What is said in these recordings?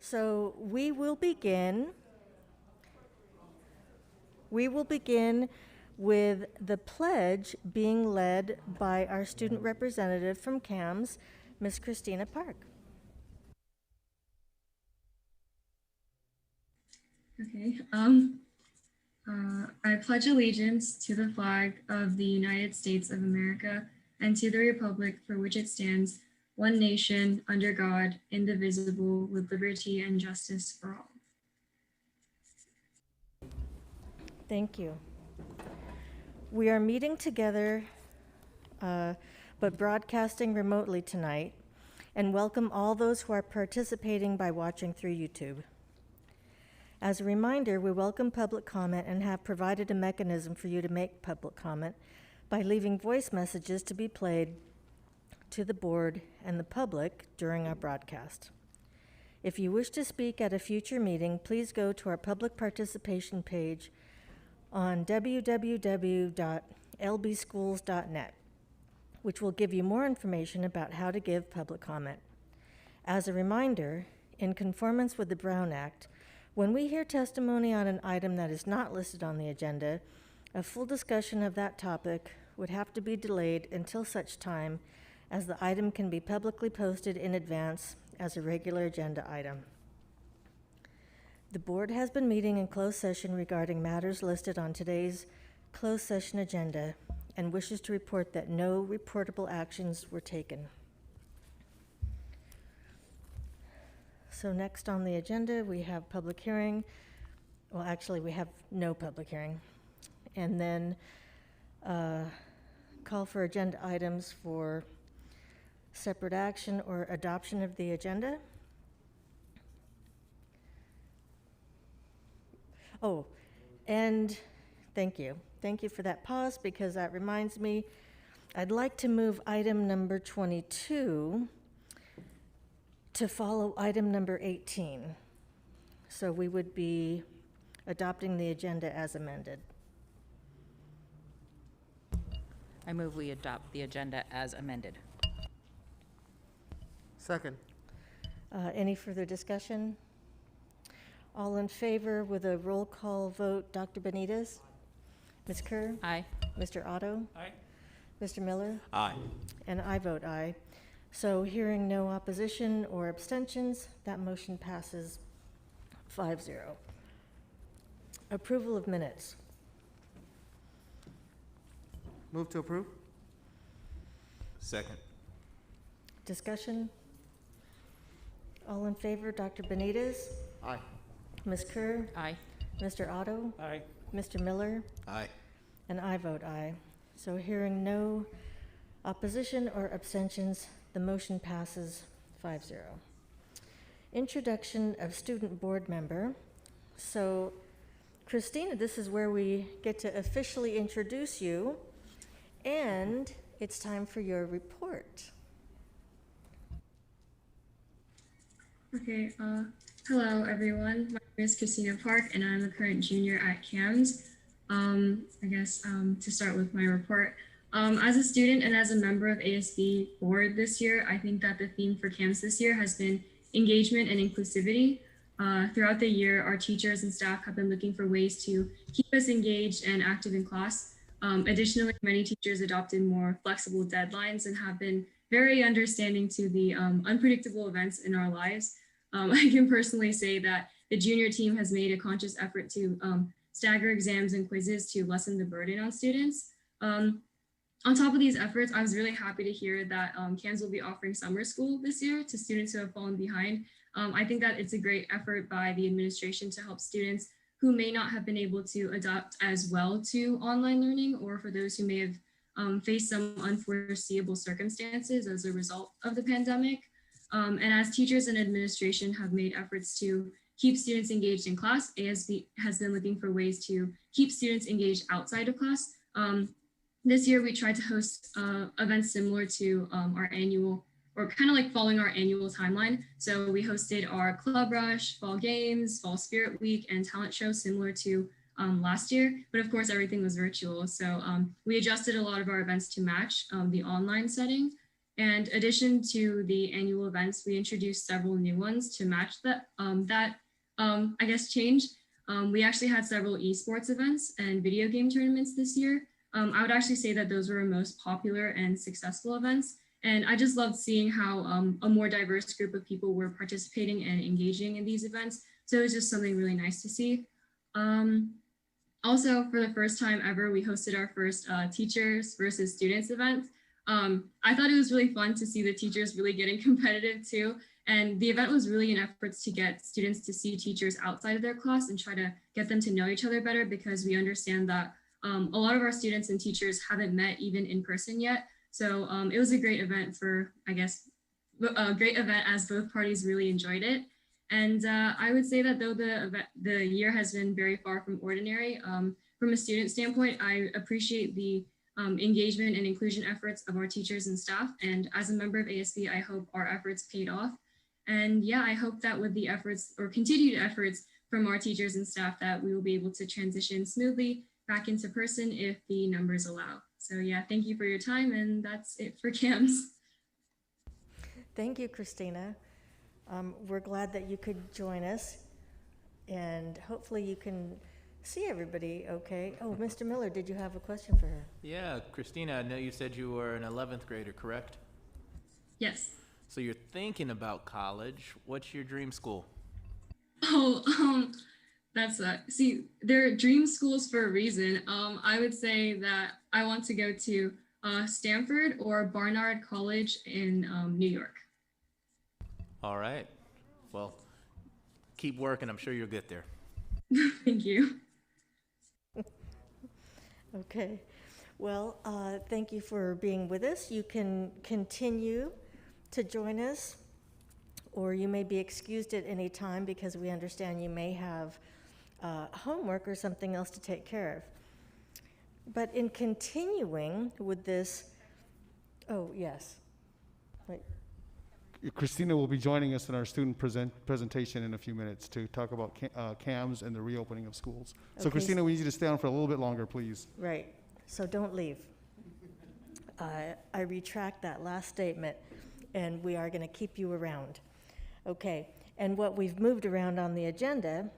So we will begin with the pledge being led by our student representative from CAMS, Ms. Christina Park. Okay. I pledge allegiance to the flag of the United States of America and to the republic for which it stands, one nation, under God, indivisible, with liberty and justice for all. Thank you. We are meeting together, but broadcasting remotely tonight, and welcome all those who are participating by watching through YouTube. As a reminder, we welcome public comment and have provided a mechanism for you to make public comment by leaving voice messages to be played to the board and the public during our broadcast. If you wish to speak at a future meeting, please go to our public participation page on www.lbschools.net, which will give you more information about how to give public comment. As a reminder, in conformance with the Brown Act, when we hear testimony on an item that is not listed on the agenda, a full discussion of that topic would have to be delayed until such time as the item can be publicly posted in advance as a regular agenda item. The board has been meeting in closed session regarding matters listed on today's closed session agenda and wishes to report that no reportable actions were taken. So next on the agenda, we have public hearing. Well, actually, we have no public hearing. And then call for agenda items for separate action or adoption of the agenda. Oh, and thank you. Thank you for that pause, because that reminds me, I'd like to move item number 22 to follow item number 18. So we would be adopting the agenda as amended. I move we adopt the agenda as amended. Second. Any further discussion? All in favor with a roll call vote, Dr. Benitez? Ms. Kerr? Aye. Mr. Otto? Aye. Mr. Miller? Aye. And I vote aye. So hearing no opposition or abstentions, that motion passes 5-0. Approval of minutes. Move to approve. Second. Discussion? All in favor, Dr. Benitez? Aye. Ms. Kerr? Aye. Mr. Otto? Aye. Mr. Miller? Aye. And I vote aye. So hearing no opposition or abstentions, the motion passes 5-0. Introduction of student board member. So Christina, this is where we get to officially introduce you, and it's time for your report. Okay. Hello, everyone. My name is Christina Park, and I'm a current junior at CAMS. To start with my report. As a student and as a member of ASB board this year, I think that the theme for CAMS this year has been engagement and inclusivity. Throughout the year, our teachers and staff have been looking for ways to keep us engaged and active in class. Additionally, many teachers adopted more flexible deadlines and have been very understanding to the unpredictable events in our lives. I can personally say that the junior team has made a conscious effort to stagger exams and quizzes to lessen the burden on students. On top of these efforts, I was really happy to hear that CAMS will be offering summer school this year to students who have fallen behind. I think that it's a great effort by the administration to help students who may not have been able to adapt as well to online learning, or for those who may have faced some unforeseeable circumstances as a result of the pandemic. And as teachers and administration have made efforts to keep students engaged in class, ASB has been looking for ways to keep students engaged outside of class. This year, we tried to host events similar to our annual, or kind of like following our annual timeline. So we hosted our Club Rush, Fall Games, Fall Spirit Week, and talent show similar to last year. But of course, everything was virtual. So we adjusted a lot of our events to match the online setting. And addition to the annual events, we introduced several new ones to match I guess, change. We actually had several esports events and video game tournaments this year. I would actually say that those were our most popular and successful events. And I just loved seeing how a more diverse group of people were participating and engaging in these events. So it was just something really nice to see. Also, for the first time ever, we hosted our first teachers versus students event. I thought it was really fun to see the teachers really getting competitive too. And the event was really an effort to get students to see teachers outside of their class and try to get them to know each other better, because we understand that a lot of our students and teachers haven't met even in person yet. So it was a great event for, I guess, a great event as both parties really enjoyed it. And I would say that though the year has been very far from ordinary, from a student standpoint, I appreciate the engagement and inclusion efforts of our teachers and staff. And as a member of ASB, I hope our efforts paid off. And yeah, I hope that with the efforts or continued efforts from our teachers and staff, that we will be able to transition smoothly back into person if the numbers allow. So yeah, thank you for your time, and that's it for CAMS. Thank you, Christina. We're glad that you could join us, and hopefully you can see everybody okay. Oh, Mr. Miller, did you have a question for her? Yeah, Christina, I know you said you were an 11th grader, correct? Yes. So you're thinking about college. What's your dream school? Oh, that's see, they're dream schools for a reason. I would say that I want to go to Stanford or Barnard College in New York. All right. Well, keep working. I'm sure you'll get there. Thank you. Okay. Well, thank you for being with us. You can continue to join us, or you may be excused at any time because we understand you may have homework or something else to take care of. But in continuing with this, oh, yes. Wait. Christina will be joining us in our student presentation in a few minutes to talk about CAMS and the reopening of schools. So Okay. Christina, we need you to stay on for a little bit longer, please. Right, so don't leave. I retract that last statement, and we are going to keep you around. Okay, and what we've moved around on the agenda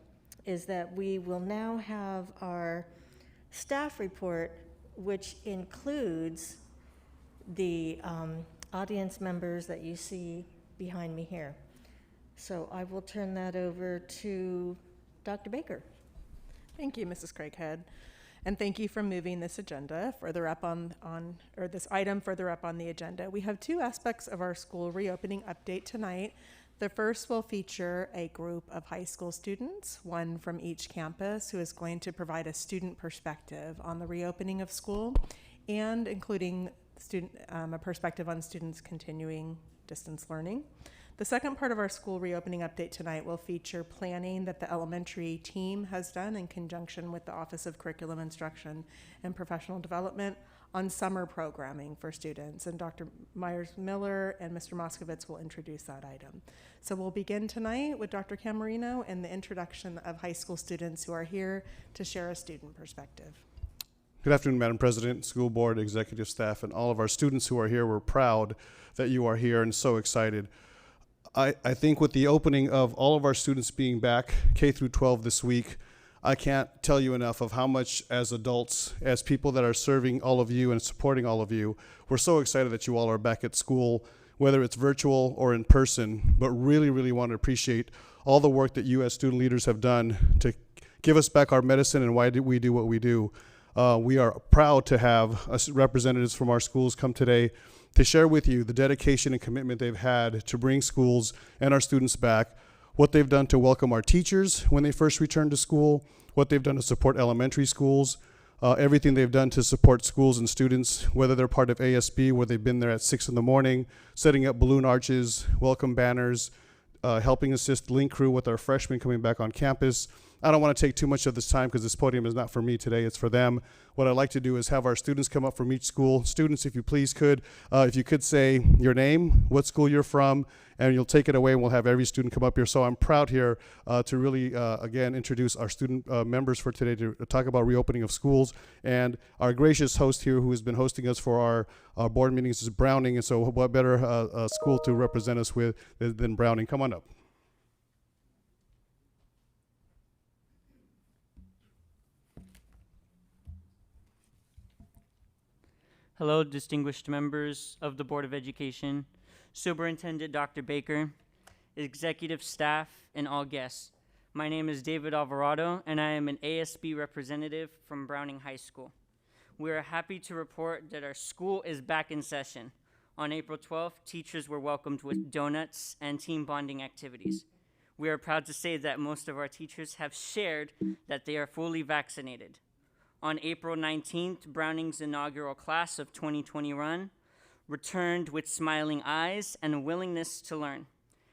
is that we will now have our staff report, which includes the audience members that you see behind me here. So I will turn that over to Dr. Baker. Thank you, Mrs. Craighead. And thank you for moving this agenda further up or this item further up on the agenda. We have two aspects of our school reopening update tonight. The first will feature a group of high school students, one from each campus, who is going to provide a student perspective on the reopening of school, and including a perspective on students continuing distance learning. The second part of our school reopening update tonight will feature planning that the elementary team has done in conjunction with the Office of Curriculum Instruction and Professional Development on summer programming for students. And Dr. Myers-Miller and Mr. Moskovitz will introduce that item. So we'll begin tonight with Dr. Camarino and the introduction of high school students who are here to share a student perspective. Good afternoon, Madam President, school board, executive staff, and all of our students who are here. We're proud that you are here and so excited. I think with the opening of all of our students being back K through 12 this week, I can't tell you enough of how much as adults, as people that are serving all of you and supporting all of you, we're so excited that you all are back at school, whether it's virtual or in person, but really, really want to appreciate all the work that you as student leaders have done to give us back our medicine and why do we do what we do. We are proud to have representatives from our schools come today to share with you the dedication and commitment they've had to bring schools and our students back, what they've done to welcome our teachers when they first returned to school, what they've done to support elementary schools, everything they've done to support schools and students, whether they're part of ASB, where they've been there at 6 in the morning, setting up balloon arches, welcome banners, helping assist Link Crew with our freshmen coming back on campus. I don't want to take too much of this time because this podium is not for me today, it's for them. What I'd like to do is have our students come up from each school. Students, if you please could, if you could say your name, what school you're from, and you'll take it away, and we'll have every student come up here. So I'm proud here to really, again, introduce our student members for today to talk about reopening of schools. And our gracious host here, who has been hosting us for our board meetings, is Browning. And so what better school to represent us with than Browning? Come on up. Hello, distinguished members of the Board of Education, Superintendent Dr. Baker, executive staff, and all guests. My name is David Alvarado, and I am an ASB representative from Browning High School. We are happy to report that our school is back in session. On April 12th, teachers were welcomed with donuts and team bonding activities. We are proud to say that most of our teachers have shared that they are fully vaccinated. On April 19th, Browning's inaugural class of 2021 returned with smiling eyes and a willingness to learn.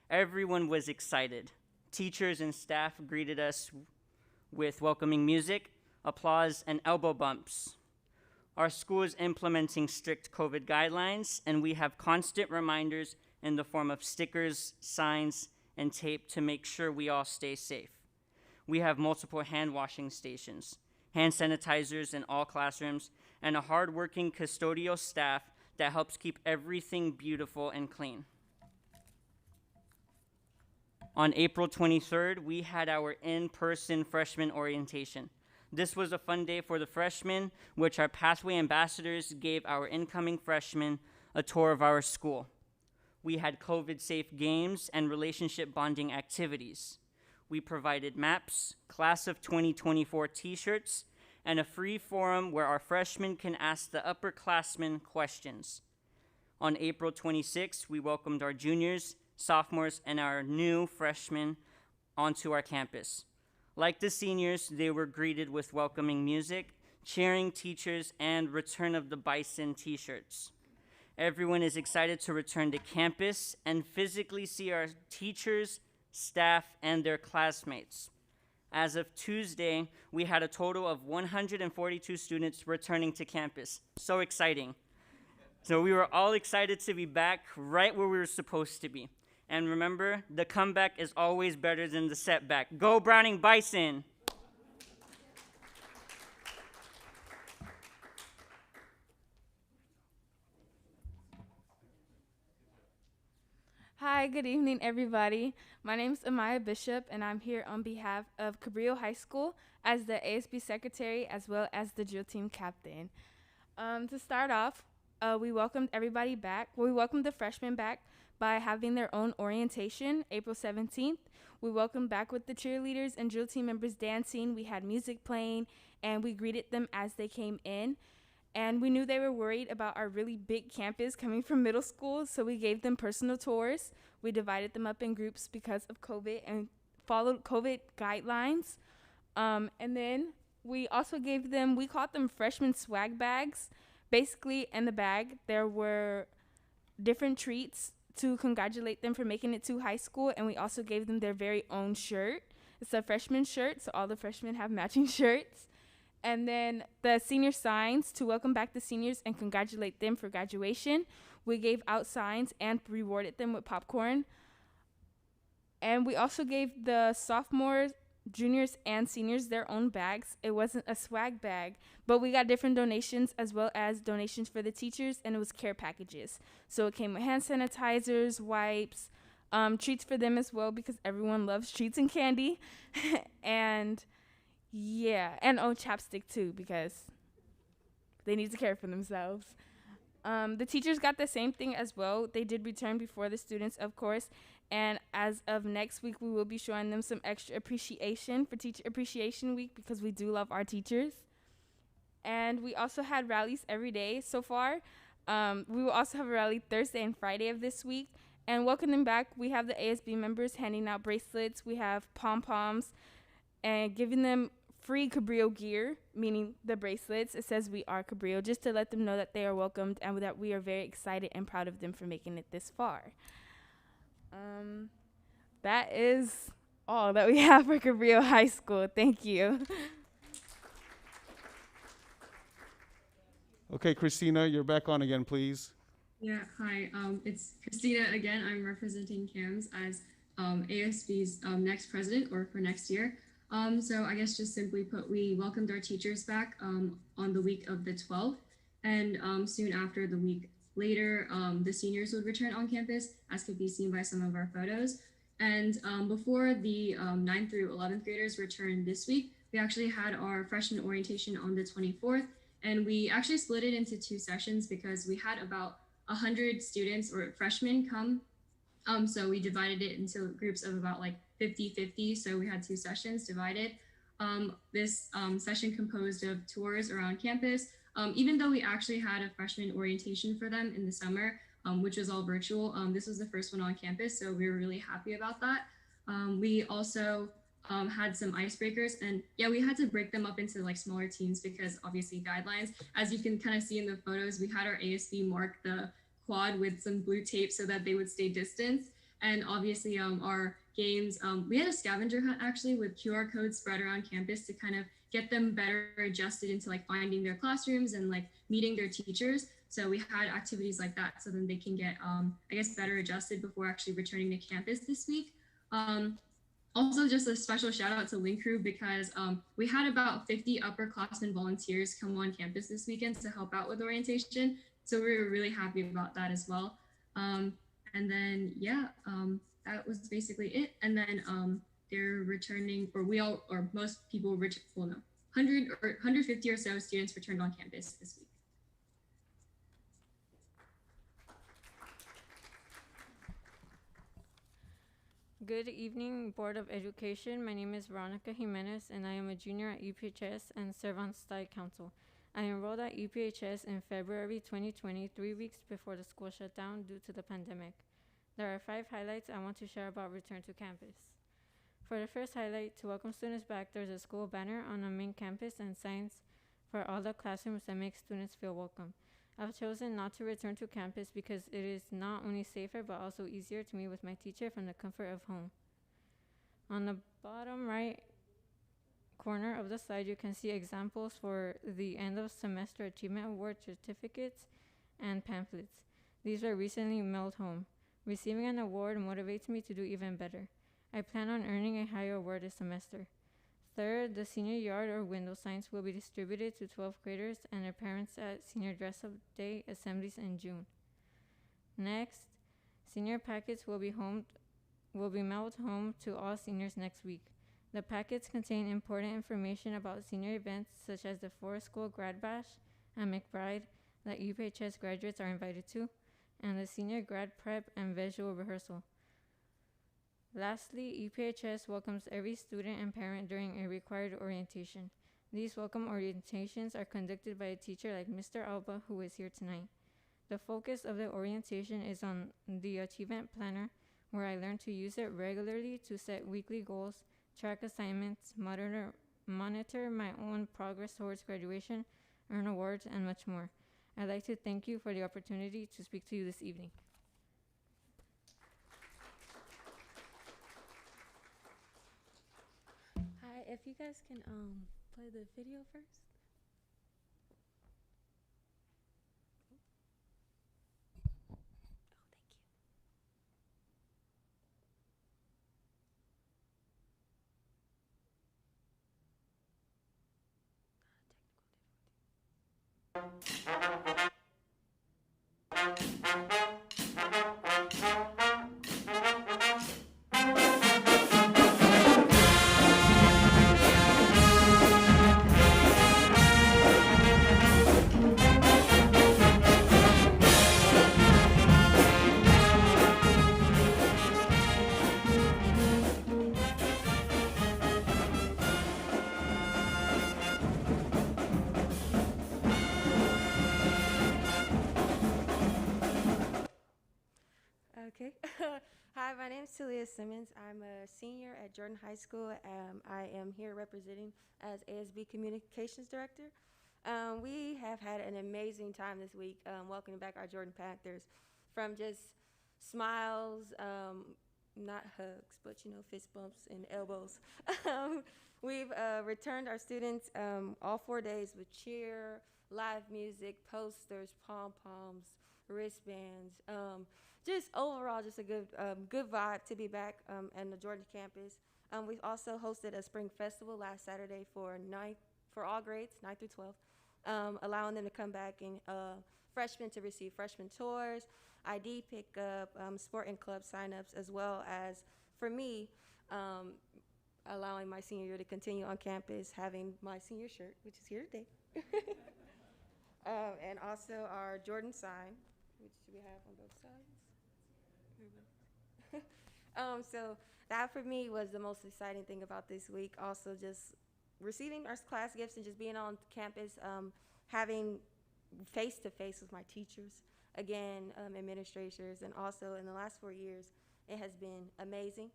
Everyone was excited. Teachers and staff greeted us with welcoming music, applause, and elbow bumps. Our school is implementing strict COVID guidelines, and we have constant reminders in the form of stickers, signs, and tape to make sure we all stay safe. We have multiple hand washing stations, hand sanitizers in all classrooms, and a hardworking custodial staff that helps keep everything beautiful and clean. On April 23rd, we had our in-person freshman orientation. This was a fun day for the freshmen, which our Pathway ambassadors gave our incoming freshmen a tour of our school. We had COVID-safe games and relationship bonding activities. We provided maps, class of 2024 t-shirts, and a free forum where our freshmen can ask the upperclassmen questions. On April 26th, we welcomed our juniors, sophomores, and our new freshmen onto our campus. Like the seniors, they were greeted with welcoming music, cheering teachers, and return of the Bison t-shirts. Everyone is excited to return to campus and physically see our teachers, staff, and their classmates. As of Tuesday, we had a total of 142 students returning to campus. So exciting. So we were all excited to be back right where we were supposed to be. And remember, the comeback is always better than the setback. Go Browning Bison! Hi, good evening, everybody. My name is Amaya Bishop, and I'm here on behalf of Cabrillo High School as the ASB secretary as well as the drill team captain. To start off, we welcomed everybody back. We welcomed the freshmen back by having their own orientation, April 17th. We welcomed back with the cheerleaders and drill team members dancing. We had music playing, and we greeted them as they came in. And we knew they were worried about our really big campus coming from middle school, so we gave them personal tours. We divided them up in groups because of COVID and followed COVID guidelines. And then we also gave them, we called them freshman swag bags. Basically, in the bag, there were different treats to congratulate them for making it to high school, and we also gave them their very own shirt. It's a freshman shirt, so all the freshmen have matching shirts. And then the senior signs to welcome back the seniors and congratulate them for graduation. We gave out signs and rewarded them with popcorn. And we also gave the sophomores, juniors, and seniors their own bags. It wasn't a swag bag, but we got different donations as well as donations for the teachers, and it was care packages. So it came with hand sanitizers, wipes, treats for them as well because everyone loves treats and candy. And yeah, and chapstick too because they need to care for themselves. The teachers got the same thing as well. They did return before the students, of course. And as of next week, we will be showing them some extra appreciation for Teacher Appreciation Week because we do love our teachers. And we also had rallies every day so far. We will also have a rally Thursday and Friday of this week. And welcoming back, we have the ASB members handing out bracelets. We have pom-poms and giving them free Cabrillo gear, meaning the bracelets. It says we are Cabrillo, just to let them know that they are welcomed and that we are very excited and proud of them for making it this far. That is all that we have for Cabrillo High School. Thank you. Okay, Christina, you're back on again, please. Yeah, hi. It's Christina again. I'm representing CAMS as ASB's next president or for next year. So I guess just simply put, we welcomed our teachers back on the week of the 12th, and soon after, the week later, the seniors would return on campus, as could be seen by some of our photos. And before the 9th through 11th graders returned this week, we actually had our freshman orientation on the 24th, and we actually split it into two sessions because we had about 100 students or freshmen come. So we divided it into groups of about like 50-50. So we had two sessions divided. This session composed of tours around campus. Even though we actually had a freshman orientation for them in the summer, which was all virtual, this was the first one on campus. So we were really happy about that. We also had some icebreakers, and yeah, we had to break them up into like smaller teams because obviously guidelines. As you can kind of see in the photos, we had our ASB mark the quad with some blue tape so that they would stay distanced. And obviously our games, we had a scavenger hunt actually with QR codes spread around campus to kind of get them better adjusted into like finding their classrooms and like meeting their teachers. So we had activities like that so then they can get, I guess, better adjusted before actually returning to campus this week. Also, just a special shout out to Link Crew because we had about 50 upperclassmen volunteers come on campus this weekend to help out with orientation. So we were really happy about that as well. And then, yeah, that was basically it. And then they're returning, or we all, or most people, well, no, 100 or 150 or so students returned on campus this week. Good evening, Board of Education. My name is Veronica Jimenez, and I am a junior at UPHS and serve on Study Council. I enrolled at UPHS in February 2020, 3 weeks before the school shut down due to the pandemic. There are 5 highlights I want to share about return to campus. For the first highlight, to welcome students back, there's a school banner on the main campus and signs for all the classrooms that make students feel welcome. I've chosen not to return to campus because it is not only safer but also easier to meet with my teacher from the comfort of home. On the bottom right corner of the slide, you can see examples for the end of semester achievement award certificates and pamphlets. These were recently mailed home. Receiving an award motivates me to do even better. I plan on earning a higher award this semester. Third, the senior yard or window signs will be distributed to 12th graders and their parents at senior dress-up day assemblies in June. Next, senior packets will be mailed home to all seniors next week. The packets contain important information about senior events such as the Forest School Grad Bash and McBride that UPHS graduates are invited to, and the senior grad prep and visual rehearsal. Lastly, UPHS welcomes every student and parent during a required orientation. These welcome orientations are conducted by a teacher like Mr. Alba, who is here tonight. The focus of the orientation is on the achievement planner, where I learn to use it regularly to set weekly goals, track assignments, monitor my own progress towards graduation, earn awards, and much more. I'd like to thank you for the opportunity to speak to you this evening. Hi, if you guys can play the video first. Oh, thank you. Okay. Hi, my name is Talia Simmons. I'm a senior at Jordan High School. I am here representing as ASB Communications Director. We have had an amazing time this week welcoming back our Jordan Panthers, from just smiles, not hugs, but fist bumps and elbows. We've returned our students all 4 days with cheer, live music, posters, pom-poms, wristbands. Just overall, just a good vibe to be back in the Jordan campus. We also hosted a spring festival last Saturday for all grades, 9 through 12, allowing them to come back and freshmen to receive freshman tours, ID pickup, sport and club signups, as well as, for me, allowing my senior year to continue on campus, having my senior shirt, which is here today, and also our Jordan sign, which we have on both sides. So that for me was the most exciting thing about this week. Also just receiving our class gifts and just being on campus, having face-to-face with my teachers, again, administrators, and also in the last 4 years, it has been amazing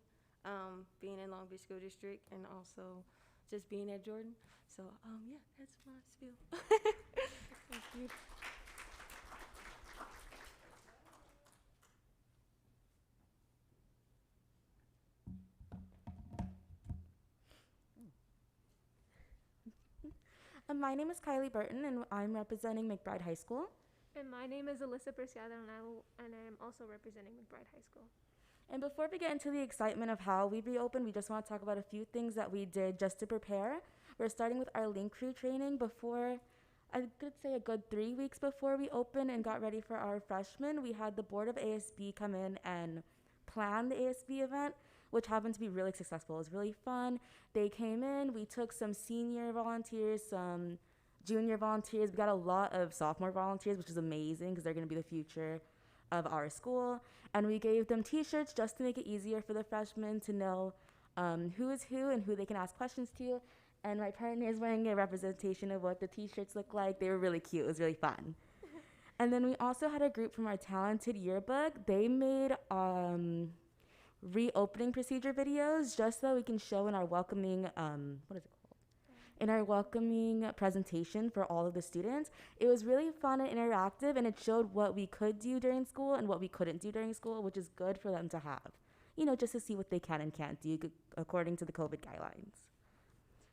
being in Long Beach School District and also just being at Jordan. So yeah, that's my spiel. Thank you. My name is Kylie Burton, and I'm representing McBride High School. And my name is Alyssa Preciado, and I am also representing McBride High School. And before we get into the excitement of how we reopened, we just want to talk about a few things that we did just to prepare. We're starting with our link crew training before, I could say a good 3 weeks before we opened and got ready for our freshmen. We had the board of ASB come in and plan the ASB event, which happened to be really successful. It was really fun. They came in, we took some senior volunteers, some junior volunteers. We got a lot of sophomore volunteers, which is amazing because they're gonna be the future of our school. And we gave them t-shirts just to make it easier for the freshmen to know who is who and who they can ask questions to. And my partner is wearing a representation of what the t-shirts look like. They were really cute, it was really fun. And then we also had a group from our talented yearbook. They made reopening procedure videos just so we can show in our welcoming, in our welcoming presentation for all of the students. It was really fun and interactive, and it showed what we could do during school and what we couldn't do during school, which is good for them to have, just to see what they can and can't do according to the COVID guidelines.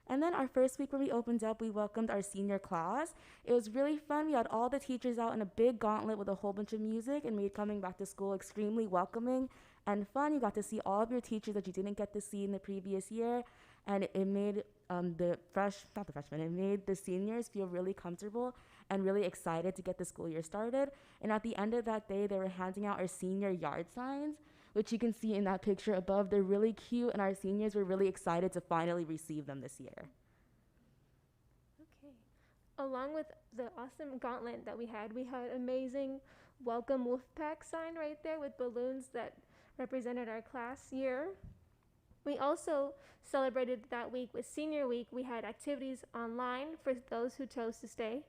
And then our first week when we opened up, we welcomed our senior class. It was really fun. We had all the teachers out in a big gauntlet with a whole bunch of music and made coming back to school extremely welcoming and fun. You got to see all of your teachers that you didn't get to see in the previous year. And it made it made the seniors feel really comfortable and really excited to get the school year started. And at the end of that day, they were handing out our senior yard signs, which you can see in that picture above. They're really cute, and our seniors were really excited to finally receive them this year. Okay. Along with the awesome gauntlet that we had amazing welcome Wolfpack sign right there with balloons that represented our class year. We also celebrated that week with Senior Week. We had activities online for those who chose to stay,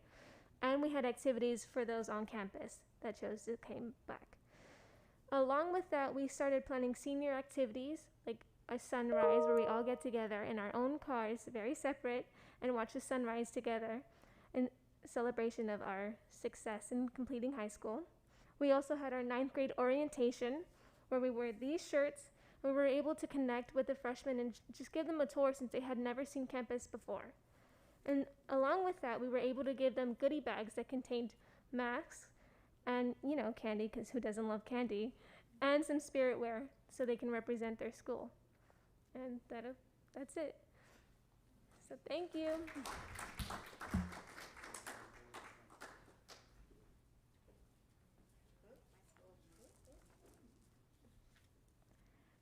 and we had activities for those on campus that chose to come back. Along with that, we started planning senior activities, like a sunrise where we all get together in our own cars, very separate, and watch the sunrise together in celebration of our success in completing high school. We also had our 9th grade orientation, where we wore these shirts. We were able to connect with the freshmen and just give them a tour since they had never seen campus before. And along with that, we were able to give them goodie bags that contained masks and, candy, because who doesn't love candy, and some spirit wear so they can represent their school. And that's it. So thank you.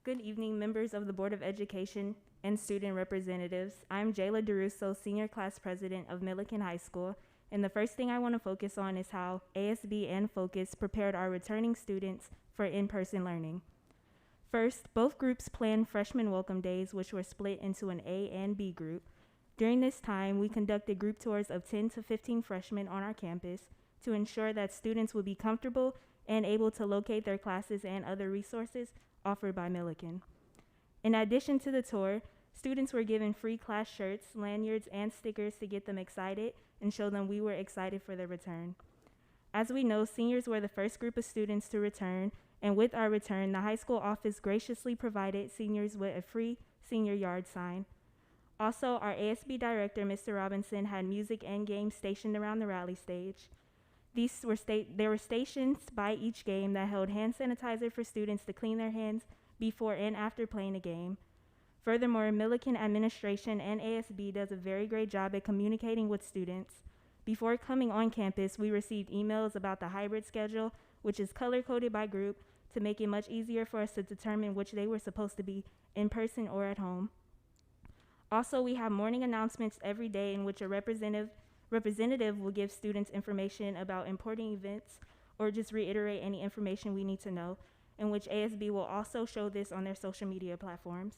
Good evening, members of the Board of Education and student representatives. I'm Jayla DeRusso, Senior Class President of Milliken High School, and the first thing I want to focus on is how ASB and Focus prepared our returning students for in-person learning. First, both groups planned freshman welcome days, which were split into an A and B group. During this time, we conducted group tours of 10 to 15 freshmen on our campus to ensure that students would be comfortable and able to locate their classes and other resources offered by Milliken. In addition to the tour, students were given free class shirts, lanyards, and stickers to get them excited and show them we were excited for their return. As we know, seniors were the first group of students to return, and with our return, the high school office graciously provided seniors with a free senior yard sign. Also, our ASB director, Mr. Robinson, had music and games stationed around the rally stage. There were stations by each game that held hand sanitizer for students to clean their hands before and after playing a game. Furthermore, Milliken administration and ASB does a very great job at communicating with students. Before coming on campus, we received emails about the hybrid schedule, which is color-coded by group to make it much easier for us to determine which they were supposed to be in person or at home. Also, we have morning announcements every day in which a representative will give students information about important events or just reiterate any information we need to know, in which ASB will also show this on their social media platforms.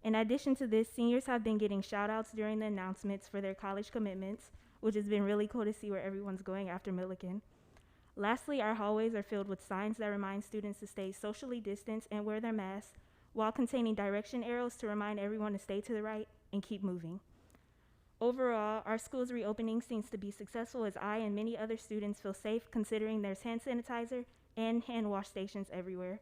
In addition to this, seniors have been getting shout outs during the announcements for their college commitments, which has been really cool to see where everyone's going after Milliken. Lastly, our hallways are filled with signs that remind students to stay socially distanced and wear their masks, while containing direction arrows to remind everyone to stay to the right and keep moving. Overall, our school's reopening seems to be successful as I and many other students feel safe considering there's hand sanitizer and hand wash stations everywhere.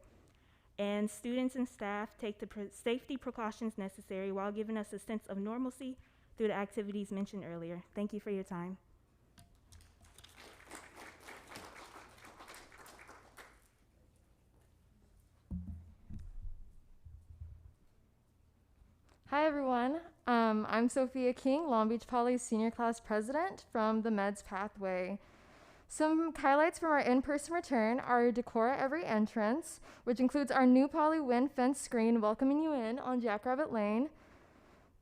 And students and staff take the safety precautions necessary while giving us a sense of normalcy through the activities mentioned earlier. Thank you for your time. Hi everyone, I'm Sophia King, Long Beach Poly's senior class president from the Meds Pathway. Some highlights from our in-person return are decor at every entrance, which includes our new Poly Wind fence screen welcoming you in on Jackrabbit Lane.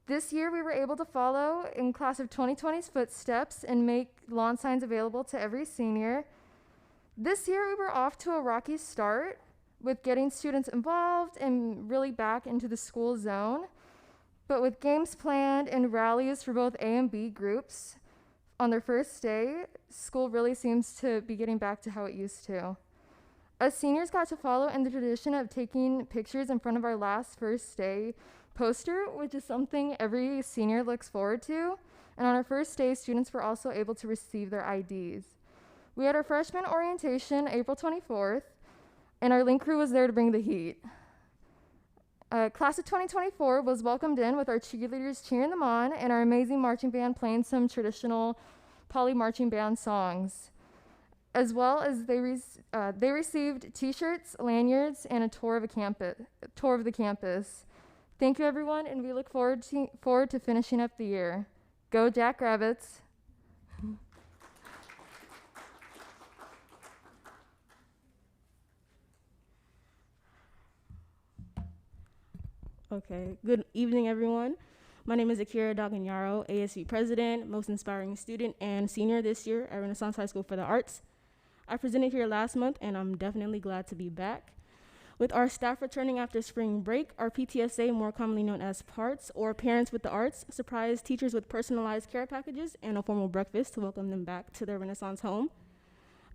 This year we were able to follow in class of 2020's footsteps and make lawn signs available to every senior. This year we were off to a rocky start with getting students involved and really back into the school zone. But with games planned and rallies for both A and B groups on their first day, school really seems to be getting back to how it used to. Us seniors got to follow in the tradition of taking pictures in front of our last first day poster, which is something every senior looks forward to. And on our first day, students were also able to receive their IDs. We had our freshman orientation April 24th, and our link crew was there to bring the heat. Class of 2024 was welcomed in with our cheerleaders cheering them on and our amazing marching band playing some traditional Poly marching band songs. As well as they received t-shirts, lanyards, and a tour of the campus. Thank you everyone, and we look forward to finishing up the year. Go Jackrabbits! Okay, good evening, everyone. My name is Akira Daganyaro, ASU president, most inspiring student, and senior this year at Renaissance High School for the Arts. I presented here last month, and I'm definitely glad to be back. With our staff returning after spring break, our PTSA, more commonly known as PARTS, or Parents with the Arts, surprised teachers with personalized care packages and a formal breakfast to welcome them back to their Renaissance home.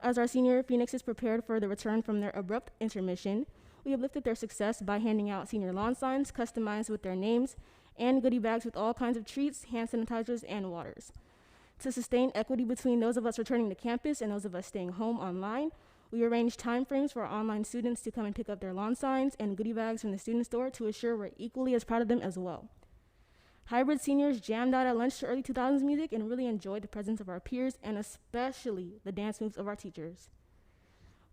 As our senior Phoenixes prepared for the return from their abrupt intermission, we uplifted their success by handing out senior lawn signs customized with their names and goodie bags with all kinds of treats, hand sanitizers, and waters. To sustain equity between those of us returning to campus and those of us staying home online, we arranged timeframes for our online students to come and pick up their lawn signs and goodie bags from the student store to assure we're equally as proud of them as well. Hybrid seniors jammed out at lunch to early 2000s music and really enjoyed the presence of our peers and especially the dance moves of our teachers.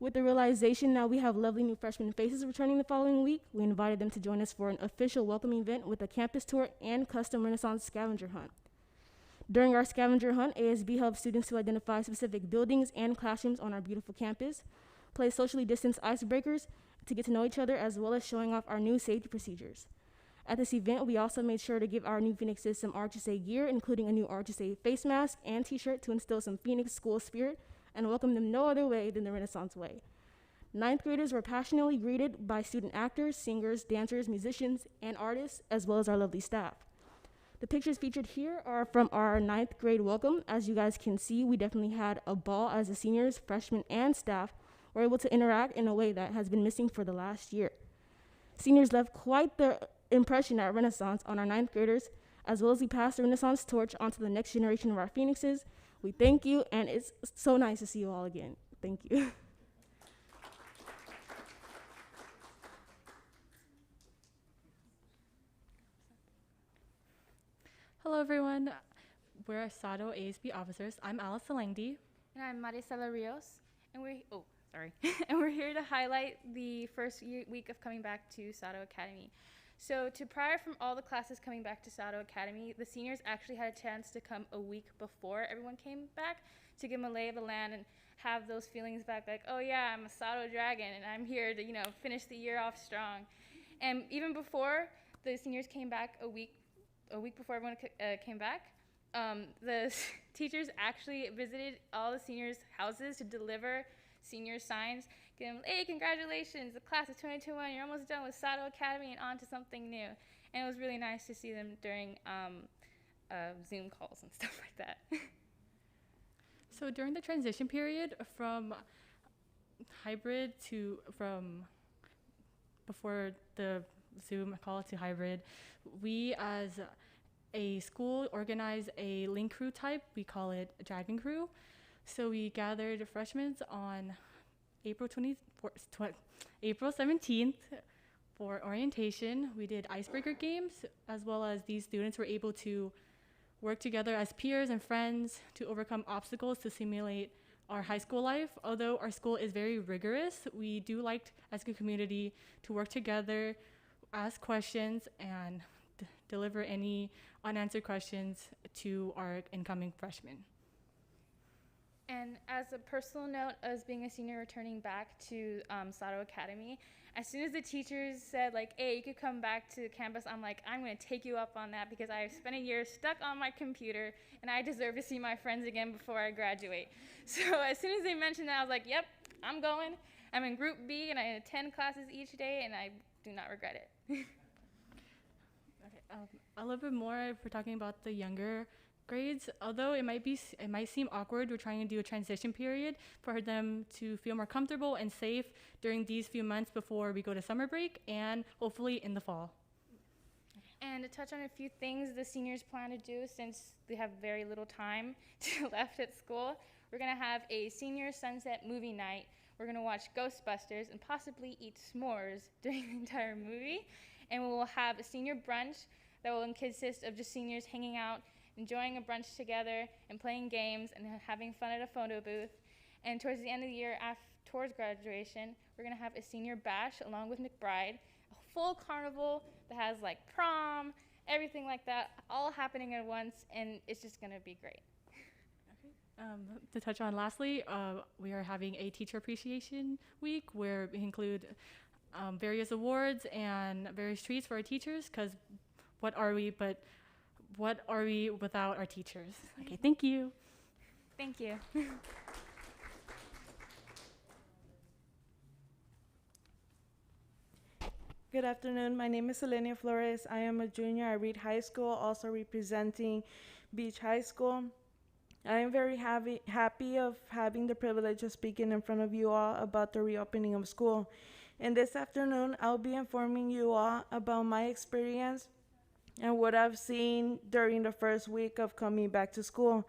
With the realization that we have lovely new freshman faces returning the following week, we invited them to join us for an official welcoming event with a campus tour and custom Renaissance scavenger hunt. During our scavenger hunt, ASB helped students to identify specific buildings and classrooms on our beautiful campus, play socially distanced icebreakers to get to know each other, as well as showing off our new safety procedures. At this event, we also made sure to give our new Phoenixes some RHSA gear, including a new RHSA face mask and t-shirt to instill some Phoenix school spirit and welcome them no other way than the Renaissance way. Ninth graders were passionately greeted by student actors, singers, dancers, musicians, and artists, as well as our lovely staff. The pictures featured here are from our ninth grade welcome. As you guys can see, we definitely had a ball as the seniors, freshmen, and staff were able to interact in a way that has been missing for the last year. Seniors left quite the impression at Renaissance on our ninth graders, as well as we passed the Renaissance torch onto the next generation of our Phoenixes. We thank you, and it's so nice to see you all again. Thank you. Hello everyone, we're Sato ASB officers. I'm Alice Alengdi. And I'm Marisela Rios, and and we're here to highlight the first week of coming back to Sato Academy. So to prior from all the classes coming back to Sato Academy, the seniors actually had a chance to come a week before everyone came back to give them a lay of the land and have those feelings back, like, oh yeah, I'm a Sato Dragon and I'm here to, finish the year off strong. And even before the seniors came back, a week before everyone came back, the teachers actually visited all the seniors' houses to deliver senior signs, give them, hey, congratulations, the class of 2021, you're almost done with Sato Academy and on to something new. And it was really nice to see them during Zoom calls and stuff like that. So during the transition period from hybrid from before the Zoom call to hybrid, we as a school organized a link crew type. We call it a Dragon Crew. So we gathered freshmen on April 17th for orientation. We did icebreaker games, as well as these students were able to work together as peers and friends to overcome obstacles to simulate our high school life. Although our school is very rigorous, we do like, as a community, to work together, ask questions, and deliver any unanswered questions to our incoming freshmen. And as a personal note, as being a senior returning back to Sato Academy, as soon as the teachers said, like, hey, you could come back to campus, I'm like, I'm going to take you up on that because I have spent a year stuck on my computer and I deserve to see my friends again before I graduate. So as soon as they mentioned that, I was like, yep, I'm going. I'm in Group B and I attend classes each day and I do not regret it. Okay, a little bit more if we're talking about the younger grades. Although it might seem awkward, we're trying to do a transition period for them to feel more comfortable and safe during these few months before we go to summer break and hopefully in the fall. And to touch on a few things the seniors plan to do since they have very little time left at school, we're going to have a senior sunset movie night. We're going to watch Ghostbusters and possibly eat s'mores during the entire movie. And we will have a senior brunch that will consist of just seniors hanging out, enjoying a brunch together and playing games and having fun at a photo booth. And towards the end of the year, towards graduation, we're going to have a senior bash along with McBride, a full carnival that has like prom, everything like that, all happening at once, and it's just going to be great. To touch on lastly, we are having a teacher appreciation week where we include various awards and various treats for our teachers, because what are we without our teachers? Okay, thank you. Thank you. Good afternoon. My name is Selenia Flores. I am a junior at Reed High School, also representing Beach High School. I am very happy of having the privilege of speaking in front of you all about the reopening of school. And this afternoon, I'll be informing you all about my experience and what I've seen during the first week of coming back to school.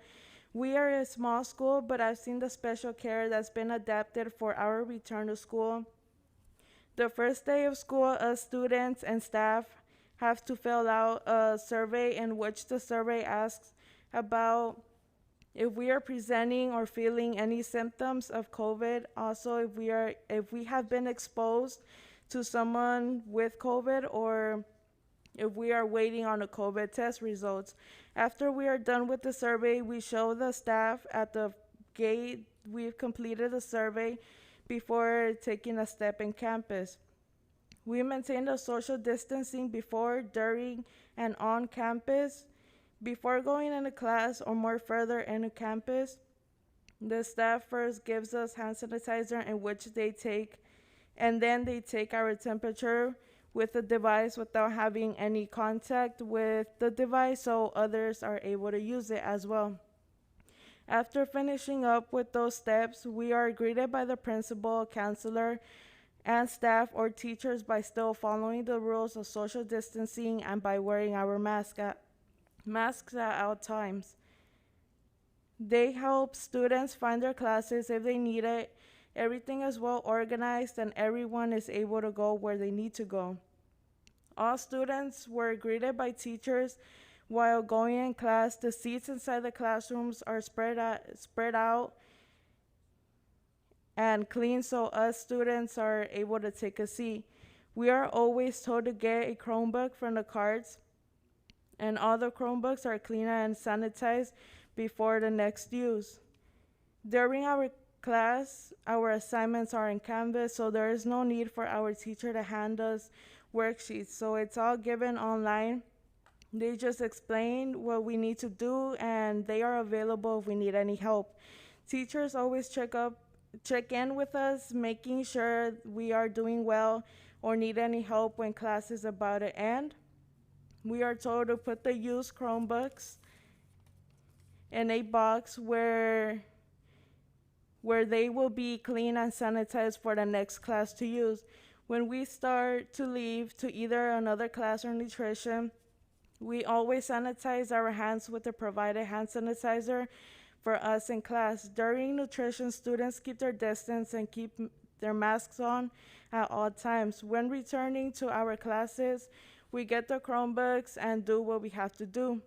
We are a small school, but I've seen the special care that's been adapted for our return to school. The first day of school, us students and staff have to fill out a survey in which the survey asks about if we are presenting or feeling any symptoms of COVID. Also, if we have been exposed to someone with COVID, or if we are waiting on the COVID test results. After we are done with the survey, we show the staff at the gate we've completed the survey before taking a step in campus. We maintain the social distancing before, during, and on campus. Before going into class or more further into campus, the staff first gives us hand sanitizer in which they take, and then they take our temperature with the device without having any contact with the device, so others are able to use it as well. After finishing up with those steps, we are greeted by the principal, counselor, and staff or teachers by still following the rules of social distancing and by wearing our masks at all times. They help students find their classes if they need it. Everything is well organized and everyone is able to go where they need to go. All students were greeted by teachers while going in class. The seats inside the classrooms are spread out and clean so us students are able to take a seat. We are always told to get a Chromebook from the carts, and all the Chromebooks are cleaned and sanitized before the next use. During our class, our assignments are in Canvas, so there is no need for our teacher to hand us worksheets. So it's all given online. They just explain what we need to do, and they are available if we need any help. Teachers always check in with us, making sure we are doing well or need any help when class is about to end. We are told to put the used Chromebooks in a box where they will be clean and sanitized for the next class to use. When we start to leave to either another class or nutrition, we always sanitize our hands with the provided hand sanitizer for us in class. During nutrition, students keep their distance and keep their masks on at all times. When returning to our classes, we get the Chromebooks and do what we have to do.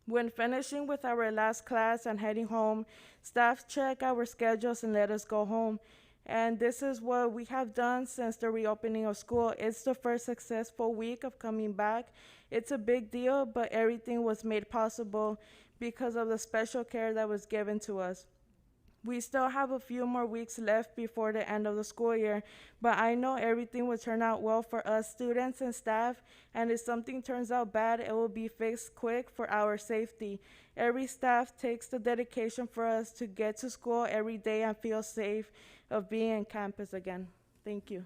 When finishing with our last class and heading home, staff check our schedules and let us go home. And this is what we have done since the reopening of school. It's the first successful week of coming back. It's a big deal, but everything was made possible because of the special care that was given to us. We still have a few more weeks left before the end of the school year, but I know everything will turn out well for us students and staff, and if something turns out bad, it will be fixed quick for our safety. Every staff takes the dedication for us to get to school every day and feel safe of being on campus again. Thank you.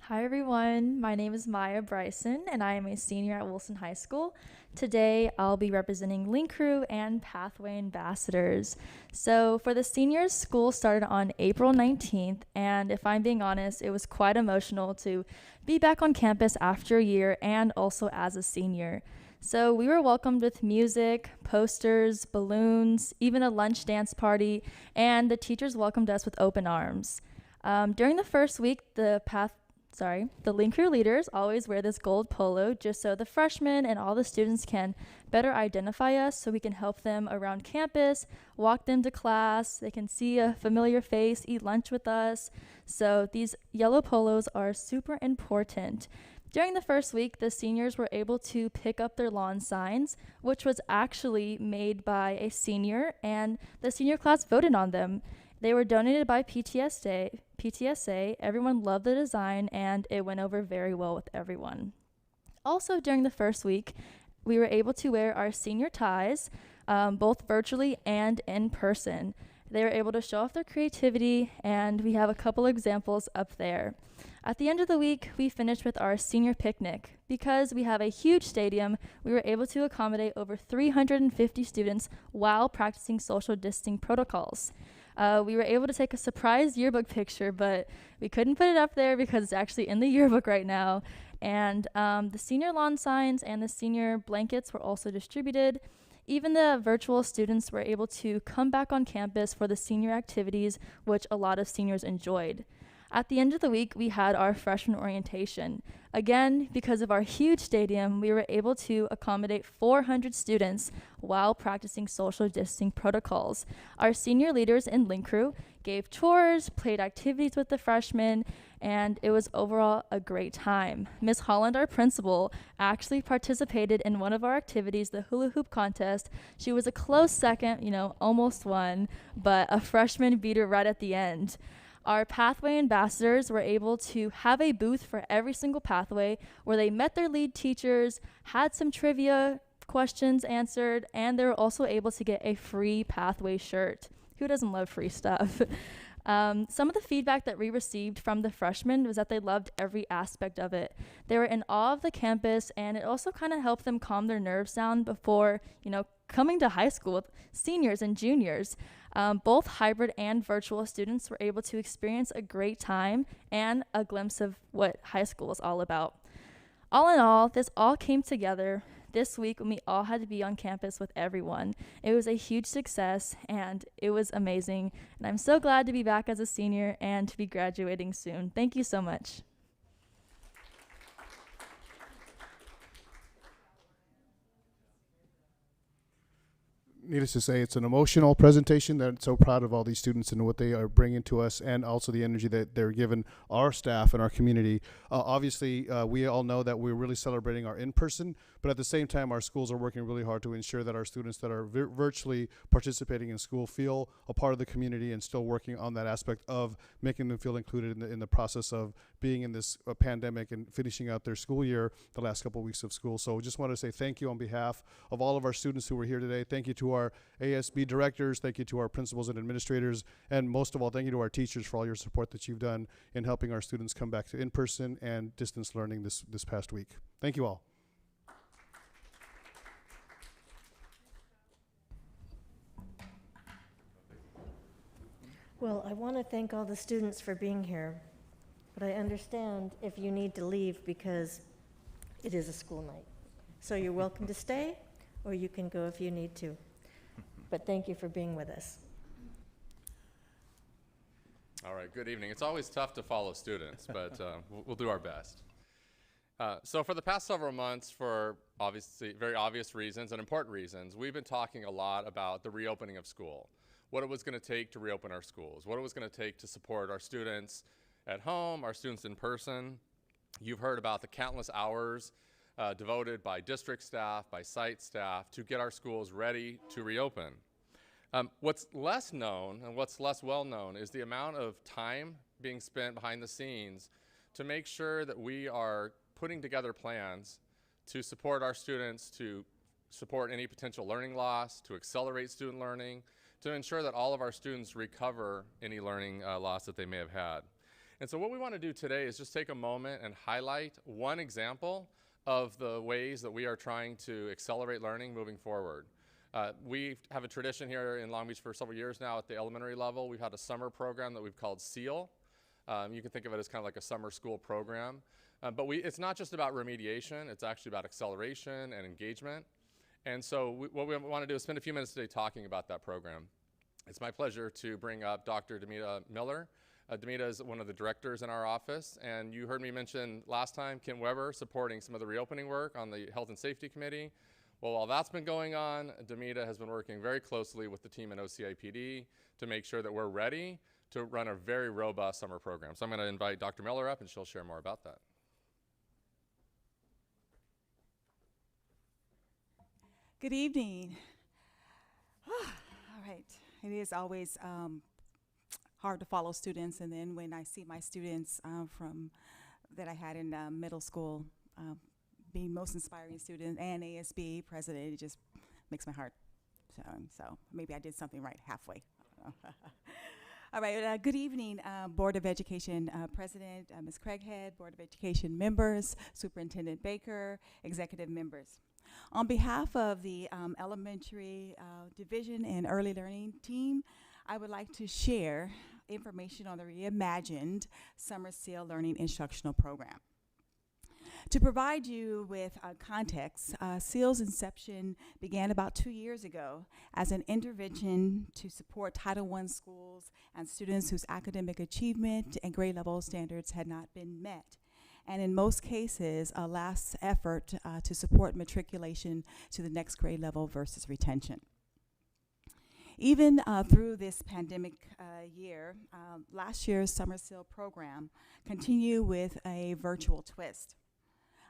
Hi everyone, my name is Maya Bryson and I am a senior at Wilson High School. Today I'll be representing Link Crew and Pathway Ambassadors. So for the seniors, school started on April 19th, and if I'm being honest, it was quite emotional to be back on campus after a year and also as a senior. So we were welcomed with music, posters, balloons, even a lunch dance party, and the teachers welcomed us with open arms. During the first week, the Link Crew leaders always wear this gold polo just so the freshmen and all the students can better identify us, so we can help them around campus, walk them to class, they can see a familiar face, eat lunch with us. So these yellow polos are super important. During the first week, the seniors were able to pick up their lawn signs, which was actually made by a senior, and the senior class voted on them. They were donated by PTSA. Everyone loved the design, and it went over very well with everyone. Also, during the first week, we were able to wear our senior ties, both virtually and in person. They were able to show off their creativity, and we have a couple examples up there. At the end of the week, we finished with our senior picnic. Because we have a huge stadium, we were able to accommodate over 350 students while practicing social distancing protocols. We were able to take a surprise yearbook picture, but we couldn't put it up there because it's actually in the yearbook right now. And the senior lawn signs and the senior blankets were also distributed. Even the virtual students were able to come back on campus for the senior activities, which a lot of seniors enjoyed. At the end of the week, we had our freshman orientation. Again, because of our huge stadium, we were able to accommodate 400 students while practicing social distancing protocols. Our senior leaders in Link Crew gave tours, played activities with the freshmen, and it was overall a great time. Ms. Holland, our principal, actually participated in one of our activities, the hula hoop contest. She was a close second, almost won, but a freshman beat her right at the end. Our pathway ambassadors were able to have a booth for every single pathway where they met their lead teachers, had some trivia questions answered, and they were also able to get a free pathway shirt. Who doesn't love free stuff? Some of the feedback that we received from the freshmen was that they loved every aspect of it. They were in awe of the campus, and it also kind of helped them calm their nerves down before, coming to high school with seniors and juniors. Both hybrid and virtual students were able to experience a great time and a glimpse of what high school is all about. All in all, this all came together this week when we all had to be on campus with everyone. It was a huge success, and it was amazing. And I'm so glad to be back as a senior and to be graduating soon. Thank you so much. needless to say, it's an emotional presentation that I'm so proud of all these students and what they are bringing to us, and also the energy that they're giving our staff and our community. Obviously, we all know that we're really celebrating our in-person, but at the same time, our schools are working really hard to ensure that our students that are virtually participating in school feel a part of the community, and still working on that aspect of making them feel included in the process of being in this pandemic and finishing out their school year, the last couple of weeks of school. So just want to say thank you on behalf of all of our students who were here today. Thank you to our ASB directors, thank you to our principals and administrators, and most of all, thank you to our teachers for all your support that you've done in helping our students come back to in-person and distance learning this past week. Thank you all. Well, I want to thank all the students for being here, but I understand if you need to leave because it is a school night. So you're welcome to stay, or you can go if you need to. But thank you for being with us. All right, good evening. It's always tough to follow students, but we'll do our best. So for the past several months, for obviously very obvious reasons and important reasons, we've been talking a lot about the reopening of school, what it was going to take to reopen our schools, what it was going to take to support our students at home, our students in person. You've heard about the countless hours devoted by district staff, by site staff, to get our schools ready to reopen. What's less known and what's less well known is the amount of time being spent behind the scenes to make sure that we are putting together plans to support our students, to support any potential learning loss, to accelerate student learning, to ensure that all of our students recover any learning loss that they may have had. And so what we want to do today is just take a moment and highlight one example of the ways that we are trying to accelerate learning moving forward. We have a tradition here in Long Beach for several years now at the elementary level. We've had a summer program that we've called SEAL. You can think of it as kind of like a summer school program. But it's not just about remediation, it's actually about acceleration and engagement. And so what we want to do is spend a few minutes today talking about that program. It's my pleasure to bring up Dr. Demita Miller. Demita is one of the directors in our office, and you heard me mention last time Kim Weber supporting some of the reopening work on the Health and Safety Committee. Well, while that's been going on, Demita has been working very closely with the team in OCIPD to make sure that we're ready to run a very robust summer program. So I'm going to invite Dr. Miller up, and she'll share more about that. Good evening. All right. It is always hard to follow students, and then when I see my students from that I had in middle school being most inspiring student and ASB president, it just makes my heart so maybe I did something right halfway. All right, good evening, Board of Education President, Ms. Craighead, Board of Education members, Superintendent Baker, executive members. On behalf of the Elementary Division and Early Learning team, I would like to share information on the reimagined Summer SEAL Learning Instructional Program. To provide you with context, SEAL's inception began about 2 years ago as an intervention to support Title I schools and students whose academic achievement and grade level standards had not been met, and in most cases, a last effort to support matriculation to the next grade level versus retention. Even through this pandemic year, last year's Summer SEAL program continued with a virtual twist.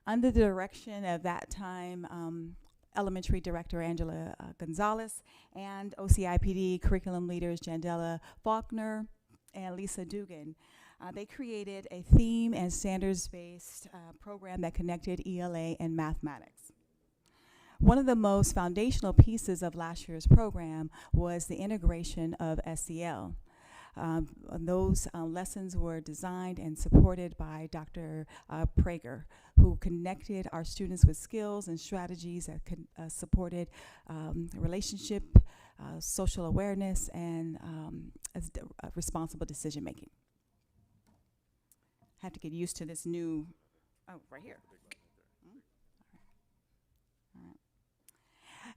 Under the direction of that time Elementary Director Angela Gonzalez and OCIPD curriculum leaders Jandela Faulkner and Lisa Dugan, they created a theme and standards-based program that connected ELA and mathematics. One of the most foundational pieces of last year's program was the integration of SEL. Those lessons were designed and supported by Dr. Prager, who connected our students with skills and strategies that supported relationship, social awareness, and responsible decision making. I have to get used to this new, right here.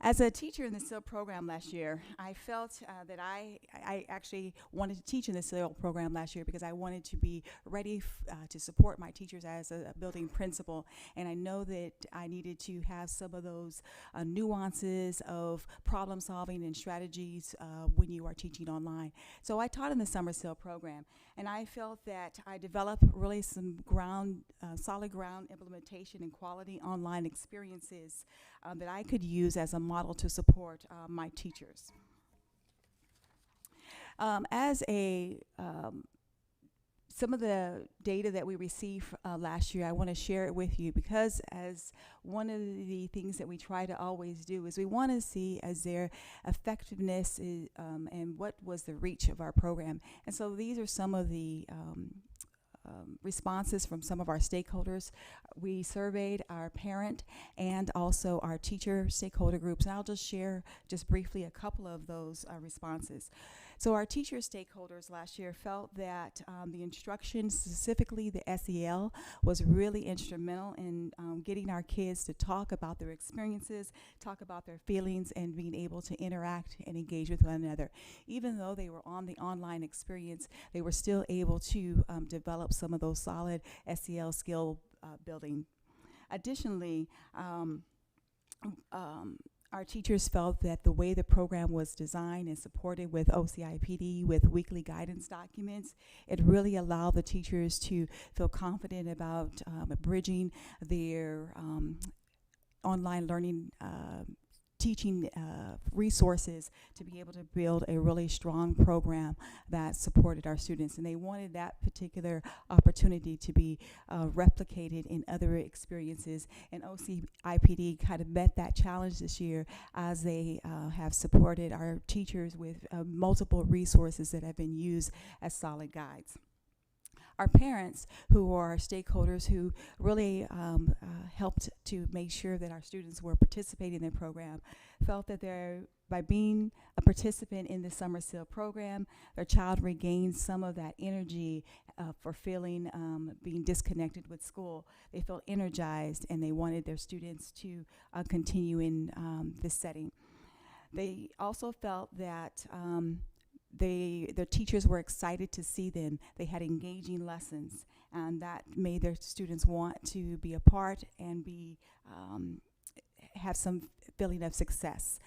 As a teacher in the SEAL program last year, I felt that I actually wanted to teach in the SEAL program last year because I wanted to be ready to support my teachers as a building principal. And I know that I needed to have some of those nuances of problem solving and strategies when you are teaching online. So I taught in the summer SEAL program, and I felt that I developed really some solid ground implementation and quality online experiences that I could use as a model to support my teachers. Some of the data that we received last year, I want to share it with you because as one of the things that we try to always do is we want to see as their effectiveness is, and what was the reach of our program. And so these are some of the responses from some of our stakeholders. We surveyed our parent and also our teacher stakeholder groups, and I'll just share just briefly a couple of those responses. So our teacher stakeholders last year felt that the instruction, specifically the SEL, was really instrumental in getting our kids to talk about their experiences, talk about their feelings, and being able to interact and engage with one another. Even though they were on the online experience, they were still able to develop some of those solid SEL skill building. Additionally, our teachers felt that the way the program was designed and supported with OCIPD, with weekly guidance documents, it really allowed the teachers to feel confident about bridging their online learning teaching resources to be able to build a really strong program that supported our students. And they wanted that particular opportunity to be replicated in other experiences. And OCIPD kind of met that challenge this year as they have supported our teachers with multiple resources that have been used as solid guides. Our parents, who are our stakeholders, who really helped to make sure that our students were participating in the program, felt that by being a participant in the Summer SEAL program, their child regained some of that energy for feeling being disconnected with school. They felt energized, and they wanted their students to continue in this setting. They also felt that their teachers were excited to see them. They had engaging lessons, and that made their students want to be a part and have some feeling of success.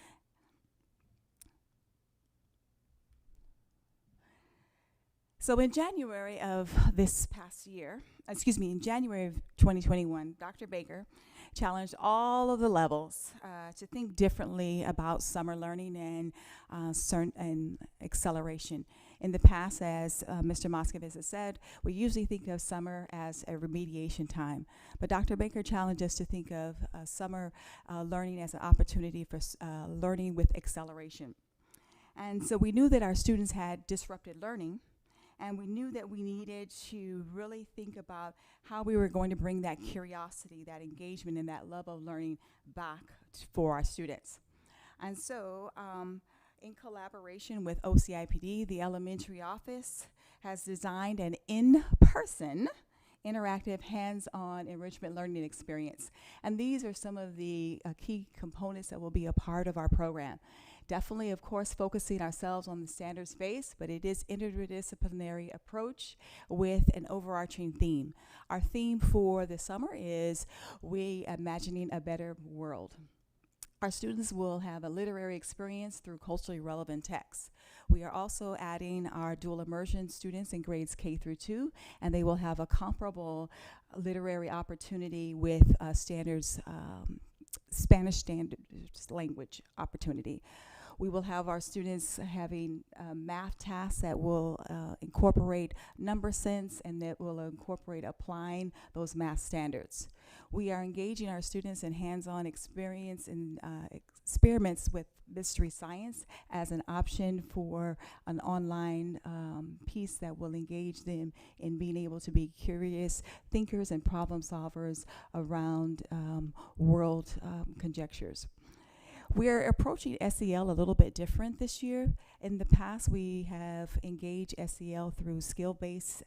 So in January of this past year, in January of 2021, Dr. Baker challenged all of the levels to think differently about summer learning and acceleration. In the past, as Mr. Moscovitz has said, we usually think of summer as a remediation time. But Dr. Baker challenged us to think of summer learning as an opportunity for learning with acceleration. And so we knew that our students had disrupted learning, and we knew that we needed to really think about how we were going to bring that curiosity, that engagement, and that love of learning back for our students. And so in collaboration with OCIPD, the elementary office has designed an in-person interactive hands-on enrichment learning experience. And these are some of the key components that will be a part of our program. Definitely, of course, focusing ourselves on the standards base, but it is interdisciplinary approach with an overarching theme. Our theme for the summer is We Imagining a Better World. Our students will have a literary experience through culturally relevant texts. We are also adding our dual immersion students in grades K through 2, and they will have a comparable literary opportunity with Spanish standards language opportunity. We will have our students having math tasks that will incorporate number sense and that will incorporate applying those math standards. We are engaging our students in hands-on experience and experiments with mystery science as an option for an online piece that will engage them in being able to be curious thinkers and problem solvers around world conjectures. We're approaching SEL a little bit different this year. In the past, we have engaged SEL through skill-based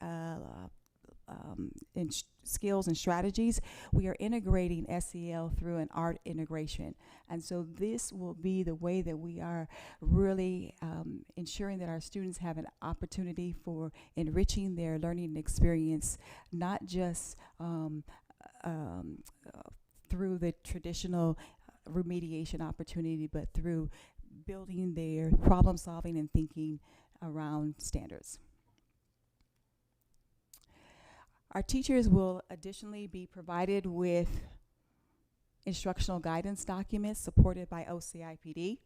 skills and strategies, we are integrating SEL through an art integration. And so this will be the way that we are really ensuring that our students have an opportunity for enriching their learning experience, not just through the traditional remediation opportunity, but through building their problem solving and thinking around standards. Our teachers will additionally be provided with instructional guidance documents supported by OCIPD.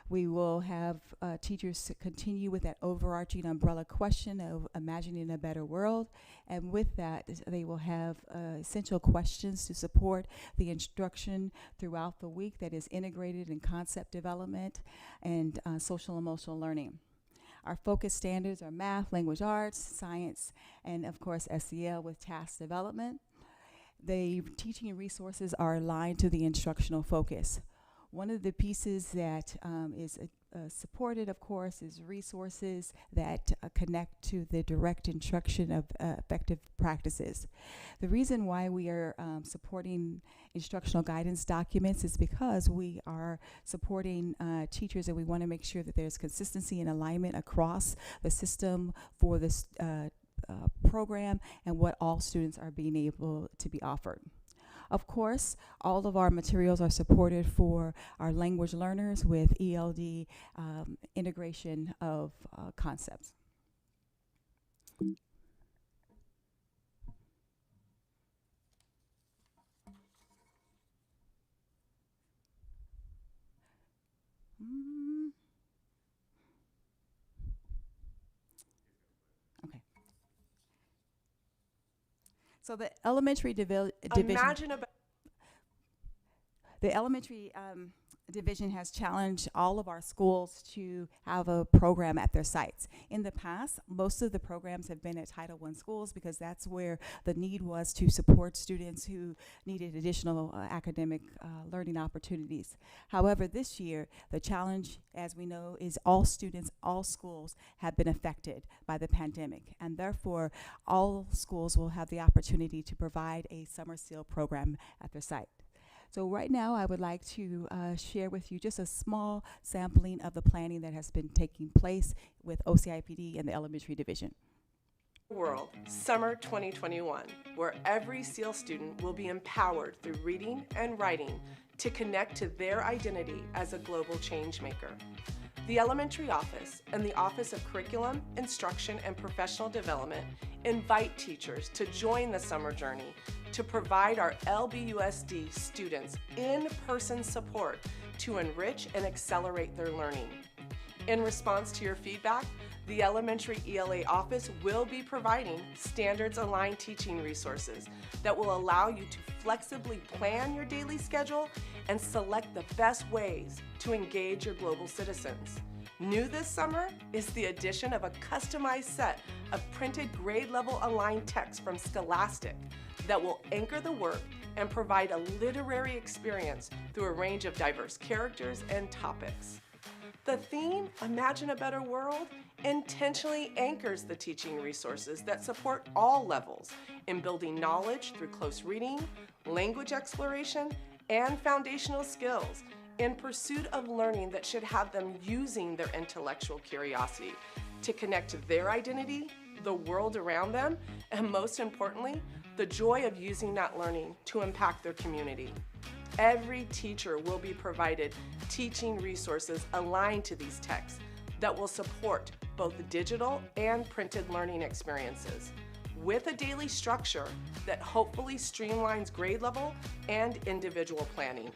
We will have teachers continue with that overarching umbrella question of imagining a better world. And with that, they will have essential questions to support the instruction throughout the week that is integrated in concept development and social emotional learning. Our focus standards are math, language arts, science, and of course SEL with task development. The teaching resources are aligned to the instructional focus. One of the pieces that is supported, of course, is resources that connect to the direct instruction of effective practices. The reason why we are supporting instructional guidance documents is because we are supporting teachers, and we want to make sure that there's consistency and alignment across the system for this program and what all students are being able to be offered. Of course, all of our materials are supported for our language learners with ELD integration of concepts. Okay. So the elementary division. The elementary division has challenged all of our schools to have a program at their sites. In the past, most of the programs have been at Title I schools because that's where the need was to support students who needed additional academic learning opportunities. However, this year, the challenge, as we know, is all students, all schools have been affected by the pandemic, and therefore all schools will have the opportunity to provide a summer seal program at their site. So right now, I would like to share with you just a small sampling of the planning that has been taking place with OCIPD and the elementary division. World Summer 2021, where every SEAL student will be empowered through reading and writing to connect to their identity as a global change maker. The elementary office and the Office of Curriculum, Instruction, and Professional Development invite teachers to join the summer journey to provide our LBUSD students in-person support to enrich and accelerate their learning. In response to your feedback, the elementary ELA office will be providing standards-aligned teaching resources that will allow you to flexibly plan your daily schedule and select the best ways to engage your global citizens. New this summer is the addition of a customized set of printed grade-level aligned text from Scholastic that will anchor the work and provide a literary experience through a range of diverse characters and topics. The theme, Imagine a Better World, intentionally anchors the teaching resources that support all levels in building knowledge through close reading, language exploration, and foundational skills in pursuit of learning that should have them using their intellectual curiosity to connect to their identity, the world around them, and most importantly, the joy of using that learning to impact their community. Every teacher will be provided teaching resources aligned to these texts that will support both digital and printed learning experiences, with a daily structure that hopefully streamlines grade level and individual planning.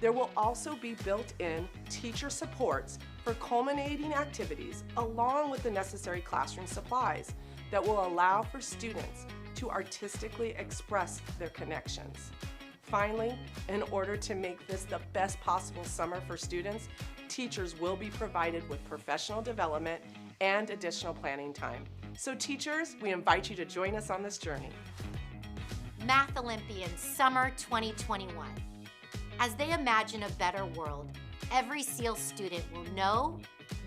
There will also be built-in teacher supports for culminating activities along with the necessary classroom supplies that will allow for students to artistically express their connections. Finally, in order to make this the best possible summer for students, teachers will be provided with professional development and additional planning time. So teachers, we invite you to join us on this journey. Math Olympians Summer 2021. As they imagine a better world, every SEAL student will know,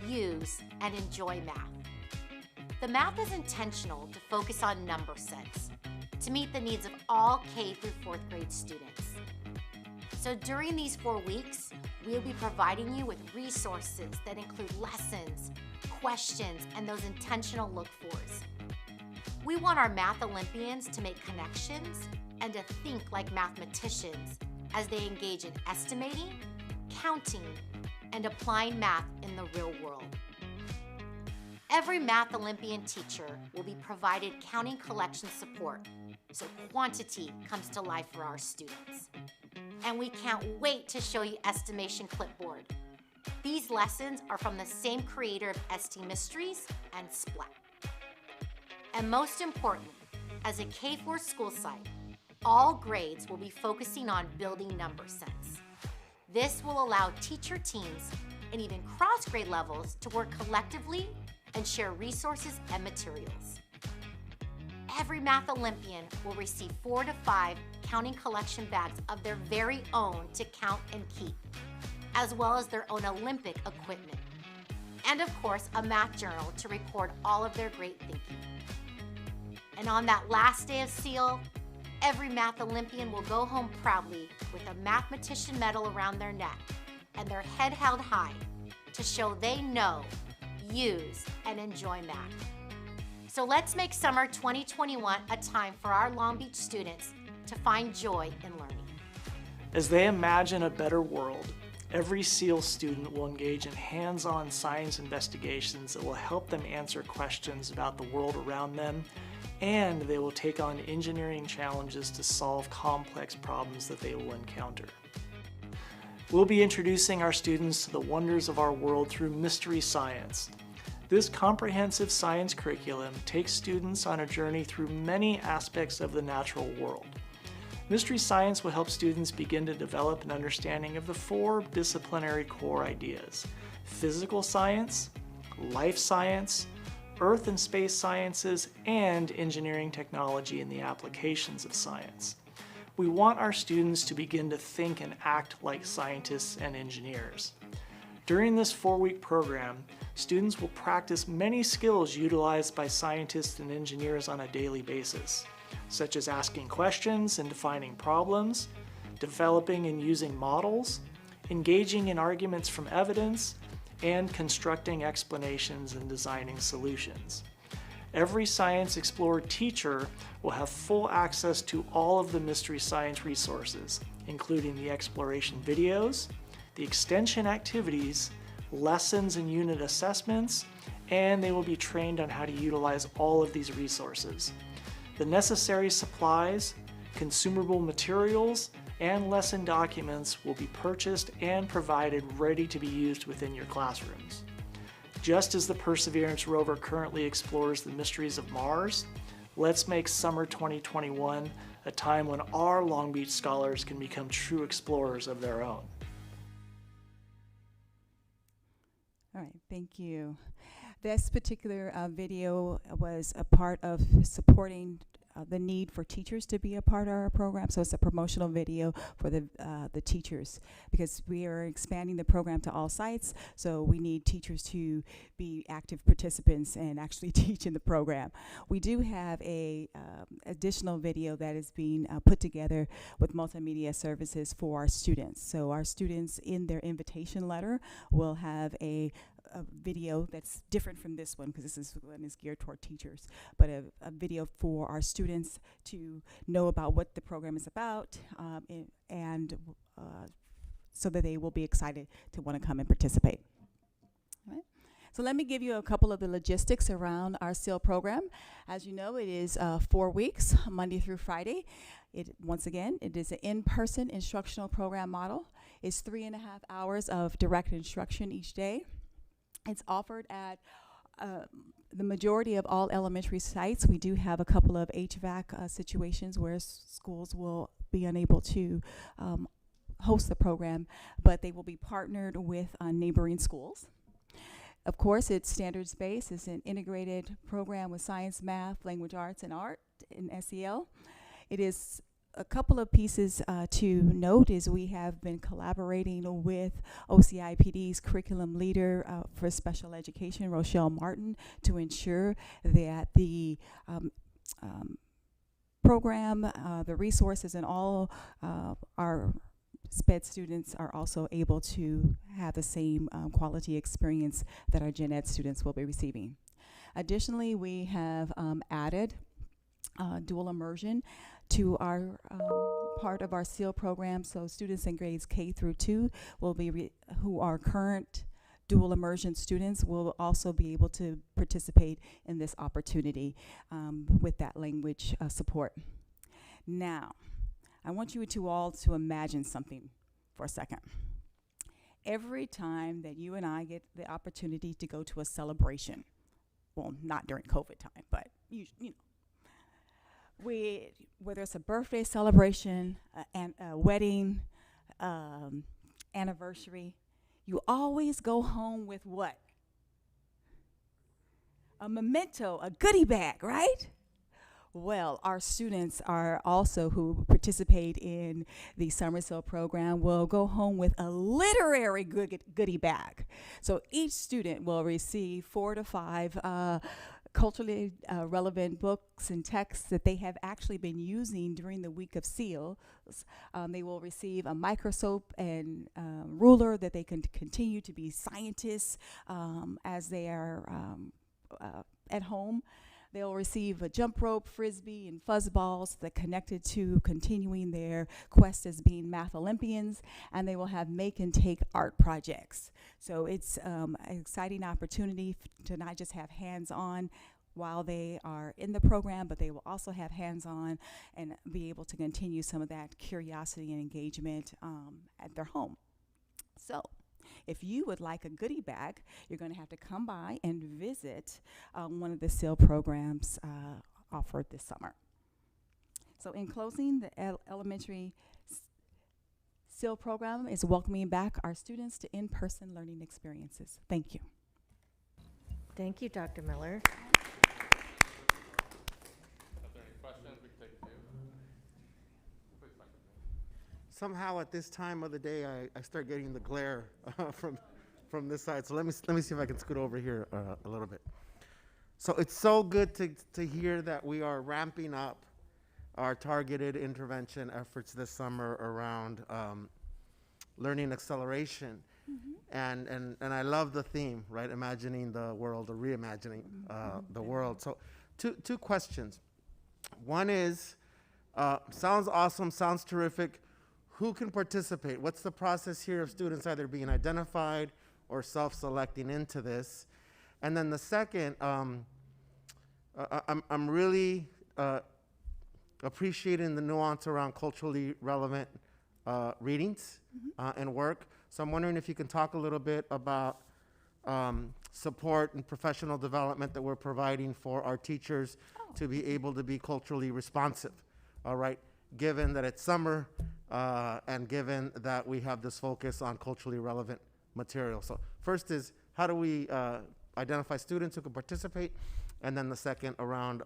use, and enjoy math. The math is intentional to focus on number sense, to meet the needs of all K through 4th grade students. So during these 4 weeks, we'll be providing you with resources that include lessons, questions, and those intentional look-fors. We want our math Olympians to make connections and to think like mathematicians as they engage in estimating, counting, and applying math in the real world. Every math Olympian teacher will be provided counting collection support, so quantity comes to life for our students. And we can't wait to show you Estimation Clipboard. These lessons are from the same creator of ST Mysteries and Splat. And most importantly, as a K-4 school site, all grades will be focusing on building number sense. This will allow teacher teams and even cross-grade levels to work collectively and share resources and materials. Every math Olympian will receive 4 to 5 counting collection bags of their very own to count and keep, as well as their own Olympic equipment. And of course, a math journal to record all of their great thinking. And on that last day of SEAL, every math Olympian will go home proudly with a mathematician medal around their neck and their head held high to show they know, use, and enjoy math. So let's make summer 2021 a time for our Long Beach students to find joy in learning. As they imagine a better world, every SEAL student will engage in hands-on science investigations that will help them answer questions about the world around them, and they will take on engineering challenges to solve complex problems that they will encounter. We'll be introducing our students to the wonders of our world through mystery science. This comprehensive science curriculum takes students on a journey through many aspects of the natural world. Mystery science will help students begin to develop an understanding of the 4 disciplinary core ideas: physical science, life science, earth and space sciences, and engineering technology and the applications of science. We want our students to begin to think and act like scientists and engineers. During this 4-week program, students will practice many skills utilized by scientists and engineers on a daily basis, such as asking questions and defining problems, developing and using models, engaging in arguments from evidence, and constructing explanations and designing solutions. Every Science Explorer teacher will have full access to all of the mystery science resources, including the exploration videos, the extension activities, lessons and unit assessments, and they will be trained on how to utilize all of these resources. The necessary supplies, consumable materials, and lesson documents will be purchased and provided ready to be used within your classrooms. Just as the Perseverance rover currently explores the mysteries of Mars, let's make summer 2021 a time when our Long Beach scholars can become true explorers of their own. All right, thank you. This particular video was a part of supporting the need for teachers to be a part of our program. So it's a promotional video for the teachers, because we are expanding the program to all sites. So we need teachers to be active participants and actually teach in the program. We do have a additional video that is being put together with multimedia services for our students. So our students in their invitation letter will have a video that's different from this one, because this one is geared toward teachers, but a video for our students to know about what the program is about, and so that they will be excited to want to come and participate. All right. So let me give you a couple of the logistics around our SEAL program. As you know, it is 4 weeks, Monday through Friday. Once again, it is an in-person instructional program model. It's 3.5 hours of direct instruction each day. It's offered at the majority of all elementary sites. We do have a couple of HVAC situations where schools will be unable to host the program, but they will be partnered with neighboring schools. Of course, it's standards-based. It's an integrated program with science, math, language arts, and art in SEL. It is a couple of pieces to note is we have been collaborating with OCIPD's curriculum leader for special education, Rochelle Martin, to ensure that the program, the resources, and all our SPED students are also able to have the same quality experience that our gen ed students will be receiving. Additionally, we have added dual immersion to our part of our SEAL program. So students in grades K through 2 will be who are current dual immersion students will also be able to participate in this opportunity with that language support. Now, I want you to all to imagine something for a second. Every time that you and I get the opportunity to go to a celebration, well, not during COVID time, but you know, whether it's a birthday celebration, a wedding, anniversary, you always go home with what? A memento, a goodie bag, right? Well, our students are also who participate in the Summer Sale program will go home with a literary goodie bag. So each student will receive 4 to 5 culturally relevant books and texts that they have actually been using during the week of SEAL. They will receive a microscope and ruler that they can continue to be scientists as they are at home. They'll receive a jump rope, frisbee, and fuzzballs that connected to continuing their quest as being math Olympians, and they will have make and take art projects. So it's an exciting opportunity to not just have hands-on while they are in the program, but they will also have hands-on and be able to continue some of that curiosity and engagement at their home. So if you would like a goodie bag, you're going to have to come by and visit one of the SEAL programs offered this summer. So in closing, the elementary SEAL program is welcoming back our students to in-person learning experiences. Thank you. Thank you, Dr. Miller. If there are any questions, we can take a few. Somehow at this time of the day, I start getting the glare from this side. So let me see if I can scoot over here a little bit. So it's so good to hear that we are ramping up our targeted intervention efforts this summer around learning acceleration. Mm-hmm. And I love the theme, right? Imagining the world or reimagining the world. So two questions. One is, sounds awesome, sounds terrific. Who can participate? What's the process here of students either being identified or self-selecting into this? And then the second, I'm really appreciating the nuance around culturally relevant readings and work. So I'm wondering if you can talk a little bit about support and professional development that we're providing for our teachers to be able to be culturally responsive, all right? Given that it's summer and given that we have this focus on culturally relevant material. So first is, how do we identify students who can participate? And then the second around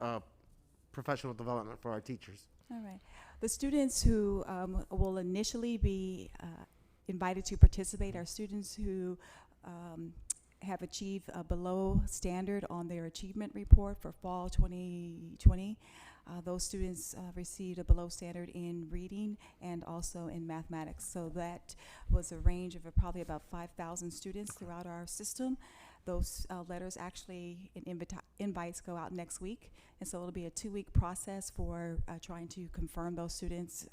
professional development for our teachers. All right. The students who will initially be invited to participate are students who have achieved below standard on their achievement report for fall 2020. Those students received a below standard in reading and also in mathematics. So that was a range of probably about 5,000 students throughout our system. Those letters actually, invites go out next week. And so it'll be a 2-week process for trying to confirm those students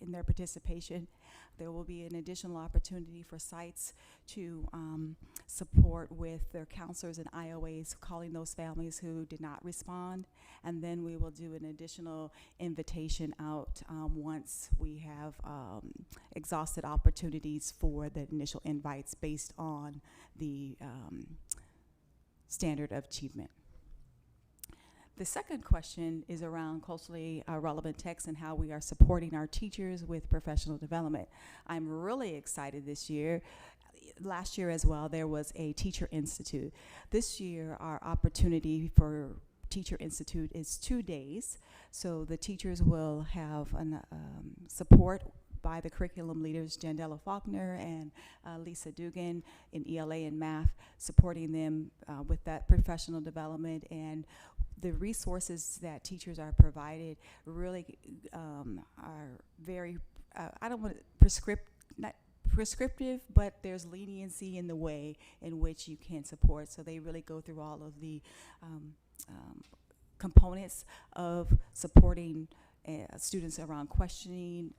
in their participation. There will be an additional opportunity for sites to support with their counselors and IOAs calling those families who did not respond. And then we will do an additional invitation out once we have exhausted opportunities for the initial invites based on the standard of achievement. The second question is around culturally relevant texts and how we are supporting our teachers with professional development. I'm really excited this year. Last year as well, there was a Teacher Institute. This year, our opportunity for Teacher Institute is 2 days. So the teachers will have support by the curriculum leaders, Jandela Faulkner and Lisa Dugan in ELA and math, supporting them with that professional development. And the resources that teachers are provided really are very, I don't want to not prescriptive, but there's leniency in the way in which you can support. So they really go through all of the components of supporting students around questioning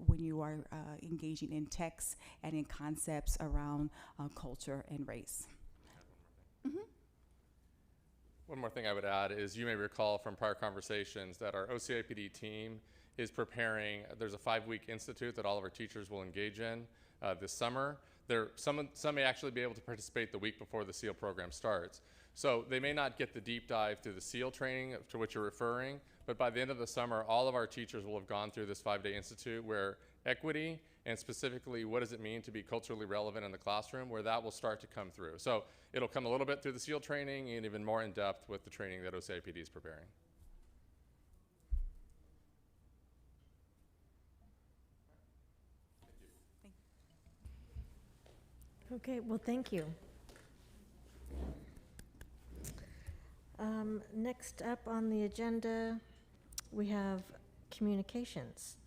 when you are engaging in texts and in concepts around culture and race. One more thing I would add is you may recall from prior conversations that our OCIPD team is preparing, there's a 5-week institute that all of our teachers will engage in this summer. Some may actually be able to participate the week before the SEAL program starts. So they may not get the deep dive through the SEAL training to which you're referring, but by the end of the summer, all of our teachers will have gone through this 5-day institute where equity and specifically what does it mean to be culturally relevant in the classroom, where that will start to come through. So it'll come a little bit through the SEAL training and even more in depth with the training that OCIPD is preparing. Okay, well, thank you. Next up on the agenda, we have communications.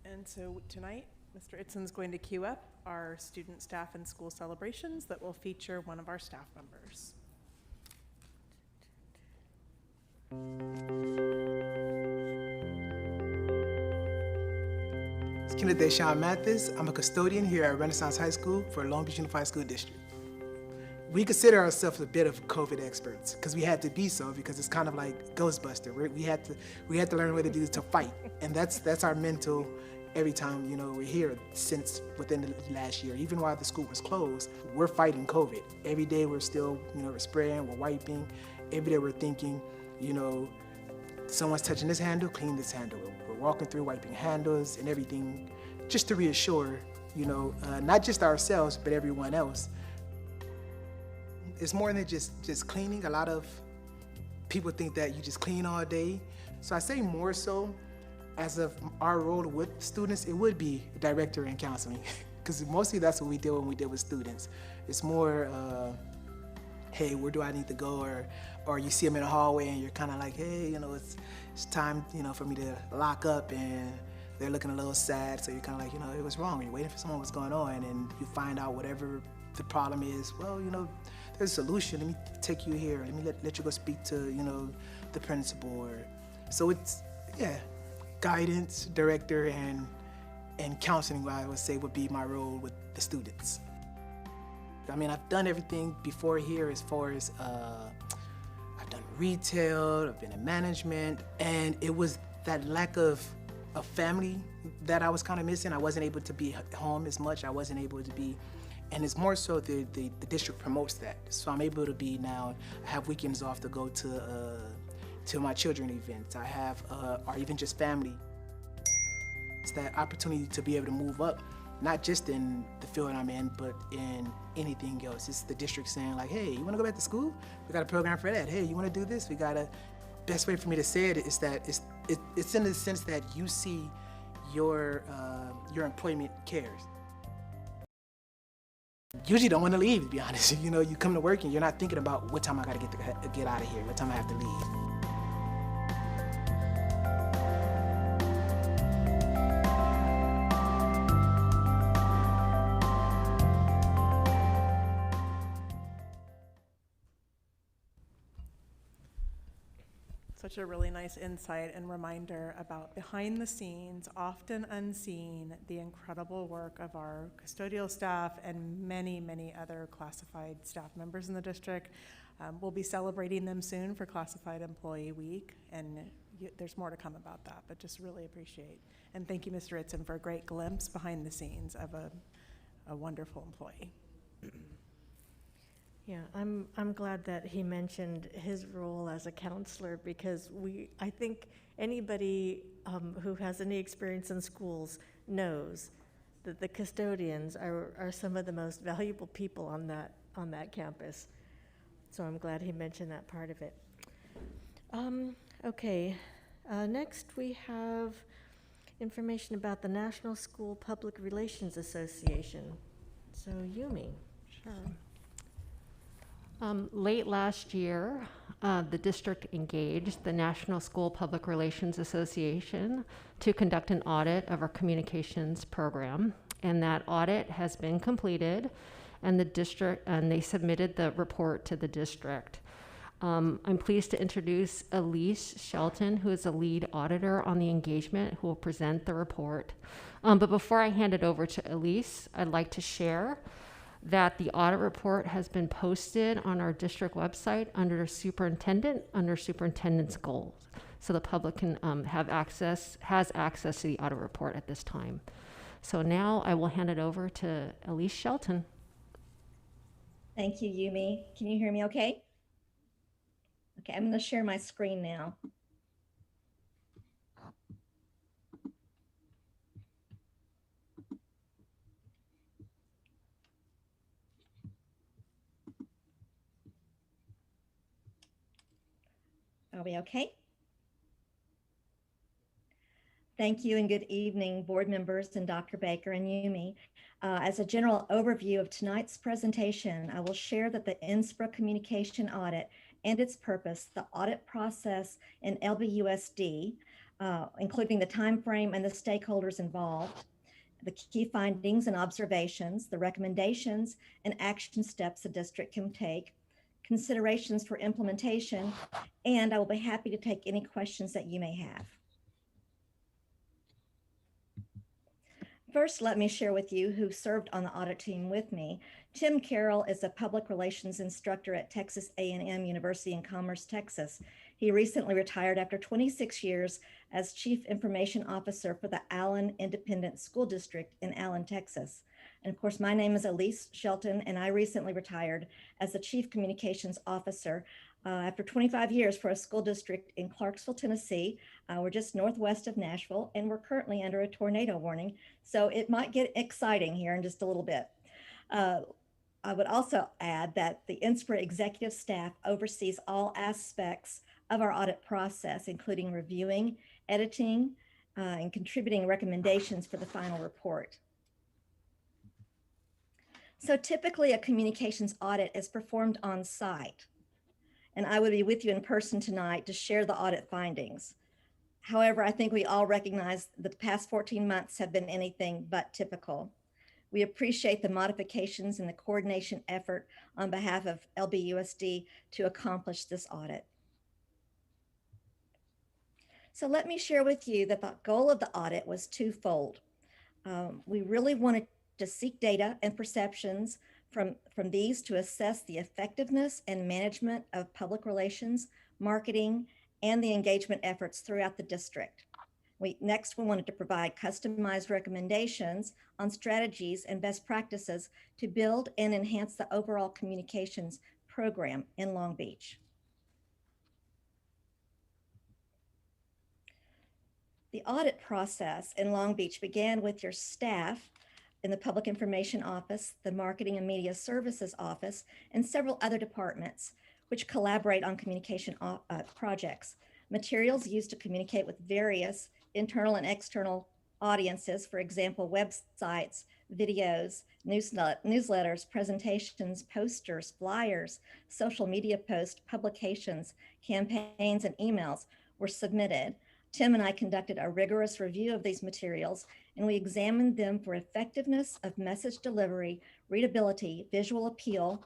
And so tonight, Mr. Itzon's going to queue up our student, staff, and school celebrations that will feature one of our staff members. It's Kenneth Deshawn Mathis. I'm a custodian here at Renaissance High School for Long Beach Unified School District. We consider ourselves a bit of COVID experts because we had to be so, because it's kind of like Ghostbuster. We had to learn what to do to fight, and that's our mental every time we're here since within the last year. Even while the school was closed, we're fighting COVID. Every day we're still we're spraying, we're wiping. Every day we're thinking someone's touching this handle, clean this handle. We're walking through wiping handles and everything, just to reassure not just ourselves but everyone else. It's more than just cleaning. A lot of people think that you just clean all day. So I say more so, as of our role with students, it would be director and counseling, because mostly that's what we do when we deal with students. It's more, hey, where do I need to go? Or you see them in the hallway and you're kind of like, hey, it's time, for me to lock up, and they're looking a little sad. So you're kind of like, hey, what's wrong? You're waiting for someone, what's going on? And you find out whatever the problem is. Well, there's a solution. Let me take you here. Let me let you go speak to, the principal. So it's, guidance, director, and counseling, I would say, would be my role with the students. I mean, I've done everything before here as far as, I've done retail, I've been in management, and it was that lack of a family that I was kind of missing. I wasn't able to be home as much. I wasn't able to be. And it's more so the district promotes that. So I'm able to be now, I have weekends off to go to my children events. I have, or even just family. It's that opportunity to be able to move up, not just in the field I'm in, but in anything else. It's the district saying like, hey, you wanna go back to school? We got a program for that. Hey, you wanna do this? We got a, best way for me to say it is that it's in the sense that you see your employment cares. Usually don't want to leave, to be honest. You come to work and you're not thinking about what time I got to get out of here, what time I have to leave. Such a really nice insight and reminder about behind the scenes, often unseen, the incredible work of our custodial staff and many, many other classified staff members in the district. We'll be celebrating them soon for Classified Employee Week, and there's more to come about that, but just really appreciate. And thank you, Mr. Itzon, for a great glimpse behind the scenes of a wonderful employee. Yeah, I'm glad that he mentioned his role as a counselor, because I think anybody who has any experience in schools knows that the custodians are some of the most valuable people on that campus. So I'm glad he mentioned that part of it. Okay, next we have information about the National School Public Relations Association. So Yumi. Sure. Late last year, the district engaged the National School Public Relations Association to conduct an audit of our communications program, and that audit has been completed, and they submitted the report to the district. I'm pleased to introduce Elise Shelton, who is the lead auditor on the engagement, who will present the report. But before I hand it over to Elise, I'd like to share that the audit report has been posted on our district website under superintendent's goals. So the public can has access to the audit report at this time. So now I will hand it over to Elise Shelton. Thank you, Yumi. Can you hear me okay? Okay, I'm going to share my screen now. Are we okay? Thank you and good evening, board members and Dr. Baker and Yumi. As a general overview of tonight's presentation, I will share that the NSPRA communication audit and its purpose, the audit process in LBUSD, including the time frame and the stakeholders involved, the key findings and observations, the recommendations and action steps the district can take, considerations for implementation, and I will be happy to take any questions that you may have. First, let me share with you who served on the audit team with me. Tim Carroll is a public relations instructor at Texas A&M University in Commerce, Texas. He recently retired after 26 years as Chief Information Officer for the Allen Independent School District in Allen, Texas. And of course, my name is Elise Shelton, and I recently retired as the Chief Communications Officer after 25 years for a school district in Clarksville, Tennessee. We're just northwest of Nashville, and we're currently under a tornado warning, so it might get exciting here in just a little bit. I would also add that the NSPRA executive staff oversees all aspects of our audit process, including reviewing, editing, and contributing recommendations for the final report. So typically a communications audit is performed on site, and I would be with you in person tonight to share the audit findings. However, I think we all recognize that the past 14 months have been anything but typical. We appreciate the modifications and the coordination effort on behalf of LBUSD to accomplish this audit. So let me share with you that the goal of the audit was twofold. We really wanted to seek data and perceptions from these to assess the effectiveness and management of public relations, marketing, and the engagement efforts throughout the district. Next, we wanted to provide customized recommendations on strategies and best practices to build and enhance the overall communications program in Long Beach. The audit process in Long Beach began with your staff in the Public Information Office, the Marketing and Media Services Office, and several other departments which collaborate on communication projects. Materials used to communicate with various internal and external audiences, for example, websites, videos, newsletters, presentations, posters, flyers, social media posts, publications, campaigns, and emails were submitted. Tim and I conducted a rigorous review of these materials, and we examined them for effectiveness of message delivery, readability, visual appeal,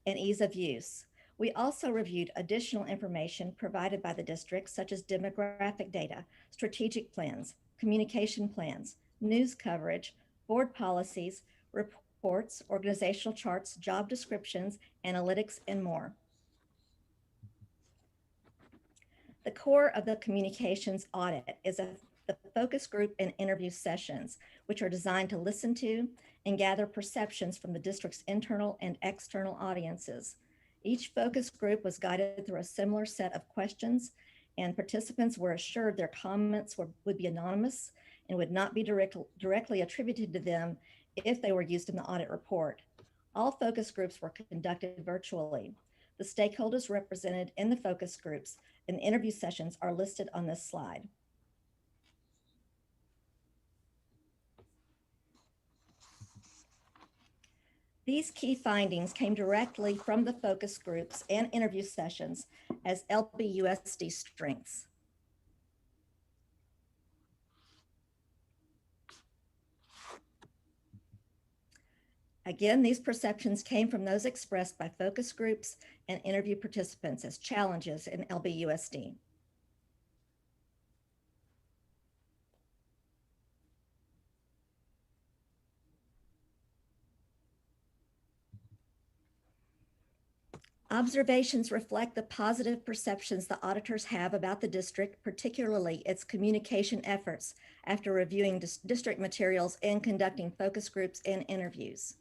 and ease of use. We also reviewed additional information provided by the district, such as demographic data, strategic plans, communication plans, news coverage, board policies, reports, organizational charts, job descriptions, analytics, and more. The core of the communications audit is the focus group and interview sessions, which are designed to listen to and gather perceptions from the district's internal and external audiences. Each focus group was guided through a similar set of questions, and participants were assured their comments would be anonymous and would not be directly attributed to them if they were used in the audit report. All focus groups were conducted virtually. The stakeholders represented in the focus groups and interview sessions are listed on this slide. These key findings came directly from the focus groups and interview sessions as LBUSD strengths. Again, these perceptions came from those expressed by focus groups and interview participants as challenges in LBUSD. Observations reflect the positive perceptions the auditors have about the district, particularly its communication efforts after reviewing district materials and conducting focus groups and interviews.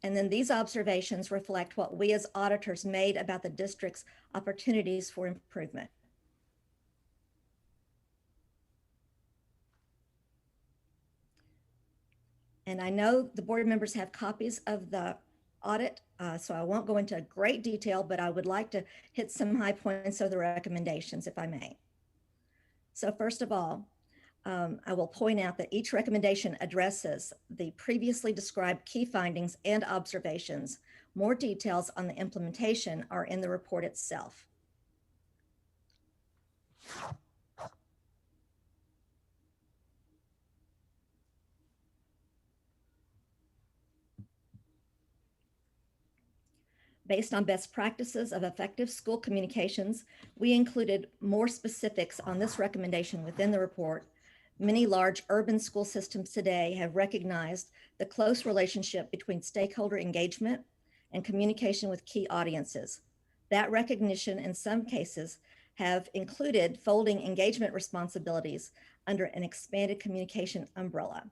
And then these observations reflect what we as auditors made about the district's opportunities for improvement. And I know the board members have copies of the audit, so I won't go into great detail, but I would like to hit some high points of the recommendations, if I may. So first of all, I will point out that each recommendation addresses the previously described key findings and observations. More details on the implementation are in the report itself. Based on best practices of effective school communications, we included more specifics on this recommendation within the report. Many large urban school systems today have recognized the close relationship between stakeholder engagement and communication with key audiences. That recognition in some cases have included folding engagement responsibilities under an expanded communication umbrella.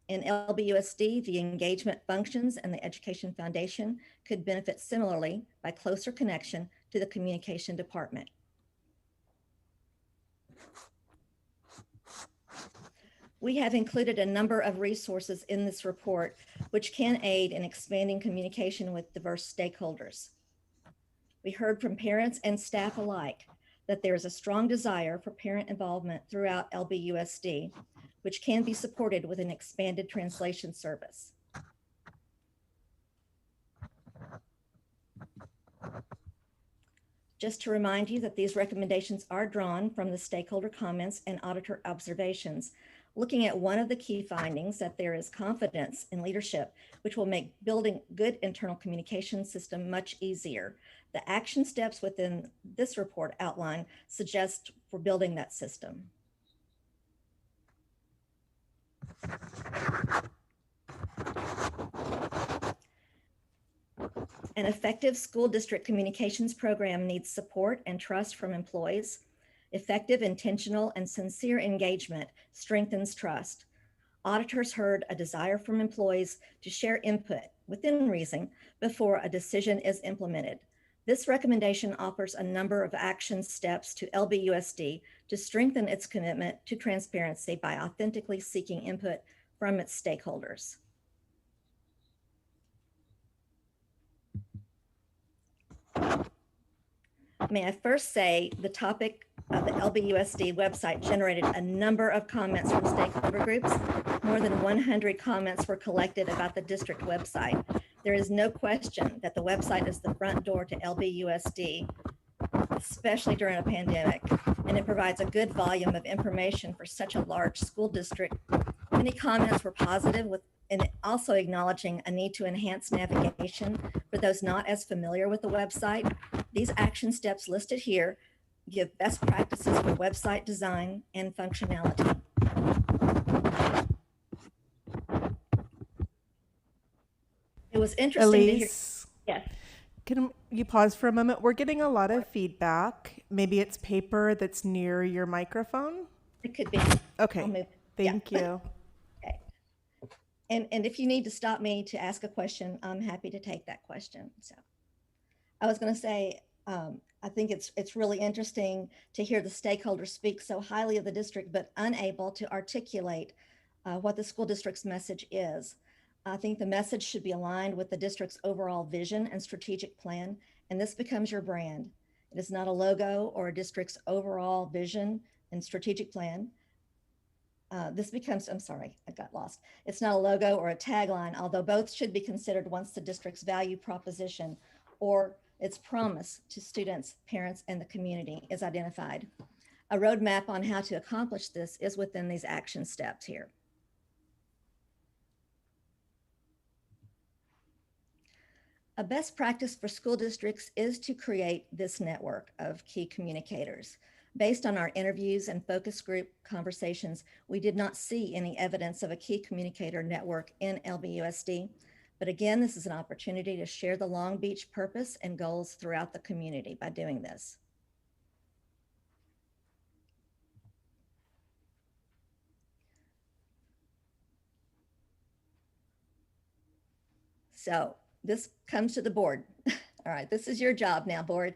In LBUSD, the engagement functions and the Education Foundation could benefit similarly by closer connection to the communication department. We have included a number of resources in this report which can aid in expanding communication with diverse stakeholders. We heard from parents and staff alike that there is a strong desire for parent involvement throughout LBUSD, which can be supported with an expanded translation service. Just to remind you that these recommendations are drawn from the stakeholder comments and auditor observations. Looking at one of the key findings, that there is confidence in leadership, which will make building good internal communication system much easier. The action steps within this report outline suggest for building that system. An effective school district communications program needs support and trust from employees. Effective, intentional, and sincere engagement strengthens trust. Auditors heard a desire from employees to share input within reason before a decision is implemented. This recommendation offers a number of action steps to LBUSD to strengthen its commitment to transparency by authentically seeking input from its stakeholders. May I first say the topic of the LBUSD website generated a number of comments from stakeholder groups. More than 100 comments were collected about the district website. There is no question that the website is the front door to LBUSD, especially during a pandemic, and it provides a good volume of information for such a large school district. Many comments were positive, and also acknowledging a need to enhance navigation for those not as familiar with the website. These action steps listed here give best practices for website design and functionality. It was interesting Elise, to hear. Yes. Can you pause for a moment? We're getting a lot of feedback. Maybe it's paper that's near your microphone. It could be. Okay. Thank you. Okay. And if you need to stop me to ask a question, I'm happy to take that question. So I was going to say, I think it's really interesting to hear the stakeholders speak so highly of the district, but unable to articulate what the school district's message is. I think the message should be aligned with the district's overall vision and strategic plan, and this becomes your brand. It is not a logo or a district's overall vision and strategic plan. This becomes, I'm sorry, I got lost. It's not a logo or a tagline, although both should be considered once the district's value proposition or its promise to students, parents, and the community is identified. A roadmap on how to accomplish this is within these action steps here. A best practice for school districts is to create this network of key communicators. Based on our interviews and focus group conversations, we did not see any evidence of a key communicator network in LBUSD. But again, this is an opportunity to share the Long Beach purpose and goals throughout the community by doing this. So this comes to the board. All right, this is your job now, board.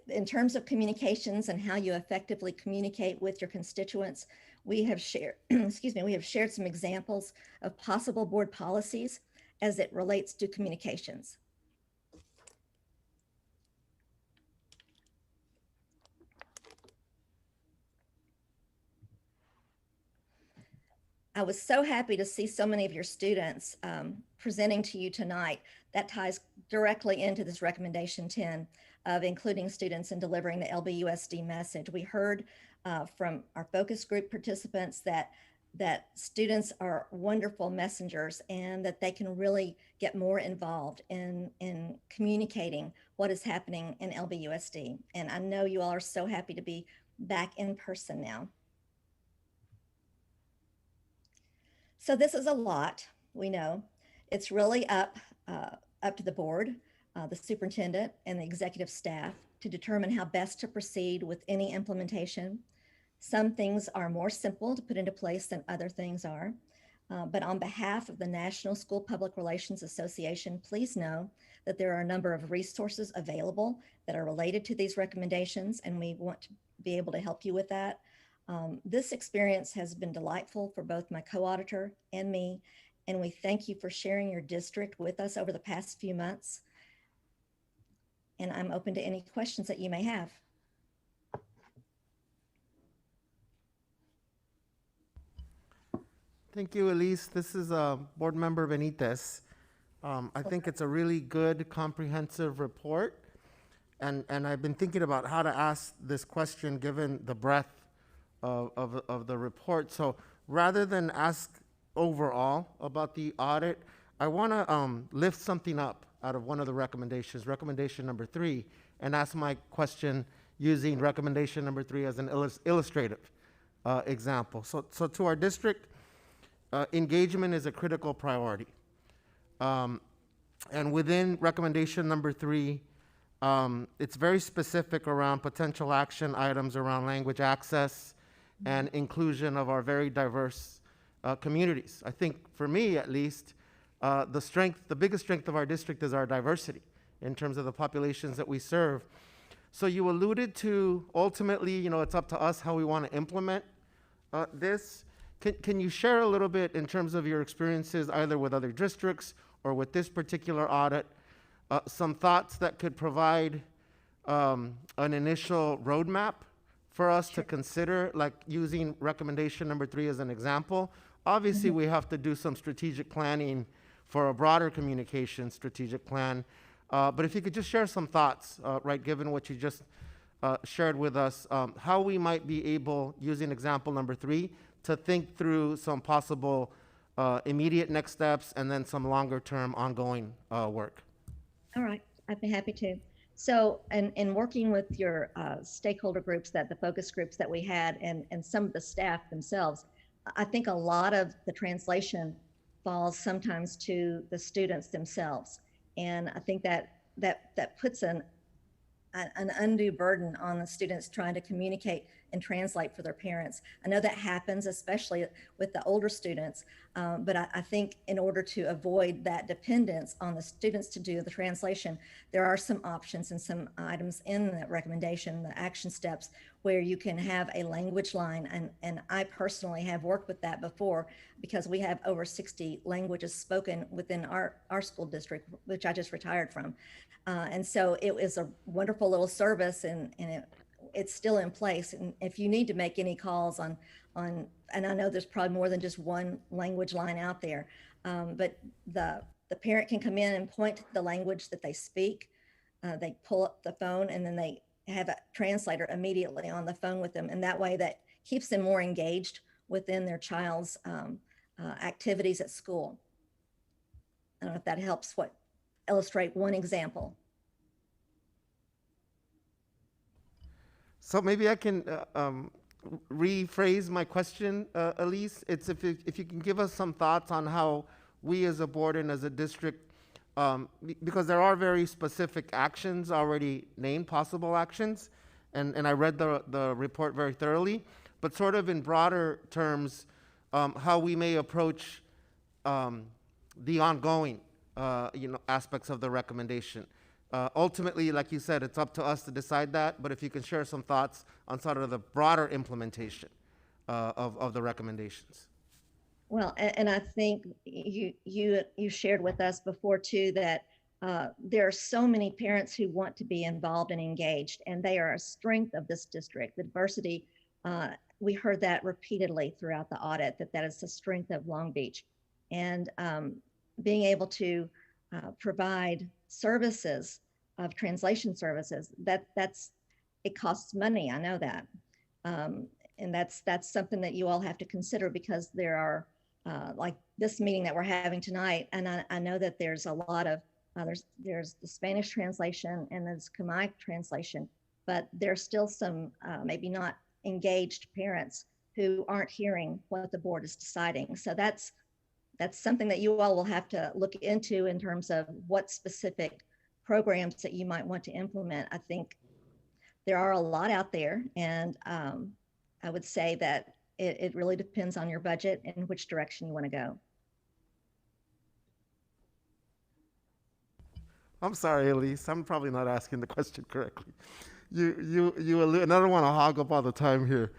In terms of communications and how you effectively communicate with your constituents, we have shared, we have shared some examples of possible board policies as it relates to communications. I was so happy to see so many of your students presenting to you tonight. That ties directly into this recommendation 10 of including students in delivering the LBUSD message. We heard from our focus group participants that students are wonderful messengers and that they can really get more involved in communicating what is happening in LBUSD. And I know you all are so happy to be back in person now. So this is a lot, we know. It's really up to the board, the superintendent, and the executive staff to determine how best to proceed with any implementation. Some things are more simple to put into place than other things are. But on behalf of the National School Public Relations Association, please know that there are a number of resources available that are related to these recommendations, and we want to be able to help you with that. This experience has been delightful for both my co-auditor and me, and we thank you for sharing your district with us over the past few months. And I'm open to any questions that you may have. Thank you, Elise. This is Board Member Benitez. I think it's a really good, comprehensive report. And I've been thinking about how to ask this question given the breadth of the report. So rather than ask overall about the audit, I want to lift something up out of one of the recommendations, recommendation number 3, and ask my question using recommendation number 3 as an illustrative example. So to our district, engagement is a critical priority. And within recommendation number 3, it's very specific around potential action items around language access and inclusion of our very diverse communities. I think for me, at least, the biggest strength of our district is our diversity in terms of the populations that we serve. So you alluded to, ultimately, it's up to us how we want to implement this. Can you share a little bit in terms of your experiences either with other districts or with this particular audit, some thoughts that could provide an initial roadmap for us to consider, like using recommendation number 3 as an example? Obviously, we have to do some strategic planning for a broader communication strategic plan. But if you could just share some thoughts, right, given what you just shared with us, how we might be able, using example number 3, to think through some possible immediate next steps and then some longer term ongoing work. All right, I'd be happy to. So in working with your stakeholder groups, the focus groups that we had and some of the staff themselves, I think a lot of the translation falls sometimes to the students themselves. And I think that puts an undue burden on the students trying to communicate and translate for their parents. I know that happens, especially with the older students, but I think in order to avoid that dependence on the students to do the translation, there are some options and some items in the recommendation, the action steps, where you can have a language line. And I personally have worked with that before because we have over 60 languages spoken within our school district, which I just retired from. And so it was a wonderful little service, and it's still in place. And if you need to make any calls on, and I know there's probably more than just one language line out there, but the parent can come in and point to the language that they speak. They pull up the phone, and then they have a translator immediately on the phone with them. And that way that keeps them more engaged within their child's activities at school. I don't know if that helps illustrate one example. So maybe I can rephrase my question, Elise. It's if you can give us some thoughts on how we as a board and as a district, because there are very specific actions already named, possible actions, and I read the report very thoroughly, but sort of in broader terms, how we may approach the ongoing aspects of the recommendation. Ultimately, like you said, it's up to us to decide that, but if you can share some thoughts on sort of the broader implementation of the recommendations. Well, and I think you shared with us before too that there are so many parents who want to be involved and engaged, and they are a strength of this district. The diversity, we heard that repeatedly throughout the audit, that is the strength of Long Beach. And being able to provide services of translation services, it costs money. I know that. And that's something that you all have to consider, because there are like this meeting that we're having tonight. And I know that there's a lot of, there's the Spanish translation and there's Khmer translation, but there's still some maybe not engaged parents who aren't hearing what the board is deciding. So that's something that you all will have to look into in terms of what specific programs that you might want to implement. I think there are a lot out there, and I would say that it really depends on your budget and which direction you want to go. I'm sorry, Elise. I'm probably not asking the question correctly. You and I don't want to hog up all the time here.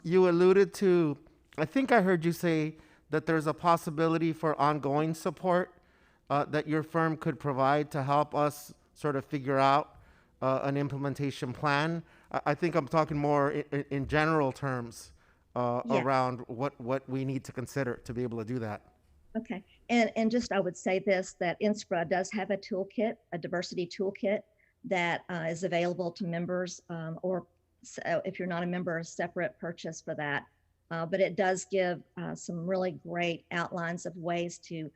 You alluded to, I think I heard you say that there's a possibility for ongoing support that your firm could provide to help us sort of figure out an implementation plan. I think I'm talking more in general terms around what we need to consider to be able to do that. Okay, and just I would say this, that INSPRA does have a toolkit, a diversity toolkit that is available to members, or if you're not a member, a separate purchase for that. But it does give some really great outlines of ways to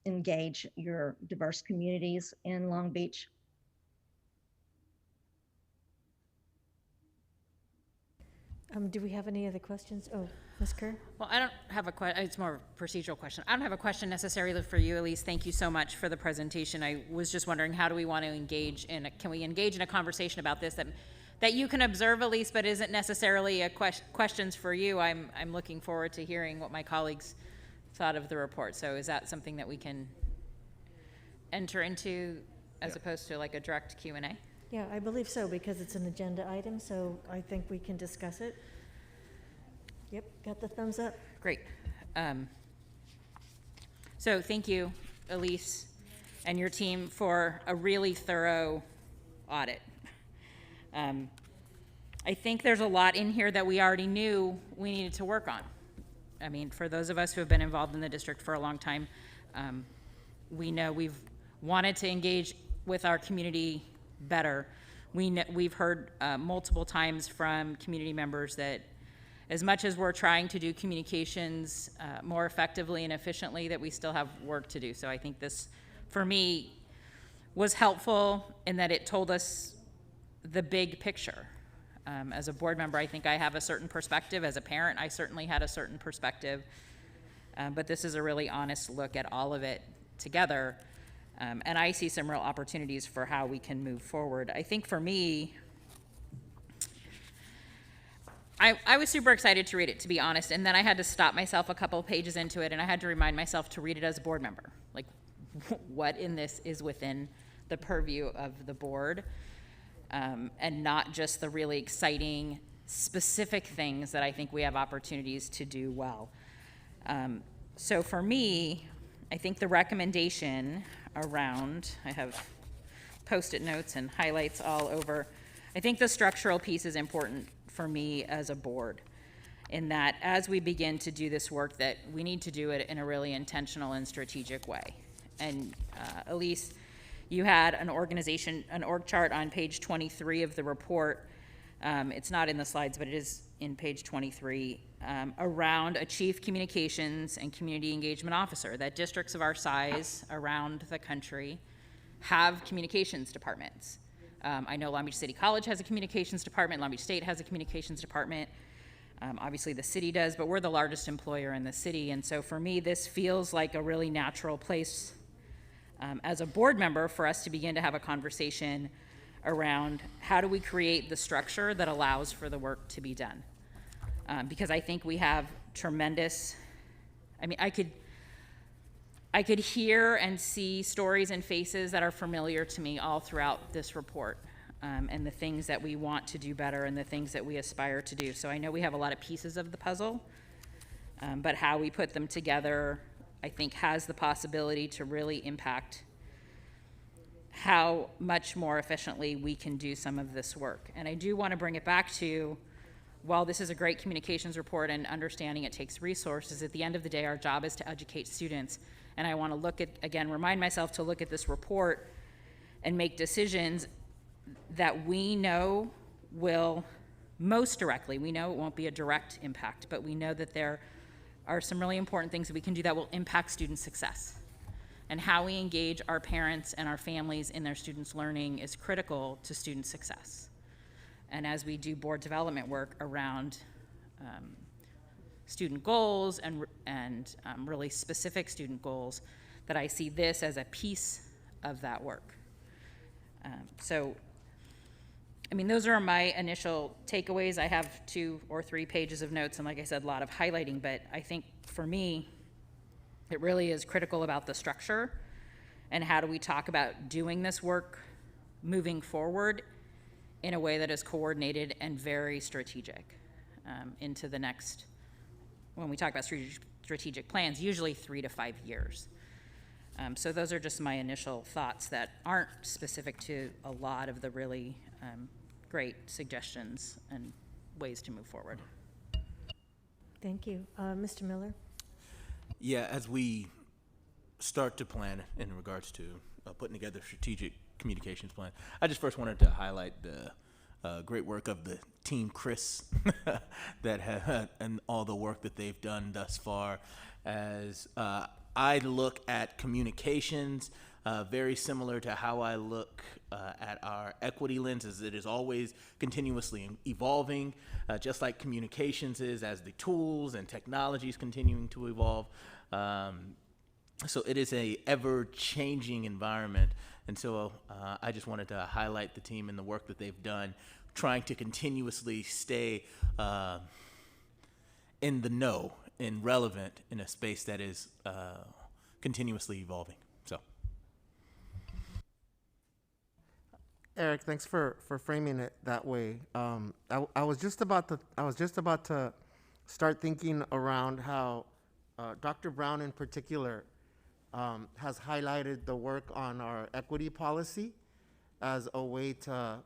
engage your diverse communities in Long Beach. Do we have any other questions? Oh, Ms. Kerr? Well, I don't have a question. It's more of a procedural question. I don't have a question necessarily for you, Elise. Thank you so much for the presentation. I was just wondering, how do we want to engage in can we engage in a conversation about this that you can observe, Elise, but isn't necessarily a questions for you? I'm looking forward to hearing what my colleagues thought of the report. So is that something that we can enter into as opposed to like a direct Q&A? Yeah, I believe so, because it's an agenda item, so I think we can discuss it. Yep, got the thumbs up. Great. So thank you, Elise, and your team for a really thorough audit. I think there's a lot in here that we already knew we needed to work on. I mean, for those of us who have been involved in the district for a long time, we know we've wanted to engage with our community better. We've heard multiple times from community members that as much as we're trying to do communications more effectively and efficiently, that we still have work to do. So I think this, for me, was helpful in that it told us the big picture. As a board member, I think I have a certain perspective. As a parent, I certainly had a certain perspective. But this is a really honest look at all of it together. And I see some real opportunities for how we can move forward. I think for me, I was super excited to read it, to be honest, and then I had to stop myself a couple of pages into it, and I had to remind myself to read it as a board member. Like, what in this is within the purview of the board, and not just the really exciting, specific things that I think we have opportunities to do well. So for me, I think the recommendation around, I have Post-it notes and highlights all over. I think the structural piece is important for me as a board, in that as we begin to do this work, that we need to do it in a really intentional and strategic way. And Elise, you had an org chart on page 23 of the report. It's not in the slides, but it is in page 23, around a chief communications and community engagement officer, that districts of our size around the country have communications departments. I know Long Beach City College has a communications department, Long Beach State has a communications department. Obviously the city does, but we're the largest employer in the city. And so for me, this feels like a really natural place as a board member for us to begin to have a conversation around how do we create the structure that allows for the work to be done. Because I think we have tremendous, I mean, I could hear and see stories and faces that are familiar to me all throughout this report, and the things that we want to do better and the things that we aspire to do. So I know we have a lot of pieces of the puzzle, but how we put them together, I think, has the possibility to really impact how much more efficiently we can do some of this work. And I do want to bring it back to, while this is a great communications report and understanding it takes resources, at the end of the day, our job is to educate students. And I want to look at, again, remind myself to look at this report and make decisions that we know will most directly, we know it won't be a direct impact, but we know that there are some really important things that we can do that will impact student success. And how we engage our parents and our families in their students' learning is critical to student success. And as we do board development work around student goals and really specific student goals, that I see this as a piece of that work. So, I mean, those are my initial takeaways. I have 2 or 3 pages of notes, and like I said, a lot of highlighting, but I think for me, it really is critical about the structure and how do we talk about doing this work moving forward in a way that is coordinated and very strategic into the next, when we talk about strategic plans, usually 3 to 5 years. So those are just my initial thoughts that aren't specific to a lot of the really great suggestions and ways to move forward. Thank you. Mr. Miller? Yeah, as we start to plan in regards to putting together a strategic communications plan, I just first wanted to highlight the great work of the team Chris that have, and all the work that they've done thus far. As I look at communications, very similar to how I look at our equity lenses. It is always continuously evolving, just like communications is, as the tools and technologies continuing to evolve. So it is a ever-changing environment. And so I just wanted to highlight the team and the work that they've done, trying to continuously stay in the know and relevant in a space that is continuously evolving. So, Eric, thanks for framing it that way. I was just about to start thinking around how Dr. Brown in particular has highlighted the work on our equity policy as a way to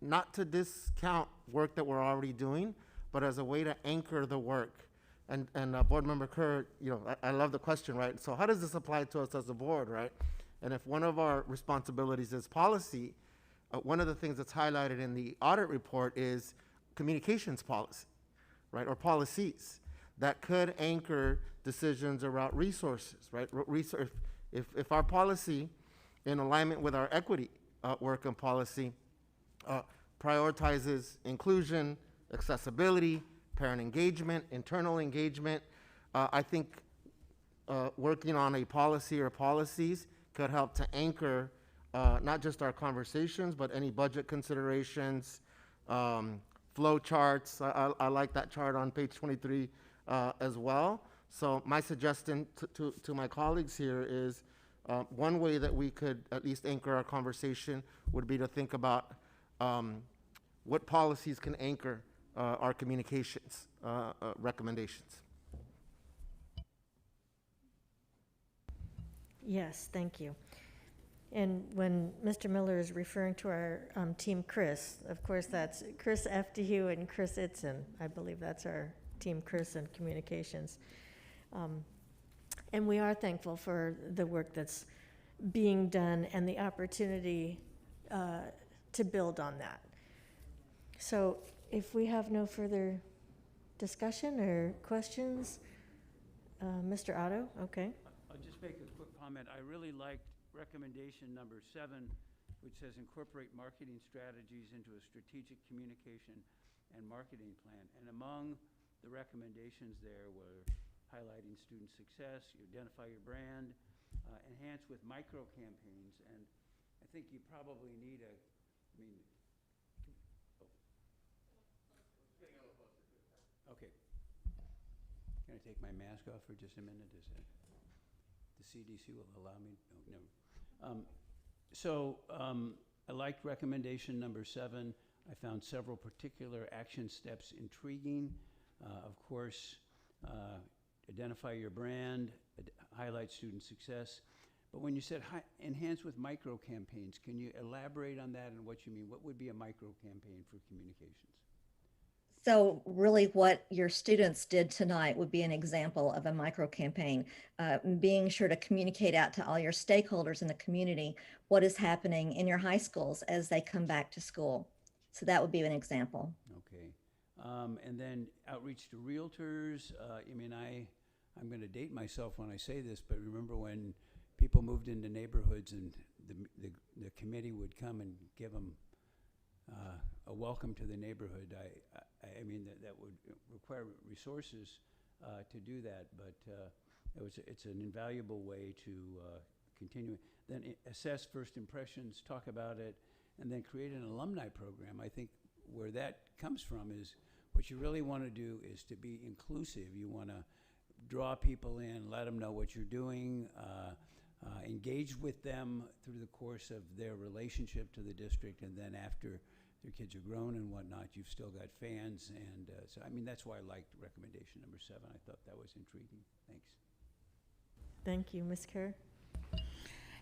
not to discount work that we're already doing, but as a way to anchor the work. And Board Member Kerr, you know, I love the question, right? So how does this apply to us as a board, right? And if one of our responsibilities is policy, one of the things that's highlighted in the audit report is communications policy, right? Or policies that could anchor decisions around resources, right? If our policy, in alignment with our equity work and policy, prioritizes inclusion, accessibility, parent engagement, internal engagement, I think working on a policy or policies could help to anchor not just our conversations, but any budget considerations, flow charts. I like that chart on page 23 as well. So my suggestion to my colleagues here is one way that we could at least anchor our conversation would be to think about what policies can anchor our communications recommendations. Yes, thank you. And when Mr. Miller is referring to our team Chris, of course that's Chris FDU and Chris Itzen. I believe that's our team Chris in communications. And we are thankful for the work that's being done and the opportunity to build on that. So if we have no further discussion or questions, Mr. Otto, okay. I'll just make a quick comment. I really liked recommendation number 7, which says incorporate marketing strategies into a strategic communication and marketing plan. And among the recommendations there were highlighting student success, you identify your brand, enhance with micro campaigns. And I think you probably need okay. Can I take my mask off for just a minute? Is that the CDC will allow me? No, never. I liked recommendation number 7. I found several particular action steps intriguing. Of course, identify your brand, highlight student success. But when you said enhance with micro campaigns, can you elaborate on that and what you mean? What would be a micro campaign for communications? So really what your students did tonight would be an example of a micro campaign, being sure to communicate out to all your stakeholders in the community what is happening in your high schools as they come back to school. So that would be an example. Okay. And then outreach to realtors. I'm going to date myself when I say this, but remember when people moved into neighborhoods and the committee would come and give them a welcome to the neighborhood. I mean that would require resources to do that, but it's an invaluable way to continue. Then assess first impressions, talk about it, and then create an alumni program. I think where that comes from is what you really want to do is to be inclusive. You want to draw people in, let them know what you're doing, engage with them through the course of their relationship to the district, and then after their kids are grown and whatnot, you've still got fans. And so, I mean, that's why I liked recommendation number 7. I thought that was intriguing. Thanks. Thank you, Ms. Kerr.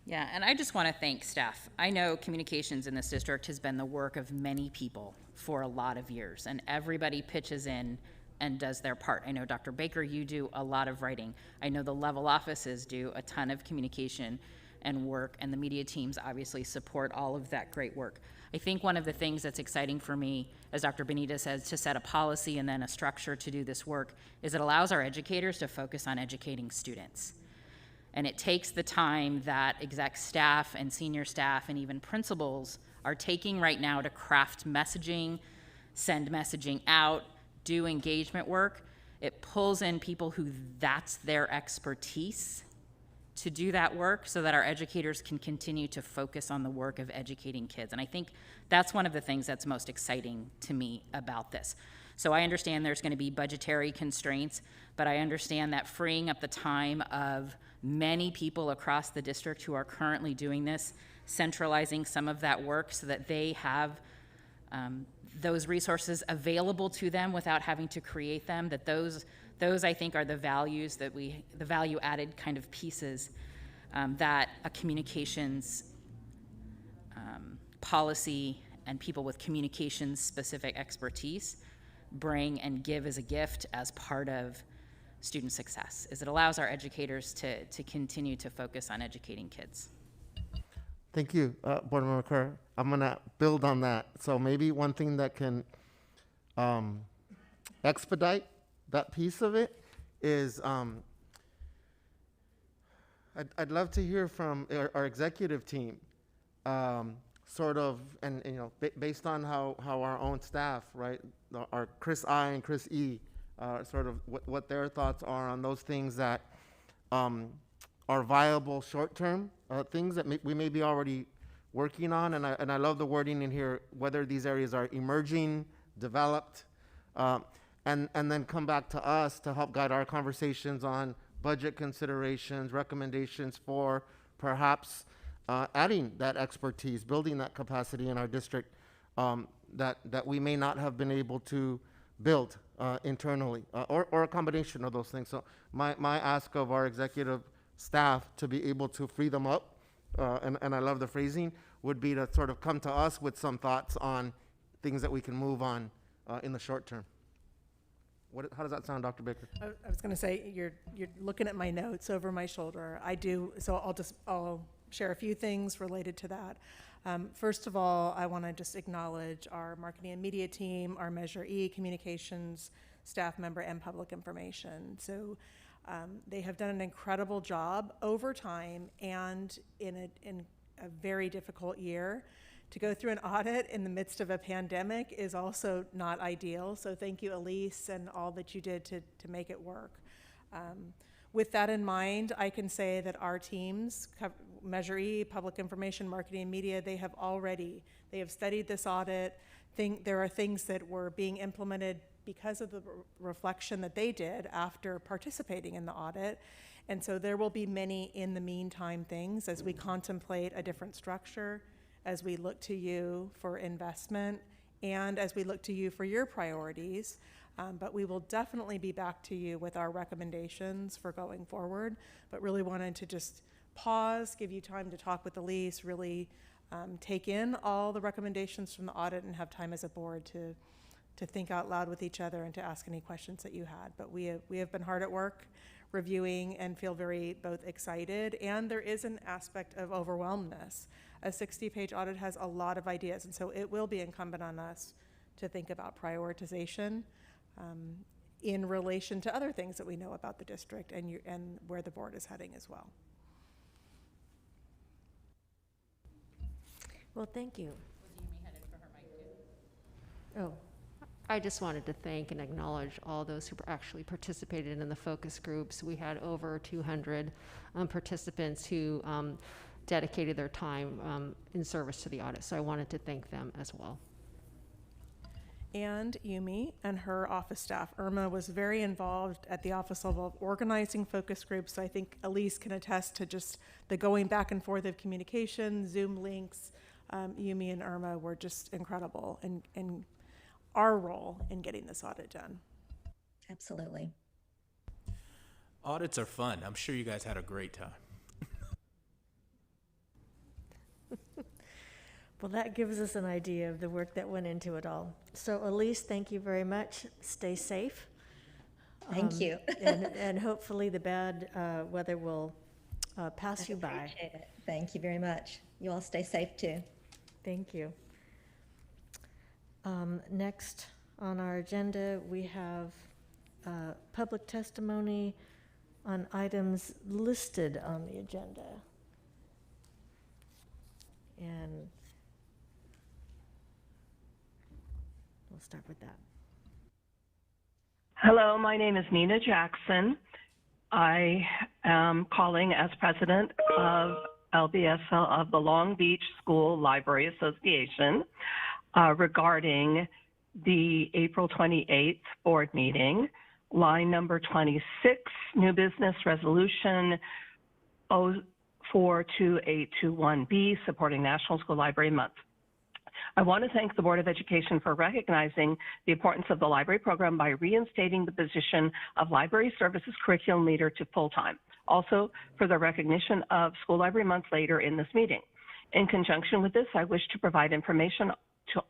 Yeah, and I just want to thank staff. I know communications in this district has been the work of many people for a lot of years, and everybody pitches in and does their part. I know, Dr. Baker, you do a lot of writing. I know the level offices do a ton of communication and work, and the media teams obviously support all of that great work. I think one of the things that's exciting for me, as Dr. Benita says, to set a policy and then a structure to do this work, is it allows our educators to focus on educating students. And it takes the time that exec staff and senior staff and even principals are taking right now to craft messaging, send messaging out, do engagement work. It pulls in people who that's their expertise to do that work so that our educators can continue to focus on the work of educating kids. And I think that's one of the things that's most exciting to me about this. So I understand there's going to be budgetary constraints, but I understand that freeing up the time of many people across the district who are currently doing this, centralizing some of that work so that they have those resources available to them without having to create them, that those I think are the values that the value added kind of pieces that a communications policy and people with communications specific expertise bring and give as a gift as part of student success, is it allows our educators to continue to focus on educating kids. Thank you, Board Member Kerr. I'm going to build on that. So maybe one thing that can expedite that piece of it is I'd love to hear from our executive team, sort of, and you know, based on how our own staff, right, our Chris I and Chris E, sort of what their thoughts are on those things that are viable short-term things that we may be already working on. And I love the wording in here, whether these areas are emerging developed, and then come back to us to help guide our conversations on budget considerations, recommendations for perhaps adding that expertise, building that capacity in our district that we may not have been able to build internally, or a combination of those things. So my ask of our executive staff to be able to free them up, and I love the phrasing, would be to sort of come to us with some thoughts on things that we can move on in the short term. How does that sound, Dr. Baker? I was going to say, you're looking at my notes over my shoulder. I do, so I'll share a few things related to that. First of all, I want to just acknowledge our marketing and media team, our Measure E communications staff member, and public information. So they have done an incredible job over time, and in a very difficult year. To go through an audit in the midst of a pandemic is also not ideal. So thank you, Elise, and all that you did to make it work. With that in mind, I can say that our teams, Measure E, Public Information, Marketing, and Media, they have studied this audit. There are things that were being implemented because of the reflection that they did after participating in the audit. And so there will be many in the meantime things as we contemplate a different structure, as we look to you for investment, and as we look to you for your priorities. But we will definitely be back to you with our recommendations for going forward, but really wanted to just pause, give you time to talk with Elise, really take in all the recommendations from the audit and have time as a board to think out loud with each other and to ask any questions that you had. But we have been hard at work reviewing and feel very both excited, and there is an aspect of overwhelmness. A 60-page audit has a lot of ideas, and so it will be incumbent on us to think about prioritization in relation to other things that we know about the district and where the board is heading as well. Well, thank you. Oh, I just wanted to thank and acknowledge all those who actually participated in the focus groups. We had over 200 participants who dedicated their time in service to the audit, so I wanted to thank them as well. And Yumi and her office staff. Irma was very involved at the office level of organizing focus groups, so I think Elise can attest to just the going back and forth of communication, Zoom links. Yumi and Irma were just incredible in our role in getting this audit done. Absolutely. Audits are fun. I'm sure you guys had a great time. Well, that gives us an idea of the work that went into it all. So Elise, thank you very much. Stay safe. Thank you. and hopefully the bad weather will pass you by. Appreciate it. Thank you very much. You all stay safe too. Thank you. Next on our agenda, we have public testimony on items listed on the agenda. And we'll start with that. Hello, my name is Nina Jackson. I am calling as president of LBSL of the Long Beach School Library Association regarding the April 28th board meeting, line number 26, new business resolution 042821B, supporting National School Library Month. I want to thank the Board of Education for recognizing the importance of the library program by reinstating the position of Library Services Curriculum Leader to full-time. Also, for the recognition of School Library Month later in this meeting. In conjunction with this, I wish to provide information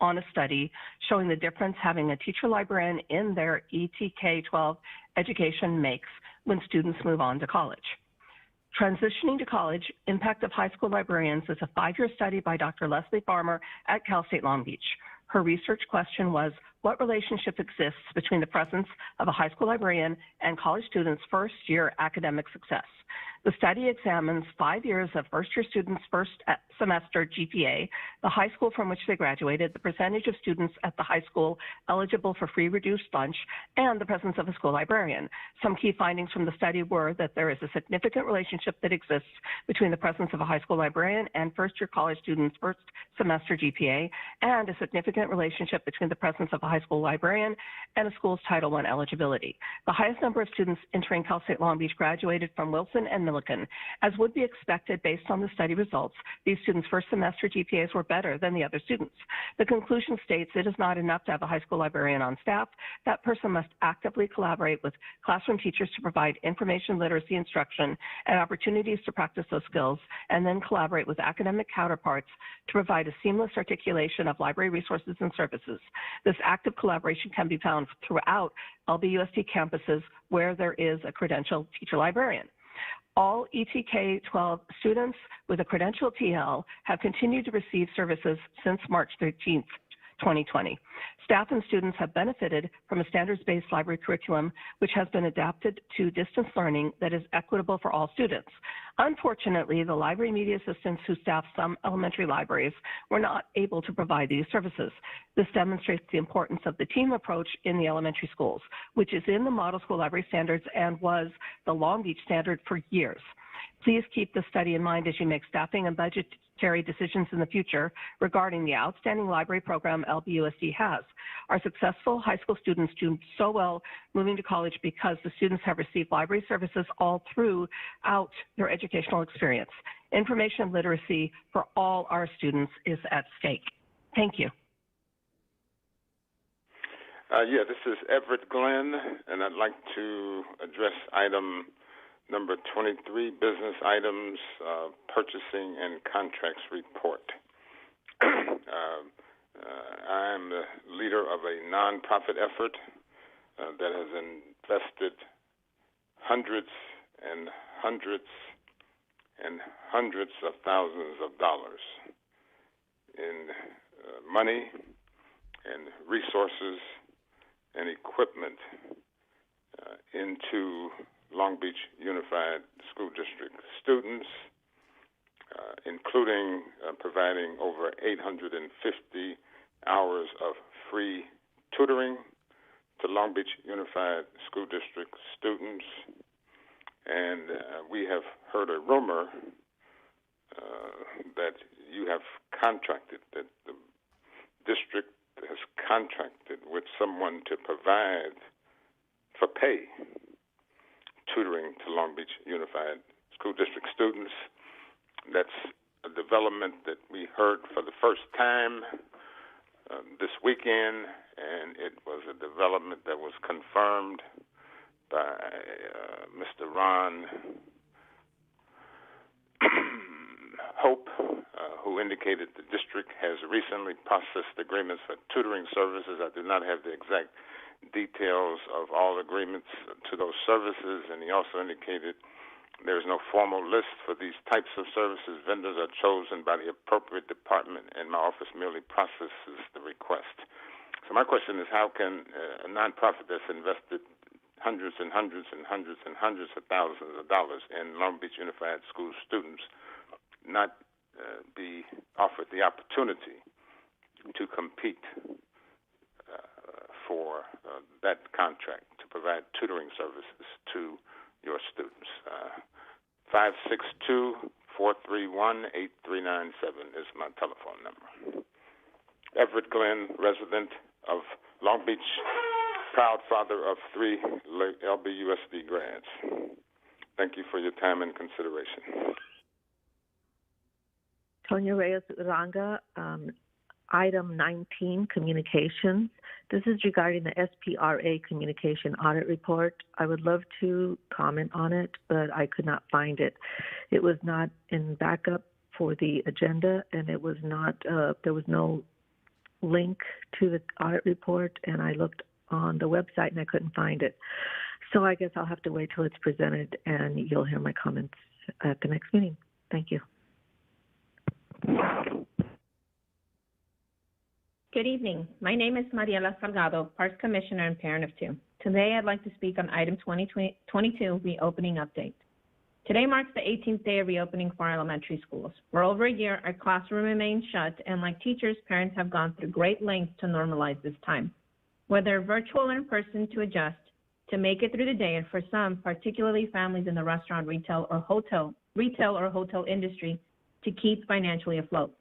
on a study showing the difference having a teacher librarian in their ETK-12 education makes when students move on to college. Transitioning to College, Impact of High School Librarians is a 5-year study by Dr. Leslie Farmer at Cal State Long Beach. Her research question was, what relationship exists between the presence of a high school librarian and college students' first-year academic success? The study examines 5 years of first-year students' first semester GPA, the high school from which they graduated, the percentage of students at the high school eligible for free reduced lunch, and the presence of a school librarian. Some key findings from the study were that there is a significant relationship that exists between the presence of a high school librarian and first-year college students' first semester GPA, and a significant relationship between the presence of a high high school librarian and a school's Title I eligibility. The highest number of students entering Cal State Long Beach graduated from Wilson and Millikan. As would be expected based on the study results, these students' first semester GPAs were better than the other students. The conclusion states it is not enough to have a high school librarian on staff. That person must actively collaborate with classroom teachers to provide information literacy instruction and opportunities to practice those skills, and then collaborate with academic counterparts to provide a seamless articulation of library resources and services. This active collaboration can be found throughout LBUSD campuses where there is a credentialed teacher librarian. All ETK 12 students with a credentialed TL have continued to receive services since March 13th, 2020. Staff and students have benefited from a standards-based library curriculum which has been adapted to distance learning that is equitable for all students. Unfortunately, the library media assistants who staff some elementary libraries were not able to provide these services. This demonstrates the importance of the team approach in the elementary schools, which is in the Model School Library Standards and was the Long Beach standard for years. Please keep this study in mind as you make staffing and budgetary decisions in the future regarding the outstanding library program LBUSD has. Our successful high school students do so well moving to college because the students have received library services all throughout their educational experience. Information literacy for all our students is at stake. Thank you. Yeah, this is Everett Glenn, and I'd like to address item number 23, business items, purchasing and contracts report. I'm the leader of a nonprofit effort that has invested hundreds and hundreds and hundreds of thousands of dollars in money and resources and equipment into Long Beach Unified School District students, including providing over 850 hours of free tutoring to Long Beach Unified School District students. And we have heard a rumor that you have contracted, that the district has contracted with someone to provide for pay tutoring to Long Beach Unified School District students. That's a development that we heard for the first time this weekend, and it was a development that was confirmed by Mr. Ron Hope, who indicated the district has recently processed agreements for tutoring services. I do not have the exact details of all agreements to those services, and he also indicated there is no formal list for these types of services. Vendors are chosen by the appropriate department, and my office merely processes the request. So my question is, how can a nonprofit that's invested hundreds and hundreds and hundreds and hundreds of thousands of dollars in Long Beach Unified School students not be offered the opportunity to compete for that contract to provide tutoring services to your students? 562-431-8397 is my telephone number. Everett Glenn, resident of Long Beach, proud father of 3 LBUSD grads. Thank you for your time and consideration. Tonya Reyes Uranga, item 19, communications. This is regarding the SPRA communication audit report. I would love to comment on it, but I could not find it. It was not in backup for the agenda, and it was not, there was no link to the audit report, and I looked on the website and I couldn't find it. So I guess I'll have to wait till it's presented and you'll hear my comments at the next meeting. Thank you. Good evening. My name is Mariela Salgado, Parks Commissioner and parent of 2. Today, I'd like to speak on item 2022, reopening update. Today marks the 18th day of reopening for our elementary schools. For over a year, our classroom remains shut, and like teachers, parents have gone through great lengths to normalize this time. Whether virtual or in person, to adjust, to make it through the day, and for some, particularly families in the restaurant, retail or hotel industry, to keep financially afloat.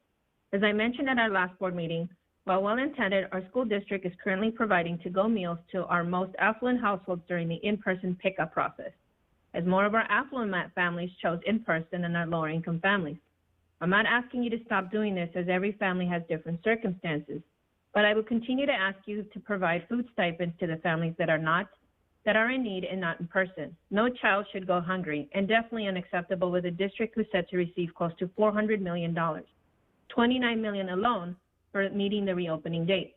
As I mentioned at our last board meeting, While well-intended, our school district is currently providing to-go meals to our most affluent households during the in-person pickup process, as more of our affluent families chose in-person than our lower-income families. I'm not asking you to stop doing this, as every family has different circumstances, but I will continue to ask you to provide food stipends to the families that are in need and not in person. No child should go hungry, and definitely unacceptable with a district who's set to receive close to $400 million, $29 million alone for meeting the reopening date.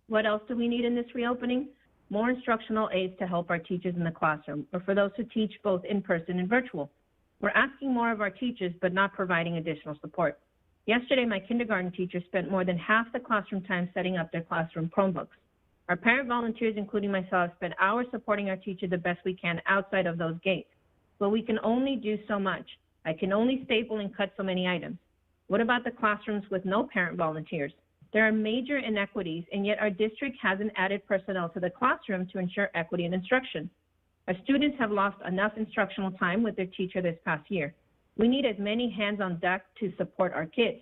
What else do we need in this reopening? More instructional aids to help our teachers in the classroom, or for those who teach both in person and virtual. We're asking more of our teachers, but not providing additional support. Yesterday, my kindergarten teacher spent more than half the classroom time setting up their classroom Chromebooks. Our parent volunteers, including myself, spend hours supporting our teachers the best we can outside of those gates. But we can only do so much. I can only staple and cut so many items. What about the classrooms with no parent volunteers? There are major inequities, and yet our district hasn't added personnel to the classroom to ensure equity in instruction. Our students have lost enough instructional time with their teacher this past year. We need as many hands on deck to support our kids.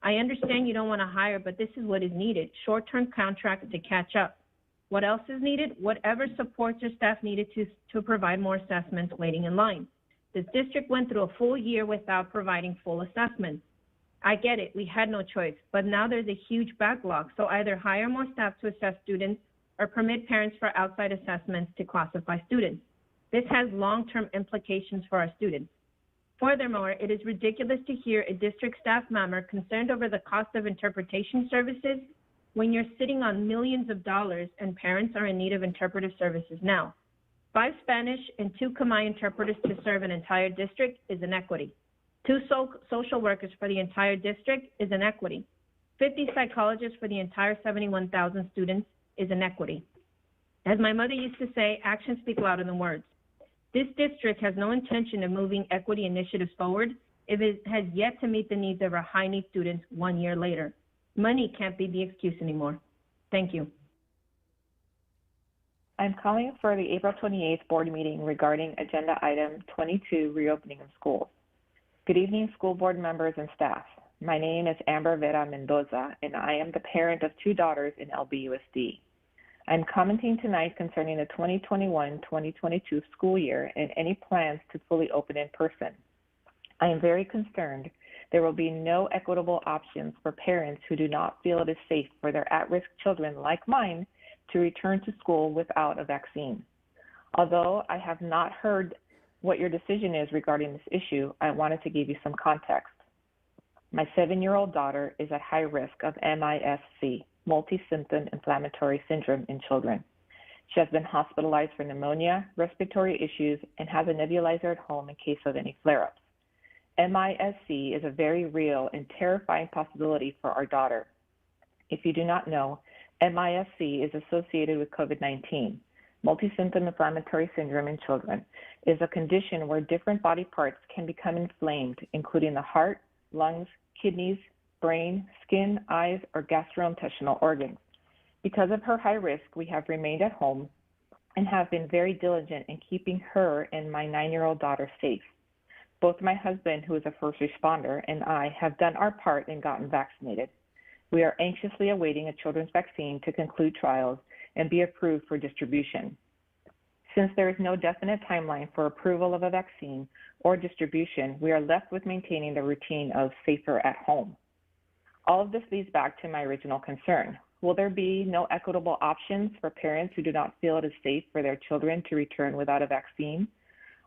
I understand you don't want to hire, but this is what is needed, short-term contracts to catch up. What else is needed? Whatever supports your staff needed to provide more assessments waiting in line. This district went through a full year without providing full assessments. I get it, we had no choice, but now there's a huge backlog, so either hire more staff to assess students or permit parents for outside assessments to classify students. This has long-term implications for our students. Furthermore, it is ridiculous to hear a district staff member concerned over the cost of interpretation services when you're sitting on millions of dollars and parents are in need of interpretive services now. 5 Spanish and 2 Khmer interpreters to serve an entire district is inequity. 2 social workers for the entire district is inequity. 50 psychologists for the entire 71,000 students is inequity. As my mother used to say, actions speak louder than words. This district has no intention of moving equity initiatives forward if it has yet to meet the needs of our high-need students 1 year later. Money can't be the excuse anymore. Thank you. I'm calling for the April 28th board meeting regarding agenda item 22, reopening of schools. Good evening, school board members and staff. My name is Amber Vera Mendoza, and I am the parent of 2 daughters in LBUSD. I'm commenting tonight concerning the 2021-2022 school year and any plans to fully open in person. I am very concerned there will be no equitable options for parents who do not feel it is safe for their at-risk children like mine to return to school without a vaccine. Although I have not heard what your decision is regarding this issue, I wanted to give you some context. My 7-year-old daughter is at high risk of MIS-C, multi-symptom inflammatory syndrome in children. She has been hospitalized for pneumonia, respiratory issues, and has a nebulizer at home in case of any flare-ups. MIS-C is a very real and terrifying possibility for our daughter. If you do not know, MIS-C is associated with COVID-19. Multi-symptom inflammatory syndrome in children is a condition where different body parts can become inflamed, including the heart, lungs, kidneys, brain, skin, eyes, or gastrointestinal organs. Because of her high risk, we have remained at home and have been very diligent in keeping her and my 9-year-old daughter safe. Both my husband, who is a first responder, and I have done our part and gotten vaccinated. We are anxiously awaiting a children's vaccine to conclude trials and be approved for distribution. Since there is no definite timeline for approval of a vaccine or distribution, we are left with maintaining the routine of safer at home. All of this leads back to my original concern. Will there be no equitable options for parents who do not feel it is safe for their children to return without a vaccine?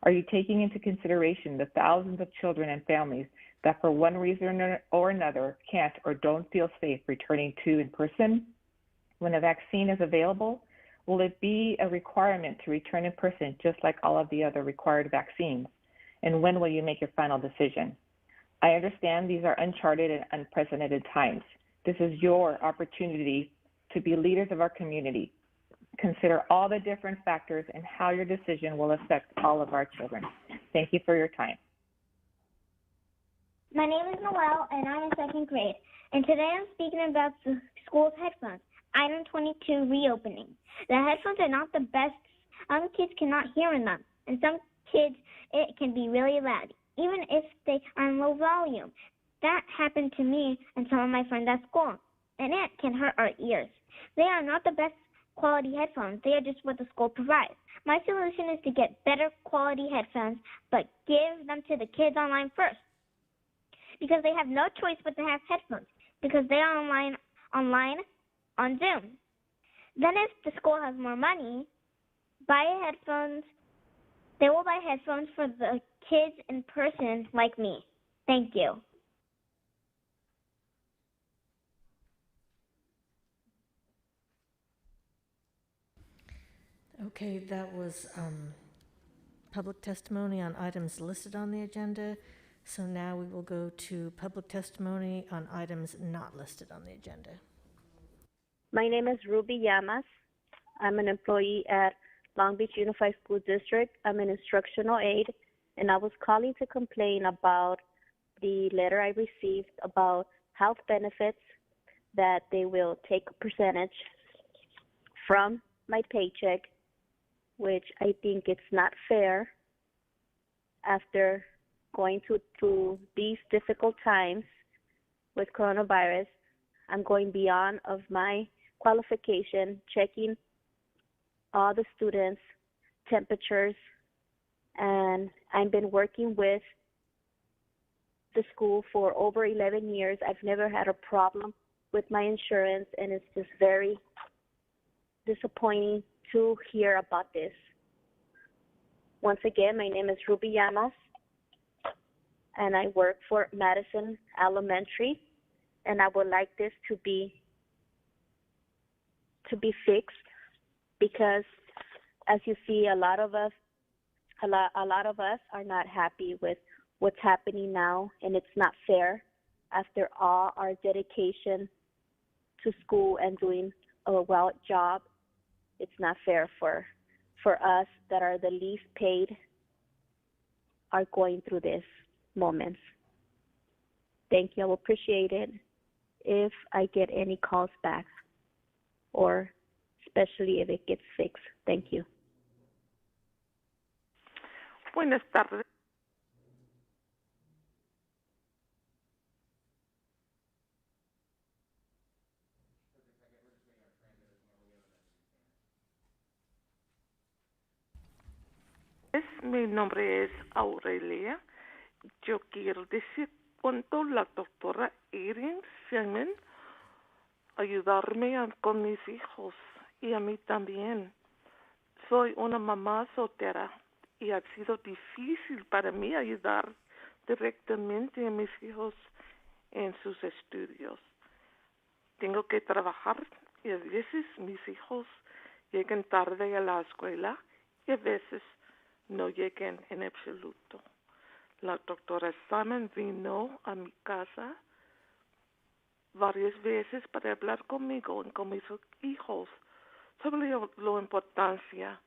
Are you taking into consideration the thousands of children and families that for one reason or another can't or don't feel safe returning to in person? When a vaccine is available, will it be a requirement to return in person just like all of the other required vaccines? And when will you make your final decision? I understand these are uncharted and unprecedented times. This is your opportunity to be leaders of our community. Consider all the different factors and how your decision will affect all of our children. Thank you for your time. My name is Noelle, and I'm in 2nd grade. And today I'm speaking about the school's headphones. Item 22, reopening. The headphones are not the best. Some kids cannot hear in them, and some kids, it can be really loud, even if they are in low volume. That happened to me and some of my friends at school. and it can hurt our ears. They are not the best quality headphones. They are just what the school provides. My solution is to get better quality headphones, but give them to the kids online first, because they have no choice but to have headphones, because they are online on Zoom. Then if the school has more money, they will buy headphones for the kids in person like me. Thank you. Okay, that was public testimony on items listed on the agenda. So now we will go to public testimony on items not listed on the agenda. My name is Ruby Llamas. I'm an employee at Long Beach Unified School District. I'm an instructional aide, and I was calling to complain about the letter I received about health benefits, that they will take a percentage from my paycheck, which I think it's not fair after going through these difficult times with coronavirus. I'm going beyond of my qualification, checking all the students' temperatures, and I've been working with the school for over 11 years. I've never had a problem with my insurance, and it's just very disappointing to hear about this. Once again, my name is Ruby Llamas, and I work for Madison Elementary, and I would like this to be fixed, because as you see, a lot of us are not happy with what's happening now, and it's not fair after all our dedication to school and doing a well job. It's not fair for us that are the least paid are going through this moments. Thank you. I will appreciate it if I get any calls back, or especially if it gets fixed. Thank you. Buenas tardes. Mi nombre es Aurelia. Yo quiero decir cuánto la doctora Erin Simon ayudarme con mis hijos y a mí también. Soy una mamá soltera y ha sido difícil para mí ayudar directamente a mis hijos en sus estudios. Tengo que trabajar y a veces mis hijos llegan tarde a la escuela y a veces no llegan en absoluto. La doctora Simon vino a mi casa varias veces para hablar conmigo y con mis hijos sobre la importancia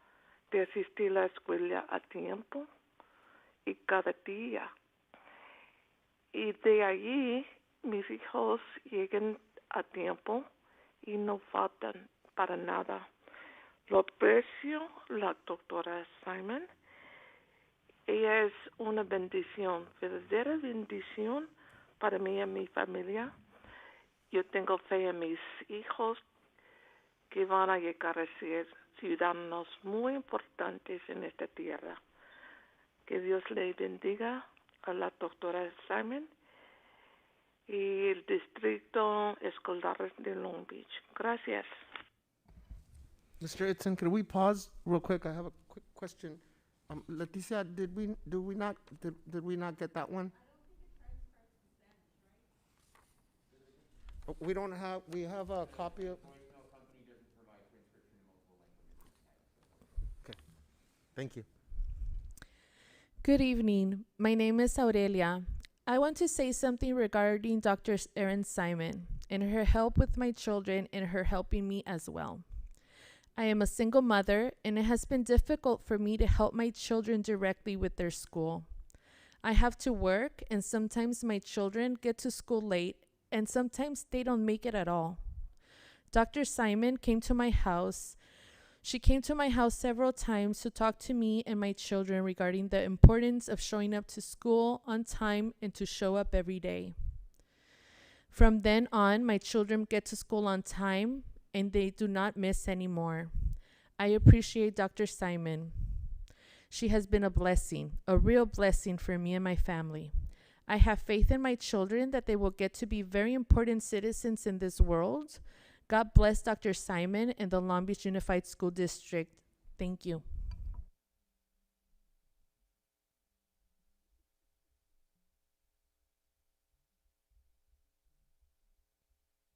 de asistir a la escuela a tiempo y cada día. Y de allí mis hijos llegan a tiempo y no faltan para nada. Lo aprecio la doctora Simon. Ella es una bendición, verdadera bendición para mí y mi familia. Yo tengo fe en mis hijos que van a llegar a ser ciudadanos muy importantes en esta tierra. Que Dios le bendiga a la doctora Simon y el distrito escolar de Long Beach. Gracias. Mr. Itzen, could we pause real quick? I have a quick question. Leticia, did we not get that one? We don't have. We have a copy of. Okay, thank you. Good evening. My name is Aurelia. I want to say something regarding Dr. Erin Simon and her help with my children and her helping me as well. I am a single mother, and it has been difficult for me to help my children directly with their school. I have to work, and sometimes my children get to school late, and sometimes they don't make it at all. Dr. Simon came to my house. She came to my house several times to talk to me and my children regarding the importance of showing up to school on time and to show up every day. From then on, my children get to school on time and they do not miss anymore. I appreciate Dr. Simon. She has been a blessing, a real blessing for me and my family. I have faith in my children that they will get to be very important citizens in this world. God bless Dr. Simon and the Long Beach Unified School District. Thank you.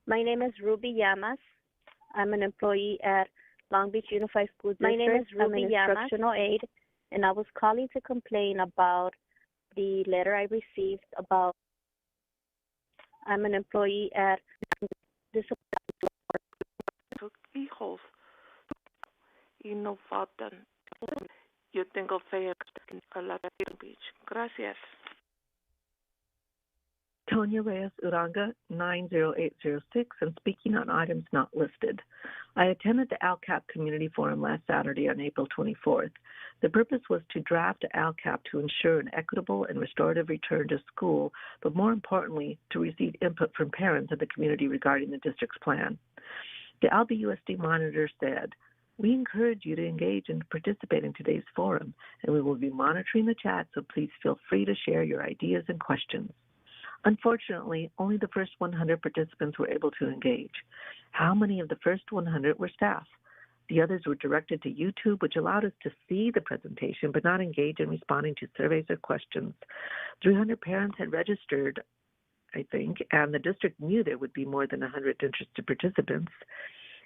My name is Ruby Llamas. I'm an employee at Long Beach Unified School District. My name is I'm Ruby an Llamas. instructional aide, and I was calling to complain about the letter I received about. I'm an employee at this. Hijos y no faltan. Yo tengo fe a la Beach. Gracias. Tonya Reyes Uranga, 90806, and speaking on items not listed. I attended the ALCAP Community Forum last Saturday on April 24th. The purpose was to draft a ALCAP to ensure an equitable and restorative return to school, but more importantly, to receive input from parents of the community regarding the district's plan. The LBUSD monitor said, "We encourage you to engage and participate in today's forum, and we will be monitoring the chat, so please feel free to share your ideas and questions." Unfortunately, only the first 100 participants were able to engage. How many of the first 100 were staff? The others were directed to YouTube, which allowed us to see the presentation but not engage in responding to surveys or questions. 300 parents had registered, I think, and the district knew there would be more than 100 interested participants.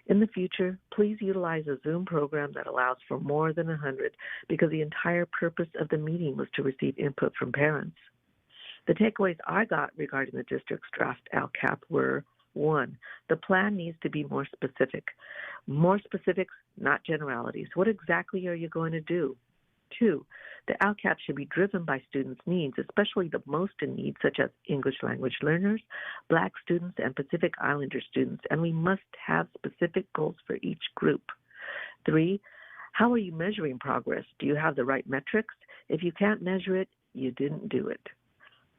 In the future, please utilize a Zoom program that allows for more than 100 because the entire purpose of the meeting was to receive input from parents. The takeaways I got regarding the district's draft LCAP were, 1, the plan needs to be more specific. More specifics, not generalities. What exactly are you going to do? 2, the LCAP should be driven by students' needs, especially the most in need, such as English language learners, Black students, and Pacific Islander students, and we must have specific goals for each group. 3, how are you measuring progress? Do you have the right metrics? If you can't measure it, you didn't do it.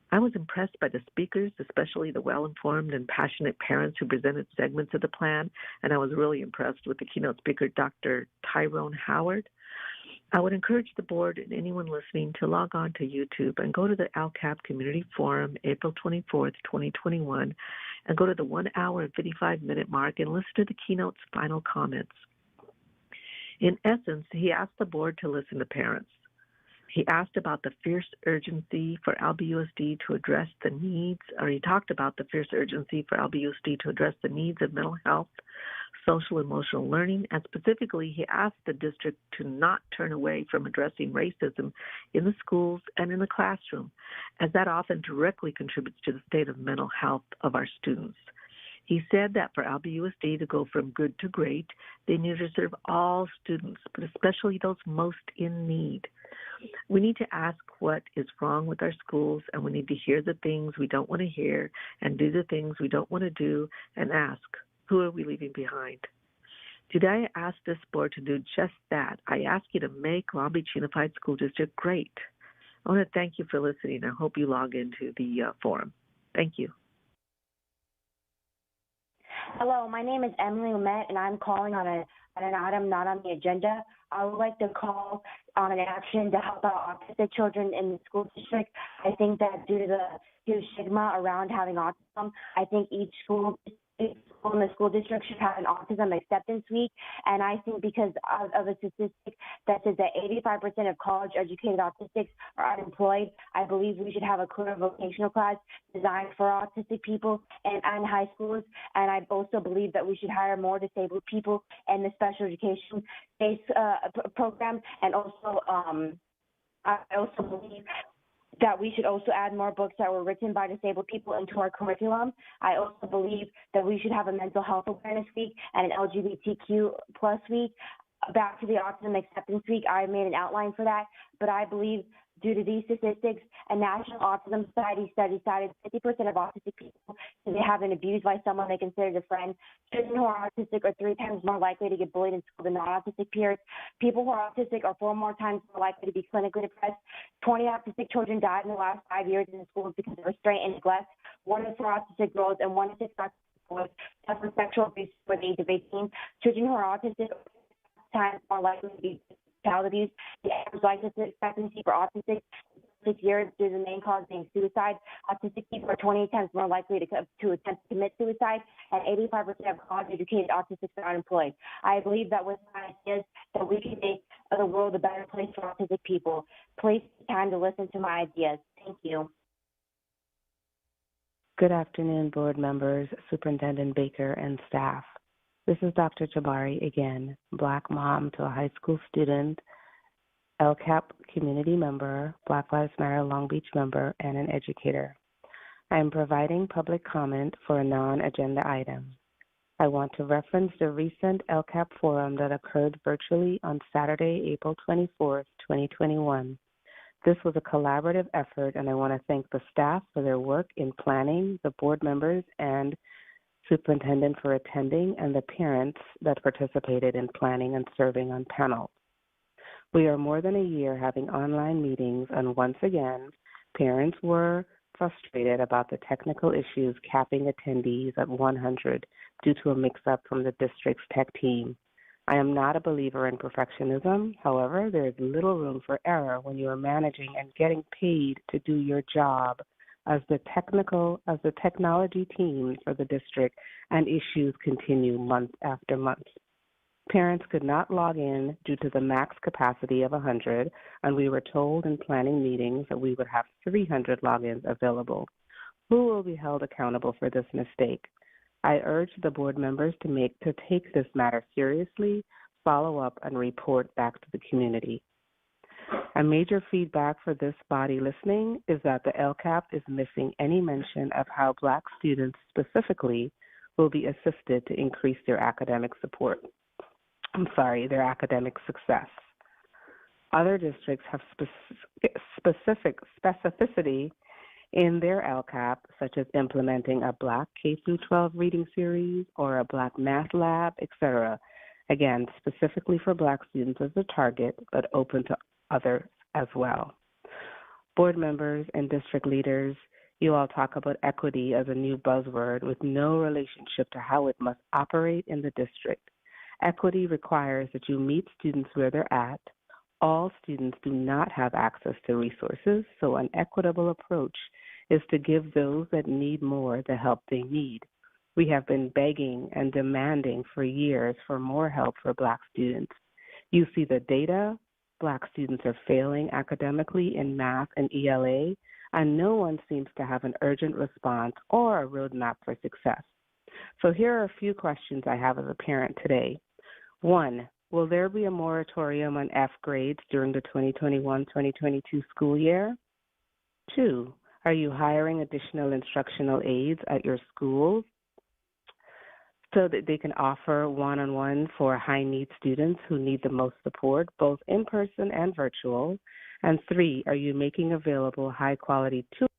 I was impressed by the speakers, especially the well-informed and passionate parents who presented segments of the plan, and I was really impressed with the keynote speaker, Dr. Tyrone Howard. I would encourage the board and anyone listening to log on to YouTube and go to the ALCAP Community Forum, April 24th, 2021, and go to the 1 hour and 55-minute mark and listen to the keynote's final comments. In essence, he asked the board to listen to parents. He asked about the fierce urgency for LBUSD to address the needs, or he talked about the fierce urgency for LBUSD to address the needs of mental health, social emotional learning, and specifically he asked the district to not turn away from addressing racism in the schools and in the classroom, as that often directly contributes to the state of mental health of our students. He said that for LBUSD to go from good to great, they need to serve all students, but especially those most in need. We need to ask what is wrong with our schools, and we need to hear the things we don't want to hear and do the things we don't want to do and ask, who are we leaving behind? Today, I ask this board to do just that. I ask you to make Long Beach Unified School District great. I want to thank you for listening. I hope you log into the forum. Thank you. Hello, my name is Emily Lumet, and I'm calling on an item not on the agenda. I would like to call on an action to help out autistic children in the school district. I think that due to the stigma around having autism, I think each school in the school district should have an autism acceptance week. And I think because of a statistic that says that 85% of college-educated autistics are unemployed, I believe we should have a career vocational class designed for autistic people and high schools. And I also believe that we should hire more disabled people in the special education space program. And also, I also believe that we should also add more books that were written by disabled people into our curriculum. I also believe that we should have a mental health awareness week and an LGBTQ plus week. Back to the autism acceptance week, I made an outline for that, but I believe due to these statistics, a National Autism Society study cited 50% of autistic people say they have been abused by someone they considered a friend. Children who are autistic are 3 times more likely to get bullied in school than non-autistic peers. People who are autistic are 4 more times more likely to be clinically depressed. 20 autistic children died in the last 5 years in schools because of restraint and neglect. one is for autistic girls and one is for autistic boys, suffer sexual abuse before the age of 18. Children who are autistic are 10 times more likely to be child abuse. The average life expectancy for autistic 6 years due to the main cause being suicide. Autistic people are 20 times more likely to attempt to commit suicide, and 85% of college-educated autistics are unemployed. I believe that with my ideas that we can make the world a better place for autistic people. Please take time to listen to my ideas. Thank you. Good afternoon, board members, Superintendent Baker, and staff. This is Dr. Jabari again, Black mom to a high school student, LCAP community member, Black Lives Matter Long Beach member, and an educator. I am providing public comment for a non-agenda item. I want to reference the recent LCAP forum that occurred virtually on Saturday, April 24th, 2021. This was a collaborative effort, and I want to thank the staff for their work in planning, the board members and superintendent for attending, and the parents that participated in planning and serving on panels. We are more than a year having online meetings, and once again, parents were frustrated about the technical issues capping attendees at 100 due to a mix-up from the district's tech team. I am not a believer in perfectionism. However, there is little room for error when you are managing and getting paid to do your job as the technology team for the district, and issues continue month after month. Parents could not log in due to the max capacity of 100, and we were told in planning meetings that we would have 300 logins available. Who will be held accountable for this mistake? I urge the board members to take this matter seriously, follow up, and report back to the community. A major feedback for this body listening is that the LCAP is missing any mention of how Black students specifically will be assisted to increase their academic their academic success. Other districts have specificity in their LCAP, such as implementing a Black K-12 reading series or a Black math lab, etc. Again, specifically for Black students as a target, but open to others as well. Board members and district leaders, you all talk about equity as a new buzzword with no relationship to how it must operate in the district. Equity requires that you meet students where they're at. All students do not have access to resources, so an equitable approach is to give those that need more the help they need. We have been begging and demanding for years for more help for Black students. You see the data. Black students are failing academically in math and ELA, and no one seems to have an urgent response or a roadmap for success. So here are a few questions I have as a parent today. 1, will there be a moratorium on F grades during the 2021-2022 school year? 2, are you hiring additional instructional aides at your schools so that they can offer one-on-one for high-need students who need the most support, both in person and virtual? And 3, are you making available high-quality tools?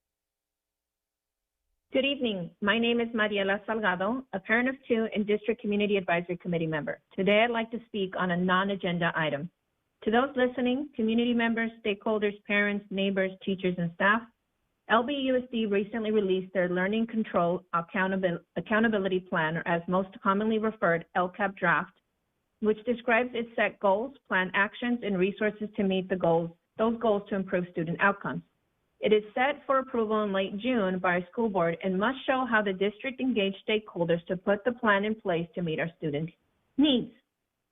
Good evening. My name is Mariela Salgado, a parent of 2 and District Community Advisory Committee member. Today, I'd like to speak on a non-agenda item. To those listening, community members, stakeholders, parents, neighbors, teachers, and staff, LBUSD recently released their Learning Control Accountability Plan, or as most commonly referred, LCAP draft, which describes its set goals, plan actions, and resources to meet those goals to improve student outcomes. It is set for approval in late June by our school board and must show how the district engaged stakeholders to put the plan in place to meet our student needs.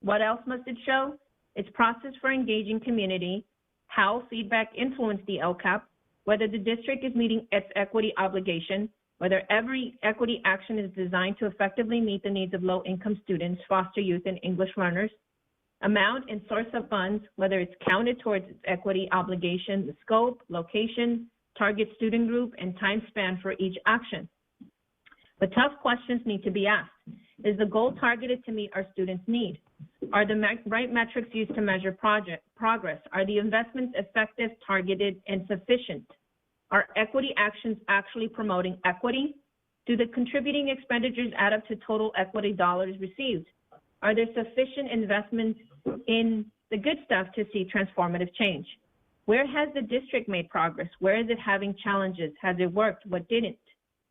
What else must it show? Its process for engaging community, how feedback influenced the LCAP, whether the district is meeting its equity obligation, whether every equity action is designed to effectively meet the needs of low-income students, foster youth, and English learners, amount and source of funds, whether it's counted towards its equity obligation, the scope, location, target student group, and time span for each action. But tough questions need to be asked. Is the goal targeted to meet our students' need? Are the right metrics used to measure progress? Are the investments effective, targeted, and sufficient? Are equity actions actually promoting equity? Do the contributing expenditures add up to total equity dollars received? Are there sufficient investments in the good stuff to see transformative change? Where has the district made progress? Where is it having challenges? Has it worked? What didn't?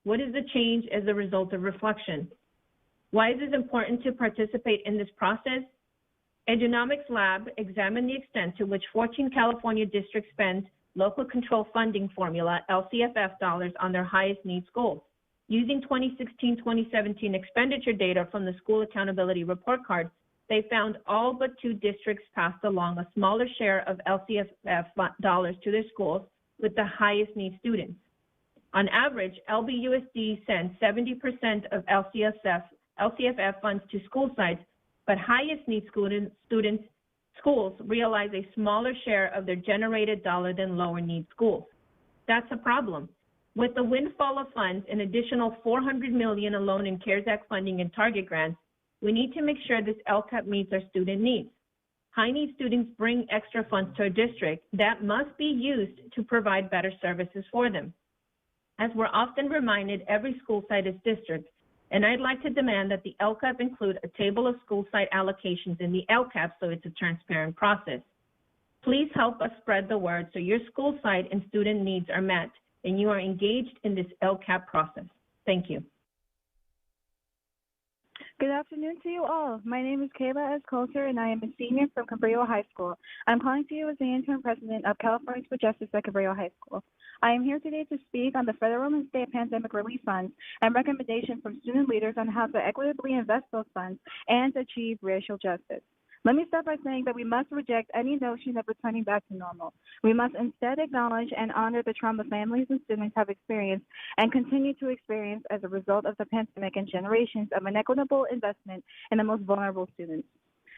What is the change as a result of reflection? Why is it important to participate in this process? Edunomics Lab examined the extent to which 14 California districts spend local control funding formula, LCFF dollars, on their highest need schools. Using 2016-2017 expenditure data from the School Accountability Report Card, they found all but 2 districts passed along a smaller share of LCFF dollars to their schools with the highest need students. On average, LBUSD sends 70% of LCFF funds to school sites, but highest need schools realize a smaller share of their generated dollar than lower need schools. That's a problem. With the windfall of funds, an additional $400 million alone in CARES Act funding and target grants, we need to make sure this LCAP meets our student needs. High need students bring extra funds to our district that must be used to provide better services for them. As we're often reminded, every school site is district, and I'd like to demand that the LCAP include a table of school site allocations in the LCAP so it's a transparent process. Please help us spread the word so your school site and student needs are met and you are engaged in this LCAP process. Thank you. Good afternoon to you all. My name is Kayla S. Coulter, and I am a senior from Cabrillo High School. I'm calling to you as the interim president of Californians for Justice at Cabrillo High School. I am here today to speak on the federal and state pandemic relief funds and recommendations from student leaders on how to equitably invest those funds and achieve racial justice. Let me start by saying that we must reject any notion of returning back to normal. We must instead acknowledge and honor the trauma families and students have experienced and continue to experience as a result of the pandemic and generations of inequitable investment in the most vulnerable students.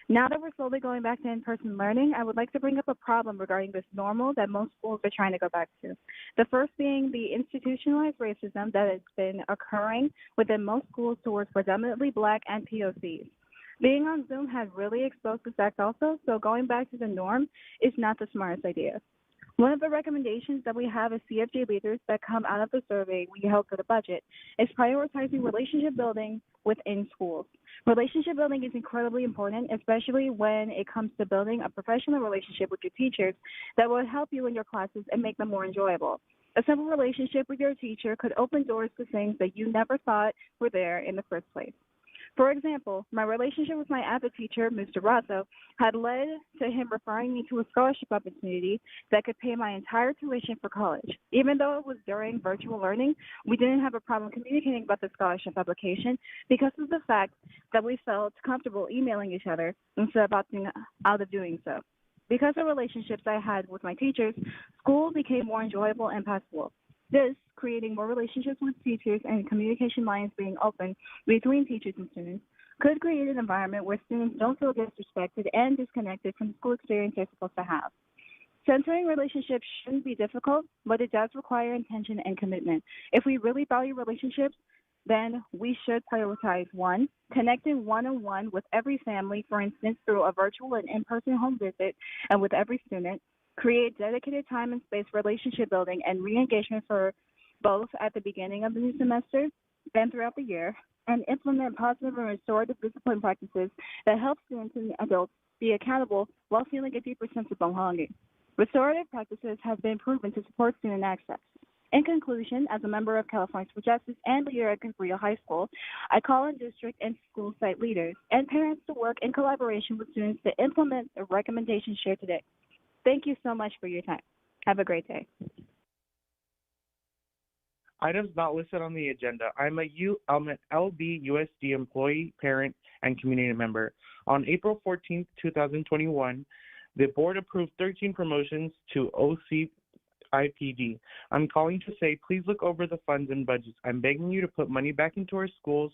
Now that we're slowly going back to in-person learning, I would like to bring up a problem regarding this normal that most schools are trying to go back to. The first being the institutionalized racism that has been occurring within most schools towards predominantly Black and POCs. Being on Zoom has really exposed this fact also, so going back to the norm is not the smartest idea. One of the recommendations that we have as CFJ leaders that come out of the survey we held for the budget is prioritizing relationship building within schools. Relationship building is incredibly important, especially when it comes to building a professional relationship with your teachers that will help you in your classes and make them more enjoyable. A simple relationship with your teacher could open doors to things that you never thought were there in the first place. For example, my relationship with my APA teacher, Mr. Razzo, had led to him referring me to a scholarship opportunity that could pay my entire tuition for college. Even though it was during virtual learning, we didn't have a problem communicating about the scholarship application because of the fact that we felt comfortable emailing each other instead of opting out of doing so. Because of relationships I had with my teachers, school became more enjoyable and passable. This, creating more relationships with teachers and communication lines being open between teachers and students, could create an environment where students don't feel disrespected and disconnected from the school experience they're supposed to have. Centering relationships shouldn't be difficult, but it does require intention and commitment. If we really value relationships, then we should prioritize 1, connecting one-on-one with every family, for instance, through a virtual and in-person home visit, and with every student, create dedicated time and space for relationship building and re-engagement for both at the beginning of the new semester and throughout the year, and implement positive and restorative discipline practices that help students and adults be accountable while feeling a deeper sense of belonging. Restorative practices have been proven to support student access. In conclusion, as a member of Californians for Justice and leader at Cabrillo High School, I call on district and school site leaders and parents to work in collaboration with students to implement the recommendations shared today. Thank you so much for your time. Have a great day. Items not listed on the agenda. I'm an LBUSD employee, parent, and community member. On April 14th, 2021, the board approved 13 promotions to OCIPD. I'm calling to say, please look over the funds and budgets. I'm begging you to put money back into our schools.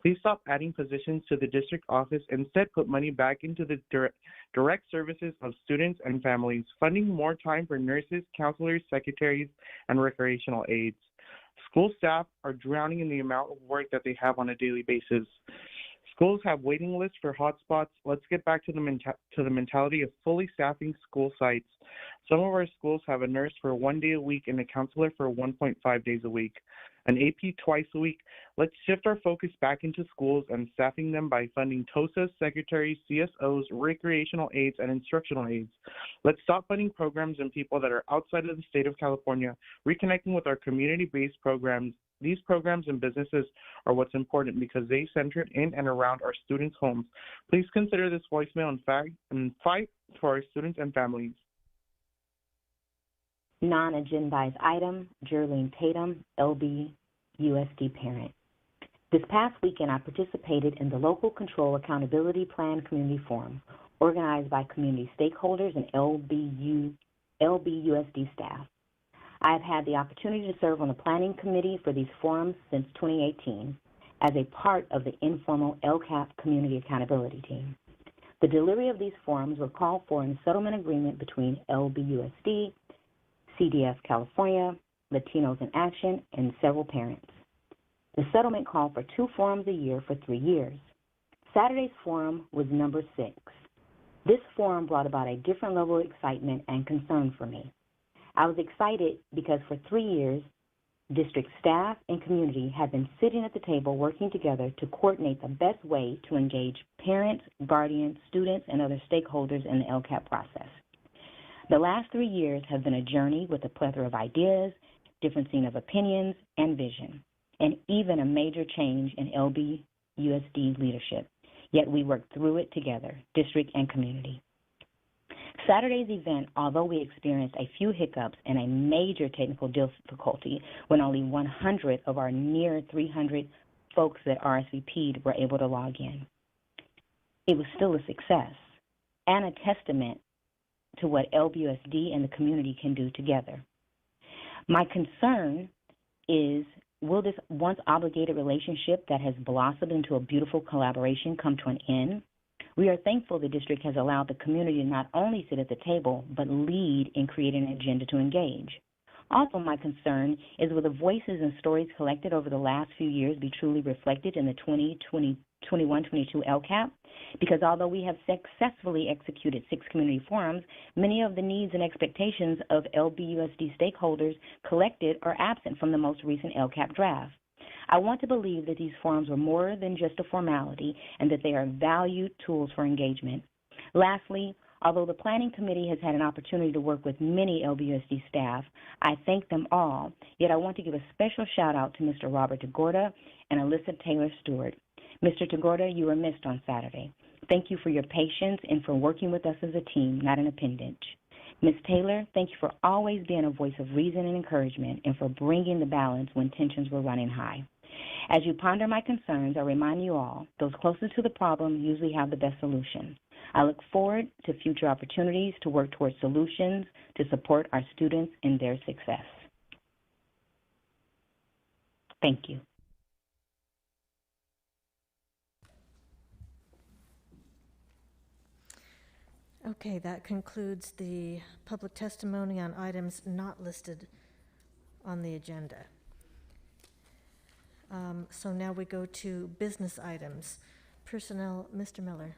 Please stop adding positions to the district office. Instead, put money back into the direct services of students and families, funding more time for nurses, counselors, secretaries, and recreational aides. School staff are drowning in the amount of work that they have on a daily basis. Schools have waiting lists for hotspots. Let's get back to the mentality of fully staffing school sites. Some of our schools have a nurse for 1 day a week and a counselor for 1.5 days a week. an AP twice a week. Let's shift our focus back into schools and staffing them by funding TOSAs, secretaries, CSOs, recreational aides, and instructional aides. Let's stop funding programs and people that are outside of the state of California, reconnecting with our community-based programs. These programs and businesses are what's important because they center in and around our students' homes. Please consider this voicemail and fight for our students and families. Non-agendized item, Jerlene Tatum, LBUSD parent. This past weekend, I participated in the Local Control Accountability Plan Community Forum, organized by community stakeholders and LBUSD staff. I have had the opportunity to serve on the planning committee for these forums since 2018 as a part of the informal LCAP community accountability team. The delivery of these forums were called for in a settlement agreement between LBUSD, CDF California, Latinos in Action, and several parents. The settlement called for 2 forums a year for 3 years. Saturday's forum was number 6. This forum brought about a different level of excitement and concern for me. I was excited because for 3 years, district staff and community have been sitting at the table working together to coordinate the best way to engage parents, guardians, students, and other stakeholders in the LCAP process. The last 3 years have been a journey with a plethora of ideas, differencing of opinions, and vision, and even a major change in LBUSD leadership. Yet we worked through it together, district and community. Saturday's event, although we experienced a few hiccups and a major technical difficulty when only 100 of our near 300 folks that RSVP'd were able to log in, it was still a success and a testament to what LBUSD and the community can do together. My concern is, will this once obligated relationship that has blossomed into a beautiful collaboration come to an end? We are thankful the district has allowed the community to not only sit at the table, but lead in creating an agenda to engage. Also, my concern is, will the voices and stories collected over the last few years be truly reflected in the 2021-22 LCAP? Because although we have successfully executed 6 community forums, many of the needs and expectations of LBUSD stakeholders collected are absent from the most recent LCAP draft. I want to believe that these forums were more than just a formality and that they are valued tools for engagement. Lastly, although the Planning Committee has had an opportunity to work with many LBUSD staff, I thank them all, yet I want to give a special shout out to Mr. Robert Tagorda and Alyssa Taylor Stewart. Mr. Tagorda, you were missed on Saturday. Thank you for your patience and for working with us as a team, not an appendage. Ms. Taylor, thank you for always being a voice of reason and encouragement and for bringing the balance when tensions were running high. As you ponder my concerns, I remind you all, those closest to the problem usually have the best solution. I look forward to future opportunities to work towards solutions to support our students in their success. Thank you. Okay, that concludes the public testimony on items not listed on the agenda. So now we go to business items. Personnel, Mr. Miller.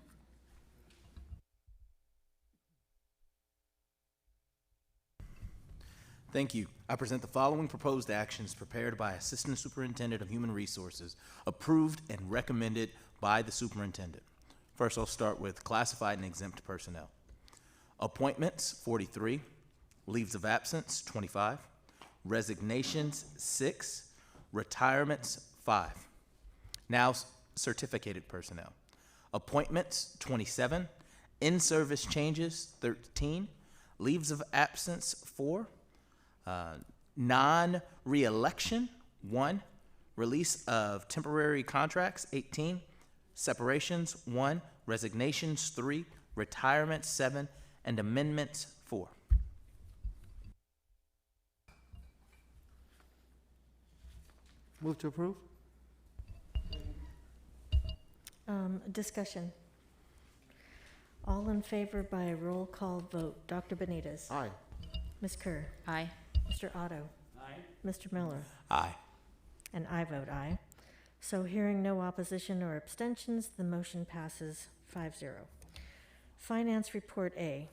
Thank you. I present the following proposed actions prepared by Assistant Superintendent of Human Resources, approved and recommended by the superintendent. First, I'll start with classified and exempt personnel. Appointments, 43. Leaves of absence, 25. Resignations, 6. Retirements, 5. Now, certificated personnel. Appointments, 27. In-service changes, 13. Leaves of absence, 4. Non-reelection, 1. Release of temporary contracts, 18. Separations, 1. Resignations, 3. Retirements, 7. And amendments, 4. Move to approve. Discussion. All in favor by a roll call vote. Dr. Benitez. Aye. Ms. Kerr. Aye. Mr. Otto. Aye. Mr. Miller. Aye. And I vote aye. So hearing no opposition or abstentions, the motion passes 5-0. Finance Report A.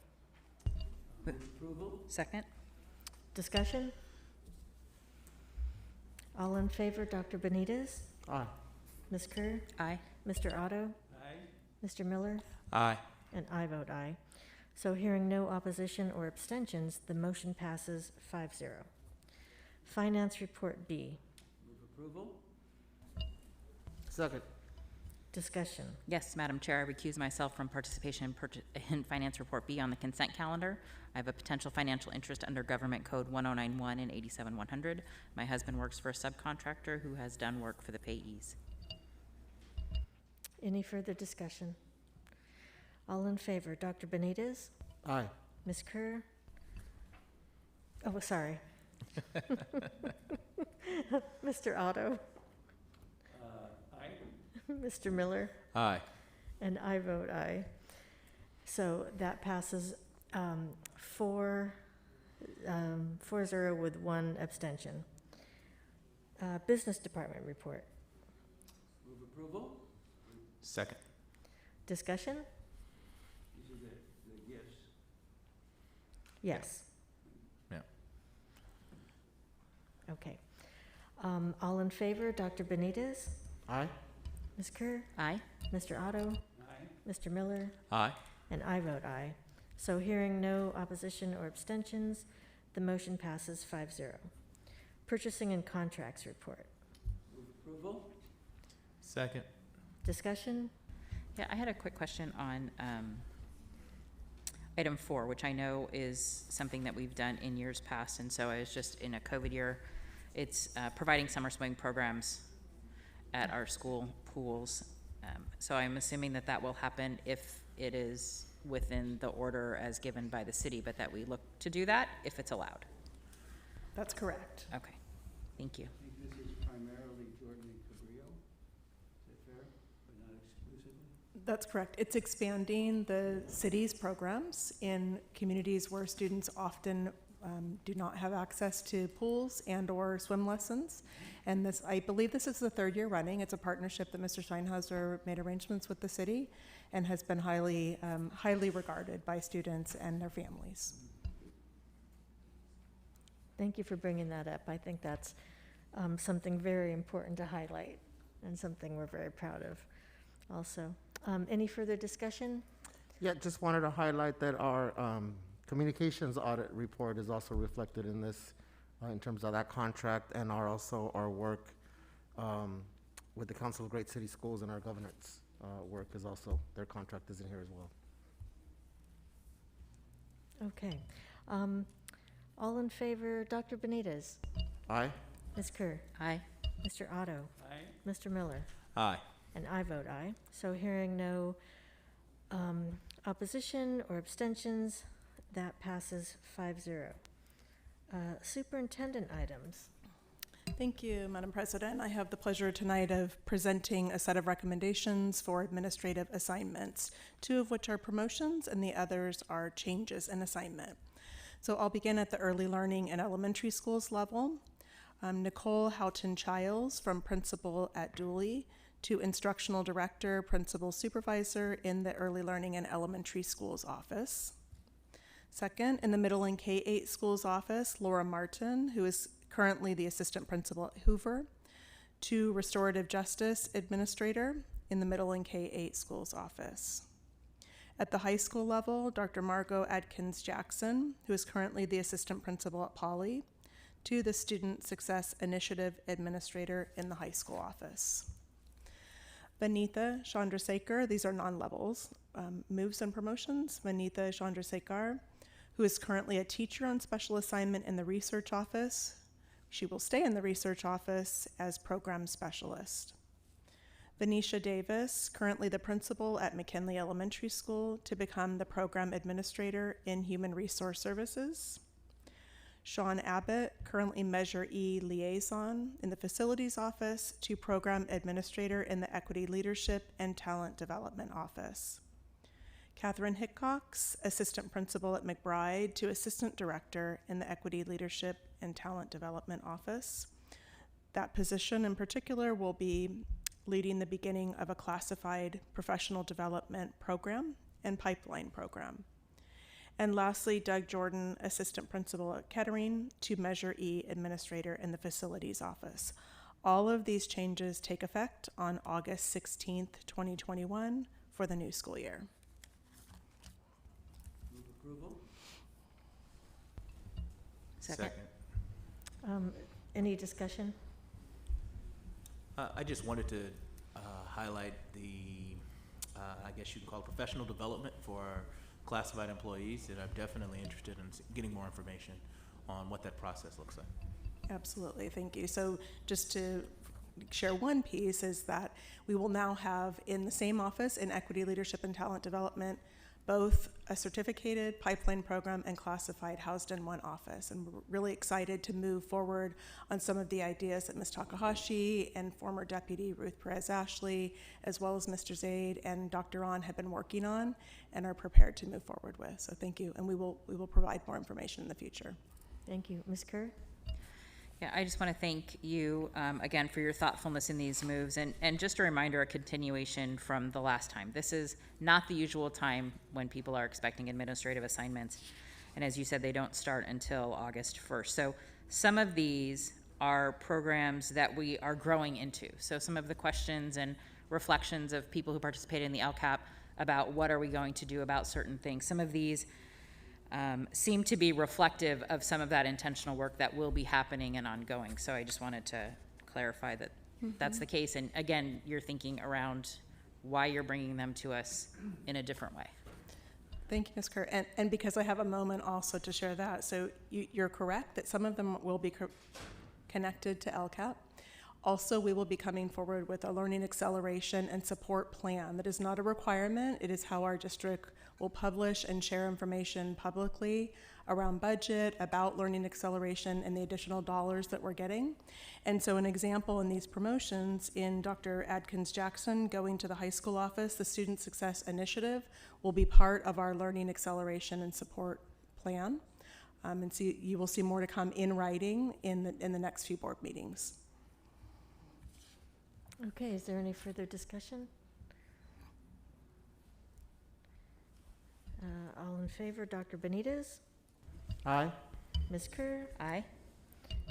Approval. Second. Discussion? All in favor, Dr. Benitez? Aye. Ms. Kerr? Aye. Mr. Otto? Aye. Mr. Miller? Aye. And I vote aye. So hearing no opposition or abstentions, the motion passes 5-0. Finance Report B. Move approval? Second. Discussion. Yes, Madam Chair, I recuse myself from participation in Finance Report B on the consent calendar. I have a potential financial interest under Government Code 1091 and 87100. My husband works for a subcontractor who has done work for the payees. Any further discussion? All in favor, Dr. Benitez? Aye. Ms. Kerr? Oh, sorry. Mr. Otto? Aye. Mr. Miller? Aye. And I vote aye. So that passes 4-0 with one abstention. Business Department report. Move approval? Second. Discussion? These are the gifts. Yes. Yeah. Okay. All in favor, Dr. Benitez? Aye. Ms. Kerr? Aye. Mr. Otto? Aye. Mr. Miller? Aye. And I vote aye. So hearing no opposition or abstentions, the motion passes 5-0. Purchasing and Contracts report. Move approval? Second. Discussion? Yeah, I had a quick question on item 4, which I know is something that we've done in years past, and so I was just in a COVID year. It's providing summer swim programs at our school pools. So I'm assuming that that will happen if it is within the order as given by the city, but that we look to do that if it's allowed. That's correct. Okay, thank you. I think this is primarily Jordan and Cabrillo. Is that fair? But not exclusively? That's correct. It's expanding the city's programs in communities where students often do not have access to pools and/or swim lessons. And this, I believe this is the third year running. It's a partnership that Mr. Steinhauser made arrangements with the city and has been highly regarded by students and their families. Thank you for bringing that up. I think that's something very important to highlight and something we're very proud of also. Any further discussion? Yeah, just wanted to highlight that our communications audit report is also reflected in this in terms of that contract, and our work with the Council of Great City Schools and our governance work is also, their contract is in here as well. Okay. All in favor, Dr. Benitez? Aye. Ms. Kerr? Aye. Mr. Otto? Aye. Mr. Miller? Aye. And I vote aye. So hearing no opposition or abstentions, that passes 5-0. Superintendent items. Thank you, Madam President. I have the pleasure tonight of presenting a set of recommendations for administrative assignments, 2 of which are promotions and the others are changes in assignment. So I'll begin at the early learning and elementary schools level. Nicole Houghton-Childs from principal at Dooley to instructional director, principal supervisor in the early learning and elementary schools office. Second, in the middle and K-8 schools office, Laura Martin, who is currently the assistant principal at Hoover, to restorative justice administrator in the middle and K-8 schools office. At the high school level, Dr. Margot Adkins-Jackson, who is currently the assistant principal at Poly, to the student success initiative administrator in the high school office. Vanitha Chandrasekhar, these are non-levels, moves and promotions. Vanitha Chandrasekhar, who is currently a teacher on special assignment in the research office. She will stay in the research office as program specialist. Venetia Davis, currently the principal at McKinley Elementary School, to become the program administrator in Human Resource Services. Sean Abbott, currently Measure E liaison in the facilities office, to program administrator in the Equity Leadership and Talent Development office. Catherine Hickox, assistant principal at McBride, to assistant director in the Equity Leadership and Talent Development office. That position in particular will be leading the beginning of a classified professional development program and pipeline program. And lastly, Doug Jordan, Assistant Principal at Kettering, to Measure E Administrator in the Facilities Office. All of these changes take effect on August 16th, 2021 for the new school year. Move approval. Second. Any discussion? I just wanted to highlight the, I guess you can call it professional development for our classified employees, and I'm definitely interested in getting more information on what that process looks like. Absolutely, thank you. So just to share one piece is that we will now have in the same office in Equity, Leadership, and Talent Development both a certificated pipeline program and classified housed in one office. And we're really excited to move forward on some of the ideas that Ms. Takahashi and former Deputy Ruth Perez-Ashley, as well as Mr. Zaid and Dr. Ahn have been working on and are prepared to move forward with. So thank you, and we will provide more information in the future. Thank you. Ms. Kerr? Yeah, I just want to thank you again for your thoughtfulness in these moves, and just a reminder, a continuation from the last time. This is not the usual time when people are expecting administrative assignments, and as you said, they don't start until August 1st. So some of these are programs that we are growing into. So some of the questions and reflections of people who participated in the LCAP about what are we going to do about certain things. Some of these seem to be reflective of some of that intentional work that will be happening and ongoing. So I just wanted to clarify that that's the case. And again, you're thinking around why you're bringing them to us in a different way. Thank you, Ms. Kerr. And because I have a moment also to share that. So you're correct that some of them will be connected to LCAP. Also, we will be coming forward with a learning acceleration and support plan. That is not a requirement. It is how our district will publish and share information publicly around budget, about learning acceleration, and the additional dollars that we're getting. And so an example in these promotions, in Dr. Adkins-Jackson going to the high school office, the Student Success Initiative will be part of our learning acceleration and support plan. And so you will see more to come in writing in the next few board meetings. Okay, is there any further discussion? All in favor, Dr. Benitez? Aye. Ms. Kerr? Aye.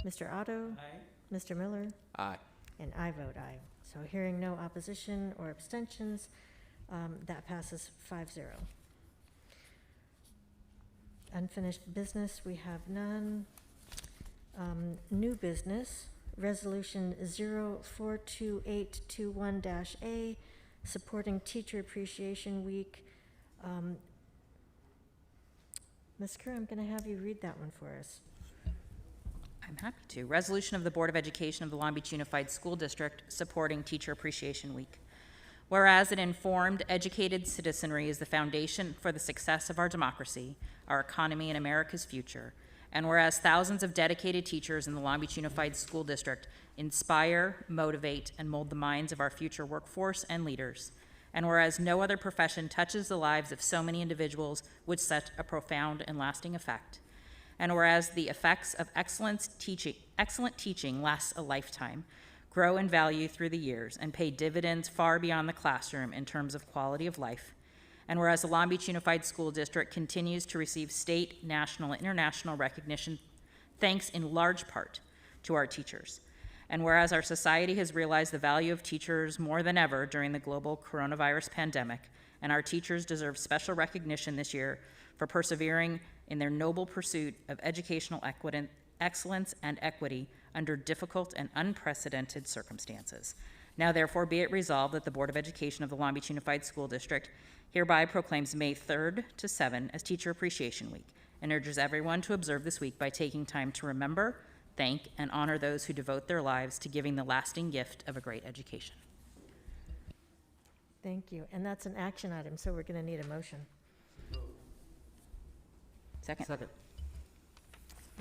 Mr. Otto? Aye. Mr. Miller? Aye. And I vote aye. So hearing no opposition or abstentions, that passes 5-0. Unfinished business, we have none. New business, Resolution 042821-A, supporting Teacher Appreciation Week. Ms. Kerr, I'm going to have you read that one for us. I'm happy to. Resolution of the Board of Education of the Long Beach Unified School District supporting Teacher Appreciation Week. Whereas an informed, educated citizenry is the foundation for the success of our democracy, our economy, and America's future, and whereas thousands of dedicated teachers in the Long Beach Unified School District inspire, motivate, and mold the minds of our future workforce and leaders, and whereas no other profession touches the lives of so many individuals with such a profound and lasting effect, and whereas the effects of excellent teaching lasts a lifetime, grow in value through the years, and pay dividends far beyond the classroom in terms of quality of life, and whereas the Long Beach Unified School District continues to receive state, national, and international recognition thanks in large part to our teachers, and whereas our society has realized the value of teachers more than ever during the global coronavirus pandemic, and our teachers deserve special recognition this year for persevering in their noble pursuit of educational excellence and equity under difficult and unprecedented circumstances. Now therefore be it resolved that the Board of Education of the Long Beach Unified School District hereby proclaims May 3rd to 7 as Teacher Appreciation Week and urges everyone to observe this week by taking time to remember, thank, and honor those who devote their lives to giving the lasting gift of a great education. Thank you. And that's an action item, so we're going to need a motion. Second.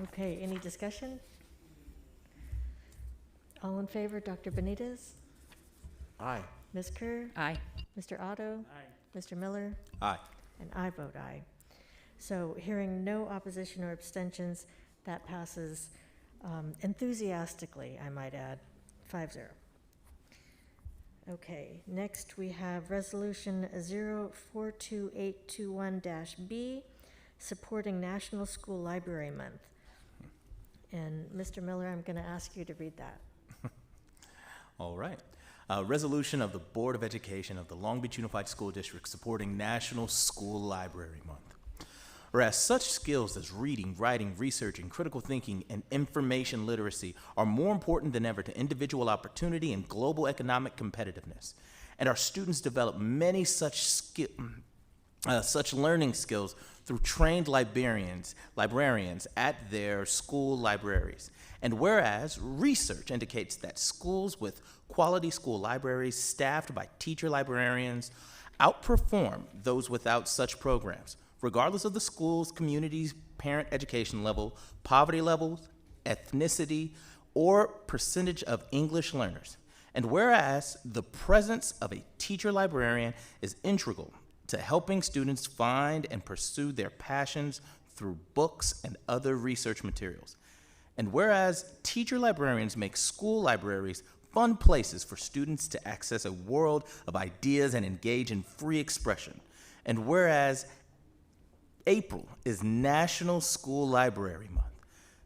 Okay, any discussion? All in favor, Dr. Benitez? Aye. Ms. Kerr? Aye. Mr. Otto? Aye. Mr. Miller? Aye. And I vote aye. So hearing no opposition or abstentions, that passes enthusiastically, I might add, 5-0. Okay, next we have Resolution 042821-B, supporting National School Library Month. And Mr. Miller, I'm going to ask you to read that. All right. Resolution of the Board of Education of the Long Beach Unified School District supporting National School Library Month. Whereas such skills as reading, writing, researching, critical thinking, and information literacy are more important than ever to individual opportunity and global economic competitiveness, and our students develop many such learning skills through trained librarians at their school libraries. And whereas research indicates that schools with quality school libraries staffed by teacher librarians outperform those without such programs, regardless of the school's community's parent education level, poverty levels, ethnicity, or percentage of English learners. And whereas the presence of a teacher librarian is integral to helping students find and pursue their passions through books and other research materials. And whereas teacher librarians make school libraries fun places for students to access a world of ideas and engage in free expression. And whereas April is National School Library Month,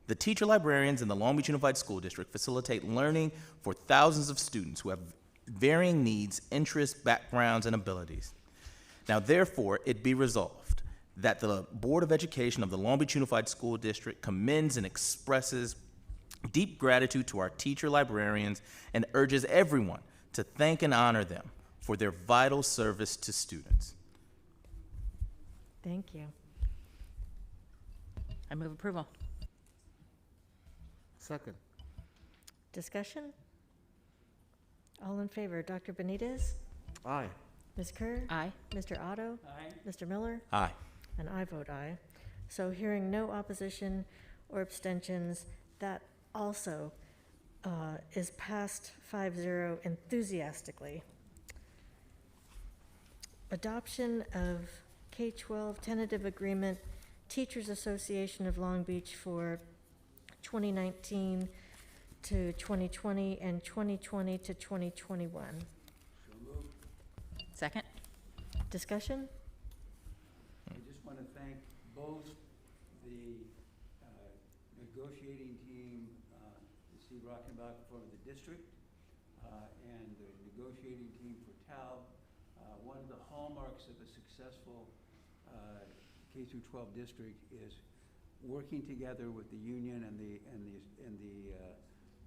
the teacher librarians in the Long Beach Unified School District facilitate learning for thousands of students who have varying needs, interests, backgrounds, and abilities. Now, therefore, it be resolved that the Board of Education of the Long Beach Unified School District commends and expresses deep gratitude to our teacher librarians and urges everyone to thank and honor them for their vital service to students. Thank you. I move approval. Second. Discussion? All in favor, Dr. Benitez? Aye. Ms. Kerr? Aye. Mr. Otto? Aye. Mr. Miller? Aye. And I vote aye. So hearing no opposition or abstentions, that also is passed 5-0 enthusiastically. Adoption of K-12 tentative agreement, Teachers Association of Long Beach for 2019 to 2020 and 2020 to 2021. So moved. Second. Discussion? I just want to thank both the negotiating team, Steve Rockenbach for the district, and the negotiating team for TALB. One of the hallmarks of a successful K-12 district is working together with the union and the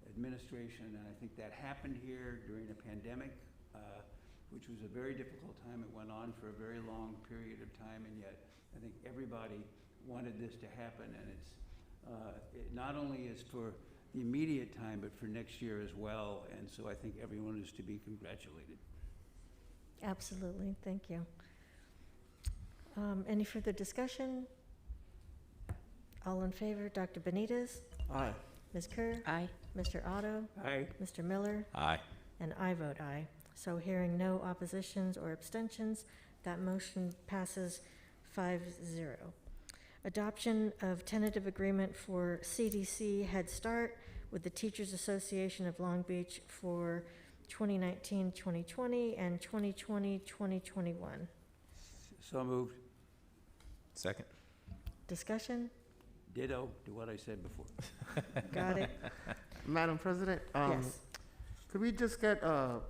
administration, and I think that happened here during a pandemic, which was a very difficult time. It went on for a very long period of time, and yet I think everybody wanted this to happen, and it not only is for the immediate time, but for next year as well, and so I think everyone is to be congratulated. Absolutely, thank you. Any further discussion? All in favor, Dr. Benitez? Aye. Ms. Kerr? Aye. Mr. Otto? Aye. Mr. Miller? Aye. And I vote aye. So hearing no oppositions or abstentions, that motion passes 5-0. Adoption of tentative agreement for CDC Head Start with the Teachers Association of Long Beach for 2019-2020 and 2020-2021. So moved. Second. Discussion? Ditto to what I said before. Got it. Madam President, Yes. could we just get a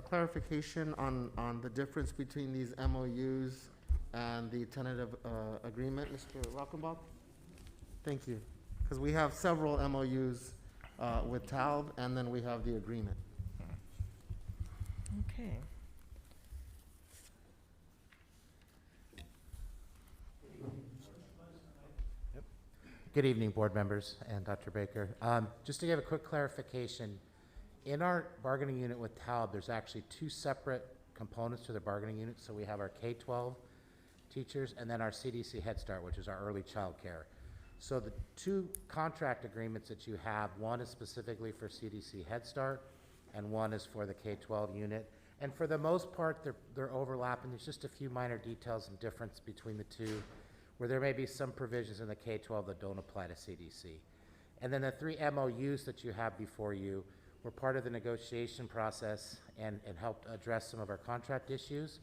clarification on the difference between these MOUs and the tentative agreement, Mr. Rockenbach? Thank you. Because we have several MOUs with TALB, and then we have the agreement. Okay. Good evening, board members and Dr. Baker. Just to give a quick clarification, in our bargaining unit with TALB, there's actually two separate components to the bargaining unit. So we have our K-12 teachers and then our CDC Head Start, which is our early child care. So the two contract agreements that you have, one is specifically for CDC Head Start and one is for the K-12 unit. And for the most part, they're overlapping. There's just a few minor details and difference between the two, where there may be some provisions in the K-12 that don't apply to CDC. And then the three MOUs that you have before you were part of the negotiation process and helped address some of our contract issues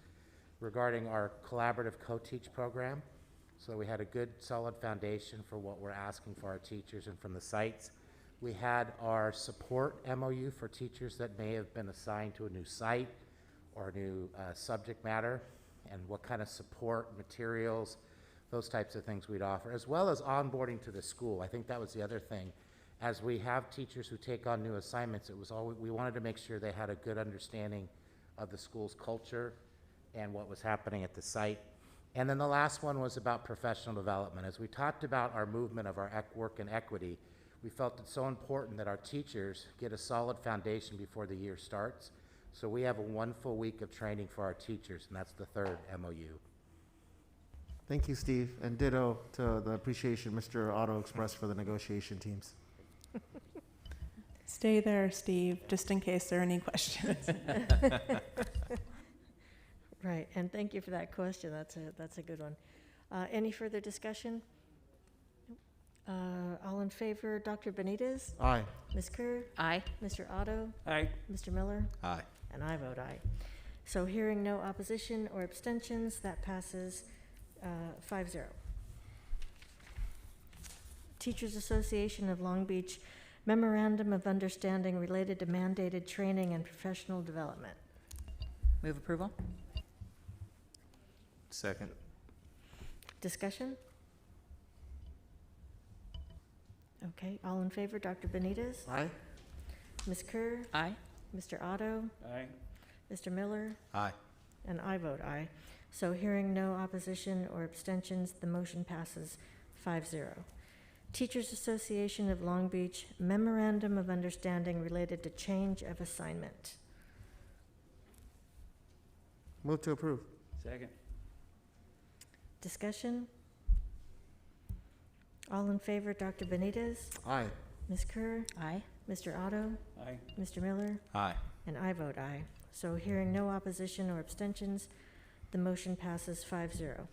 regarding our collaborative co-teach program. So we had a good solid foundation for what we're asking for our teachers and from the sites. We had our support MOU for teachers that may have been assigned to a new site or a new subject matter, and what kind of support, materials, those types of things we'd offer, as well as onboarding to the school. I think that was the other thing. As we have teachers who take on new assignments, it was always, we wanted to make sure they had a good understanding of the school's culture and what was happening at the site. And then the last one was about professional development. As we talked about our movement of our work and equity, we felt it's so important that our teachers get a solid foundation before the year starts. So we have a 1 full week of training for our teachers, and that's the third MOU. Thank you, Steve, and ditto to the appreciation Mr. Otto expressed for the negotiation teams. Stay there, Steve, just in case there are any questions. Right, and thank you for that question. That's a good one. Any further discussion? All in favor, Dr. Benitez? Aye. Ms. Kerr? Aye. Mr. Otto? Aye. Mr. Miller? Aye. And I vote aye. So hearing no opposition or abstentions, that passes 5-0. Teachers Association of Long Beach Memorandum of Understanding related to mandated training and professional development. Move approval. Second. Discussion? Okay, all in favor, Dr. Benitez? Aye. Ms. Kerr? Aye. Mr. Otto? Aye. Mr. Miller? Aye. And I vote aye. So hearing no opposition or abstentions, the motion passes 5-0. Teachers Association of Long Beach Memorandum of Understanding related to change of assignment. Move to approve. Second. Discussion? All in favor, Dr. Benitez? Aye. Ms. Kerr? Aye. Mr. Otto? Aye. Mr. Miller? Aye. And I vote aye. So hearing no opposition or abstentions, the motion passes 5-0.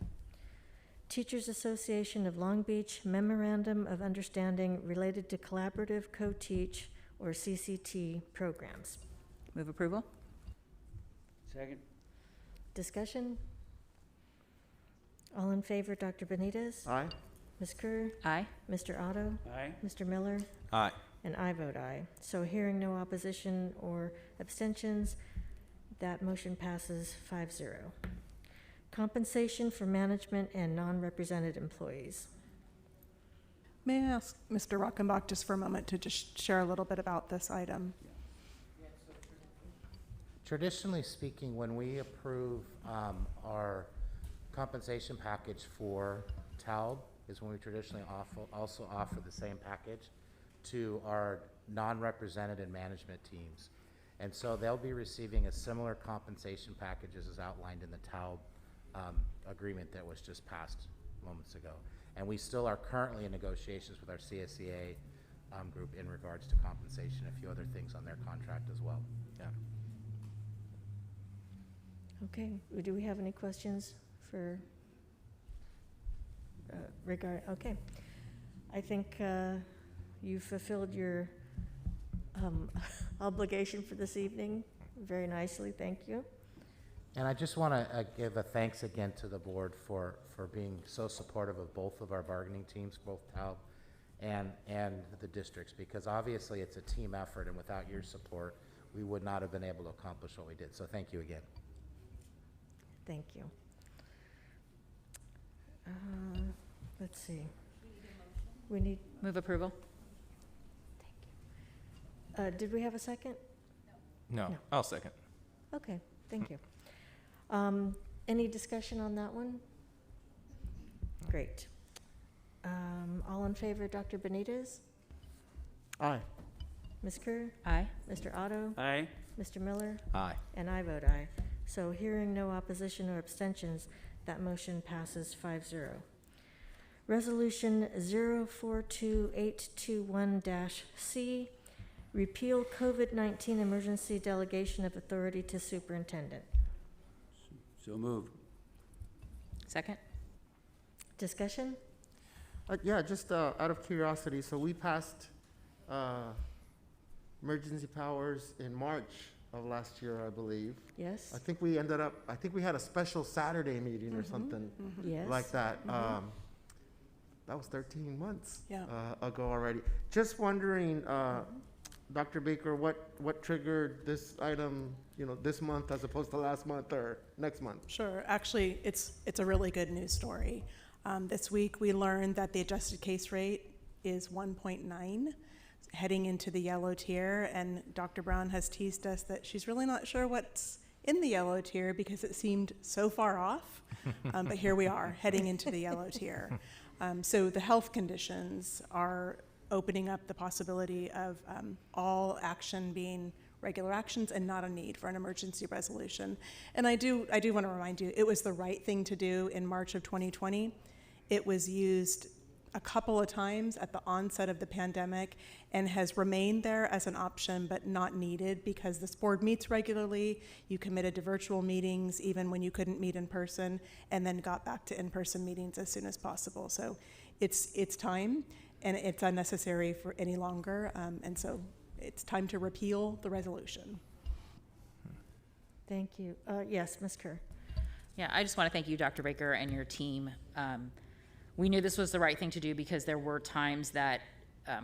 Teachers Association of Long Beach Memorandum of Understanding related to collaborative co-teach or CCT programs. Move approval. Second. Discussion? All in favor, Dr. Benitez? Aye. Ms. Kerr? Aye. Mr. Otto? Aye. Mr. Miller? Aye. And I vote aye. So hearing no opposition or abstentions, that motion passes 5-0. Compensation for management and non-represented employees. May I ask Mr. Rockenbach just for a moment to just share a little bit about this item? Traditionally speaking, when we approve our compensation package for TALB is when we traditionally also offer the same package to our non-represented and management teams. And so they'll be receiving a similar compensation package as outlined in the TALB agreement that was just passed moments ago. And we still are currently in negotiations with our CSEA group in regards to compensation, a few other things on their contract as well. Yeah. Okay, do we have any questions for okay. I think you fulfilled your obligation for this evening very nicely. Thank you. And I just want to give a thanks again to the board for being so supportive of both of our bargaining teams, both TALB and the districts, because obviously it's a team effort, and without your support, we would not have been able to accomplish what we did. So thank you again. Thank you. Let's see. We need. Move approval. Thank you. Did we have a second? No. I'll second. Okay, thank you. Any discussion on that one? Great. All in favor, Dr. Benitez? Aye. Ms. Kerr? Aye. Mr. Otto? Aye. Mr. Miller? Aye. And I vote aye. So hearing no opposition or abstentions, that motion passes 5-0. Resolution 042821-C, repeal COVID-19 emergency delegation of authority to superintendent. So moved. Second. Discussion? Yeah, just out of curiosity, so we passed emergency powers in March of last year, I believe. Yes. I think we had a special Saturday meeting or something Yes. like that. That was 13 months Yeah. ago already. Just wondering, Dr. Baker, what triggered this item, this month as opposed to last month or next month? Sure. Actually, it's a really good news story. This week we learned that the adjusted case rate is 1.9, heading into the yellow tier, and Dr. Brown has teased us that she's really not sure what's in the yellow tier because it seemed so far off, but here we are heading into the yellow tier. So the health conditions are opening up the possibility of all action being regular actions and not a need for an emergency resolution. And I do want to remind you, it was the right thing to do in March of 2020. It was used a couple of times at the onset of the pandemic and has remained there as an option but not needed because this board meets regularly. You committed to virtual meetings even when you couldn't meet in person, and then got back to in-person meetings as soon as possible. So it's time, and it's unnecessary for any longer, and so it's time to repeal the resolution. Thank you. Yes, Ms. Kerr. Yeah, I just want to thank you, Dr. Baker, and your team. We knew this was the right thing to do because there were times that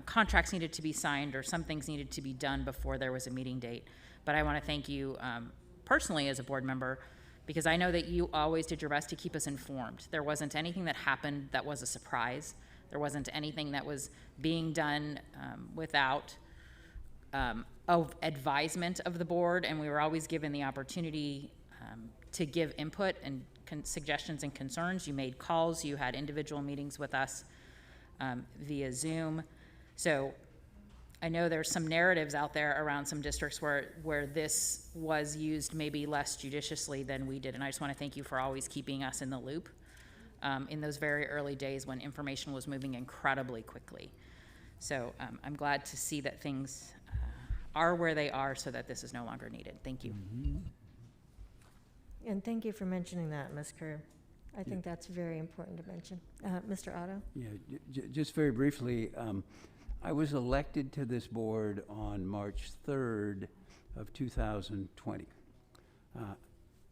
contracts needed to be signed or some things needed to be done before there was a meeting date. But I want to thank you personally as a board member, because I know that you always did your best to keep us informed. There wasn't anything that happened that was a surprise. There wasn't anything that was being done without of advisement of the board, and we were always given the opportunity to give input and suggestions and concerns. You made calls, you had individual meetings with us via Zoom. So I know there's some narratives out there around some districts where this was used maybe less judiciously than we did, and I just want to thank you for always keeping us in the loop in those very early days when information was moving incredibly quickly. So I'm glad to see that things are where they are so that this is no longer needed. Thank you. And thank you for mentioning that, Ms. Kerr. I think that's very important to mention. Mr. Otto? Yeah, just very briefly, I was elected to this board on March 3rd of 2020.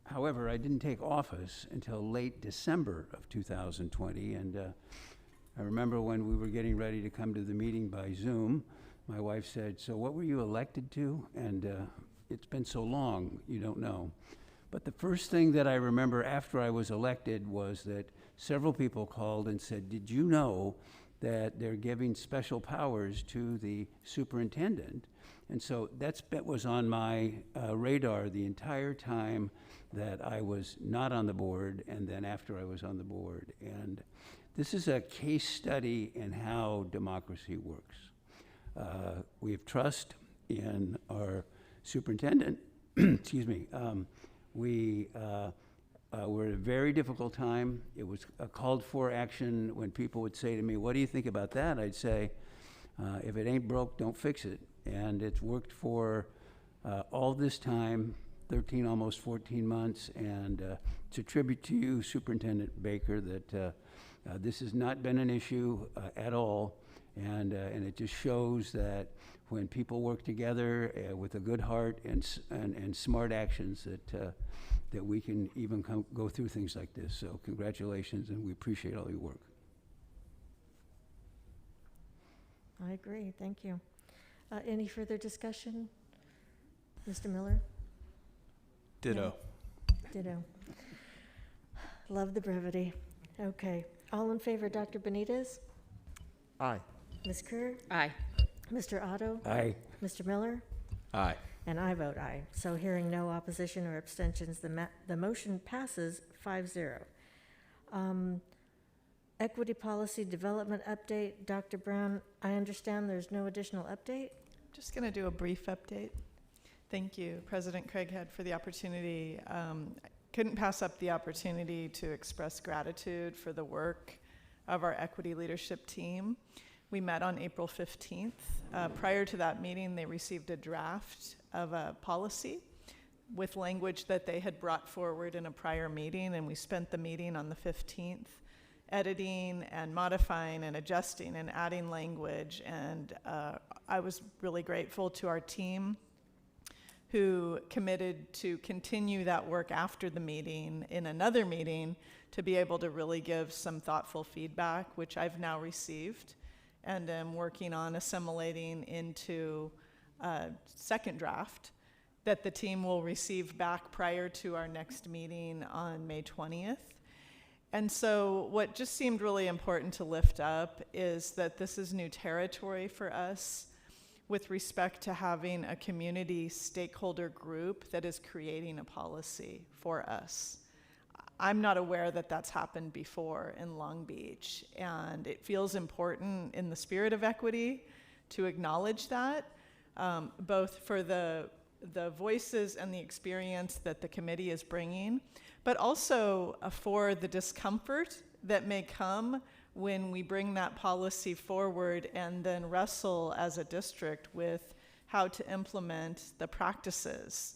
However, I didn't take office until late December of 2020, and I remember when we were getting ready to come to the meeting by Zoom, my wife said, "So what were you elected to?" And it's been so long, you don't know. But the first thing that I remember after I was elected was that several people called and said, "Did you know that they're giving special powers to the superintendent?" And so that was on my radar the entire time that I was not on the board, and then after I was on the board. And this is a case study in how democracy works. We have trust in our superintendent. Excuse me. We're at a very difficult time. It was a called for action. When people would say to me, "What do you think about that?" I'd say, if it ain't broke, don't fix it. And it's worked for all this time, 13, almost 14 months. And it's a tribute to you, Superintendent Baker, that this has not been an issue at all. And it just shows that when people work together with a good heart and smart actions, that we can even go through things like this. So congratulations, and we appreciate all your work. I agree. Thank you. Any further discussion? Mr. Miller? Ditto. Yeah. Ditto. Love the brevity. Okay. All in favor, Dr. Benitez? Aye. Ms. Kerr? Aye. Mr. Otto? Aye. Mr. Miller? Aye. And I vote aye. So hearing no opposition or abstentions, the motion passes 5-0. Equity Policy Development Update. Dr. Brown, I understand there's no additional update? Just going to do a brief update. Thank you, President Craighead, for the opportunity. Couldn't pass up the opportunity to express gratitude for the work of our equity leadership team. We met on April 15th. Prior to that meeting, they received a draft of a policy with language that they had brought forward in a prior meeting, and we spent the meeting on the 15th editing and modifying and adjusting and adding language. And I was really grateful to our team who committed to continue that work after the meeting in another meeting to be able to really give some thoughtful feedback, which I've now received and am working on assimilating into a second draft that the team will receive back prior to our next meeting on May 20th. And so what just seemed really important to lift up is that this is new territory for us with respect to having a community stakeholder group that is creating a policy for us. I'm not aware that that's happened before in Long Beach, and it feels important in the spirit of equity to acknowledge that, both for the voices and the experience that the committee is bringing, but also for the discomfort that may come when we bring that policy forward and then wrestle as a district with how to implement the practices.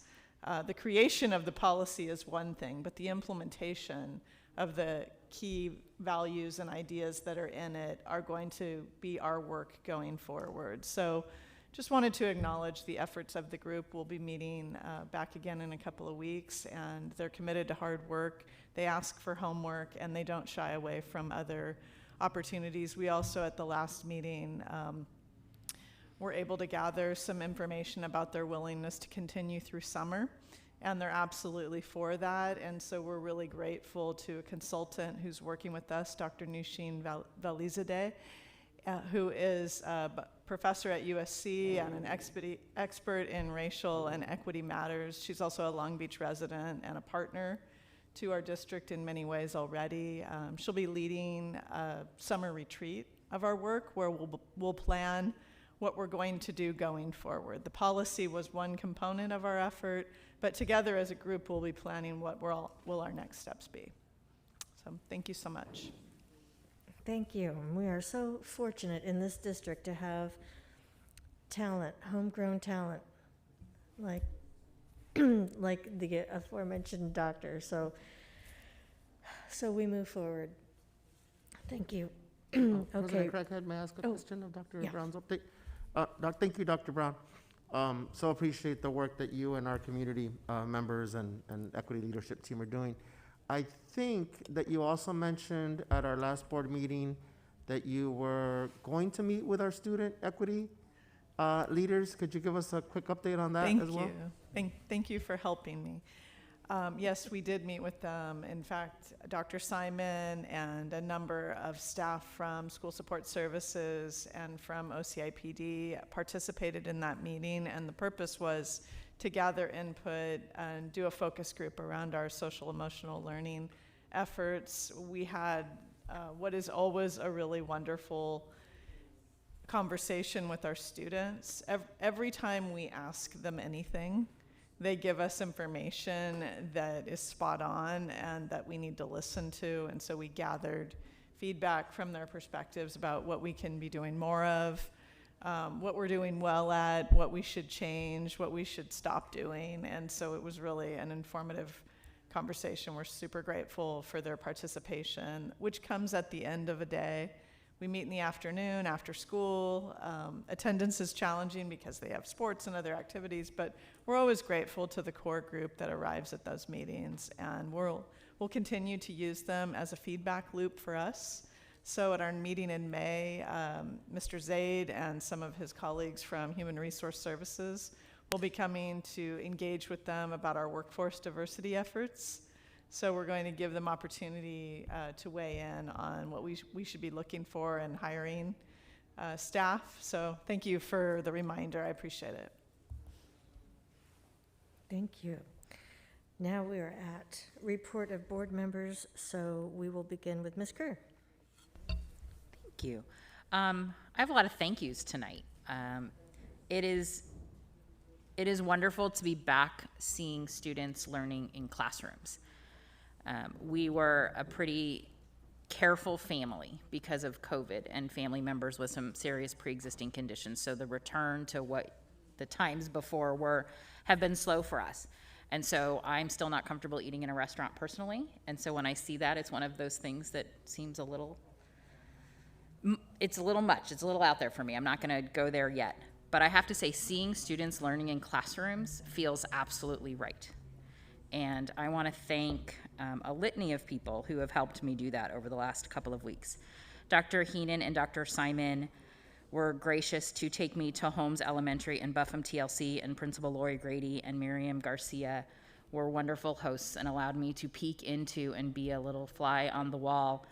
The creation of the policy is one thing, but the implementation of the key values and ideas that are in it are going to be our work going forward. So just wanted to acknowledge the efforts of the group. We'll be meeting back again in a couple of weeks, and they're committed to hard work. They ask for homework, and they don't shy away from other opportunities. We also, at the last meeting, were able to gather some information about their willingness to continue through summer, and they're absolutely for that. And so we're really grateful to a consultant who's working with us, Dr. Nushin Valizadeh, who is a professor at USC and an expert in racial and equity matters. She's also a Long Beach resident and a partner to our district in many ways already. She'll be leading a summer retreat of our work where we'll plan what we're going to do going forward. The policy was one component of our effort, but together as a group we'll be planning what will our next steps be. So thank you so much. Thank you. We are so fortunate in this district to have talent, homegrown talent, like like the aforementioned doctor. So we move forward. Thank you. Okay. President Craighead, may I ask a question of Dr. Yeah. Brown's update? Thank you, Dr. Brown. So appreciate the work that you and our community members and equity leadership team are doing. I think that you also mentioned at our last board meeting that you were going to meet with our student equity leaders. Could you give us a quick update on that as well? Thank you for helping me. Yes, we did meet with them. In fact, Dr. Simon and a number of staff from School Support Services and from OCIPD participated in that meeting, and the purpose was to gather input and do a focus group around our social emotional learning efforts. We had what is always a really wonderful conversation with our students. Every time we ask them anything, they give us information that is spot on and that we need to listen to. And so we gathered feedback from their perspectives about what we can be doing more of, what we're doing well at, what we should change, what we should stop doing. And so it was really an informative conversation. We're super grateful for their participation, which comes at the end of a day. We meet in the afternoon after school. Attendance is challenging because they have sports and other activities, but we're always grateful to the core group that arrives at those meetings, and we'll continue to use them as a feedback loop for us. So at our meeting in May, Mr. Zaid and some of his colleagues from Human Resource Services will be coming to engage with them about our workforce diversity efforts. So we're going to give them opportunity to weigh in on what we should be looking for in hiring staff. So thank you for the reminder. I appreciate it. Thank you. Now we are at report of board members, so we will begin with Ms. Kerr. Thank you. I have a lot of thank yous tonight. It is wonderful to be back seeing students learning in classrooms. We were a pretty careful family because of COVID and family members with some serious pre-existing conditions. So the return to what the times before have been slow for us. And so I'm still not comfortable eating in a restaurant personally. And so when I see that, it's one of those things that seems it's a little much. It's a little out there for me. I'm not going to go there yet. But I have to say, seeing students learning in classrooms feels absolutely right. And I want to thank a litany of people who have helped me do that over the last couple of weeks. Dr. Heenan and Dr. Simon were gracious to take me to Holmes Elementary and Buffum TLC, and Principal Lori Grady and Miriam Garcia were wonderful hosts and allowed me to peek into and be a little fly on the wall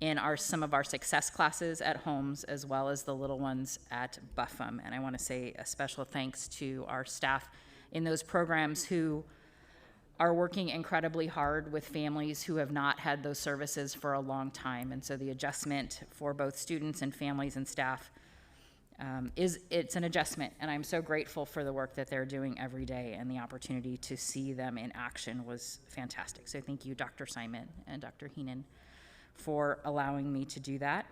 in some of our success classes at Holmes, as well as the little ones at Buffum. And I want to say a special thanks to our staff in those programs who are working incredibly hard with families who have not had those services for a long time. And so the adjustment for both students and families and staff it's an adjustment, and I'm so grateful for the work that they're doing every day, and the opportunity to see them in action was fantastic. So thank you, Dr. Simon and Dr. Heenan, for allowing me to do that.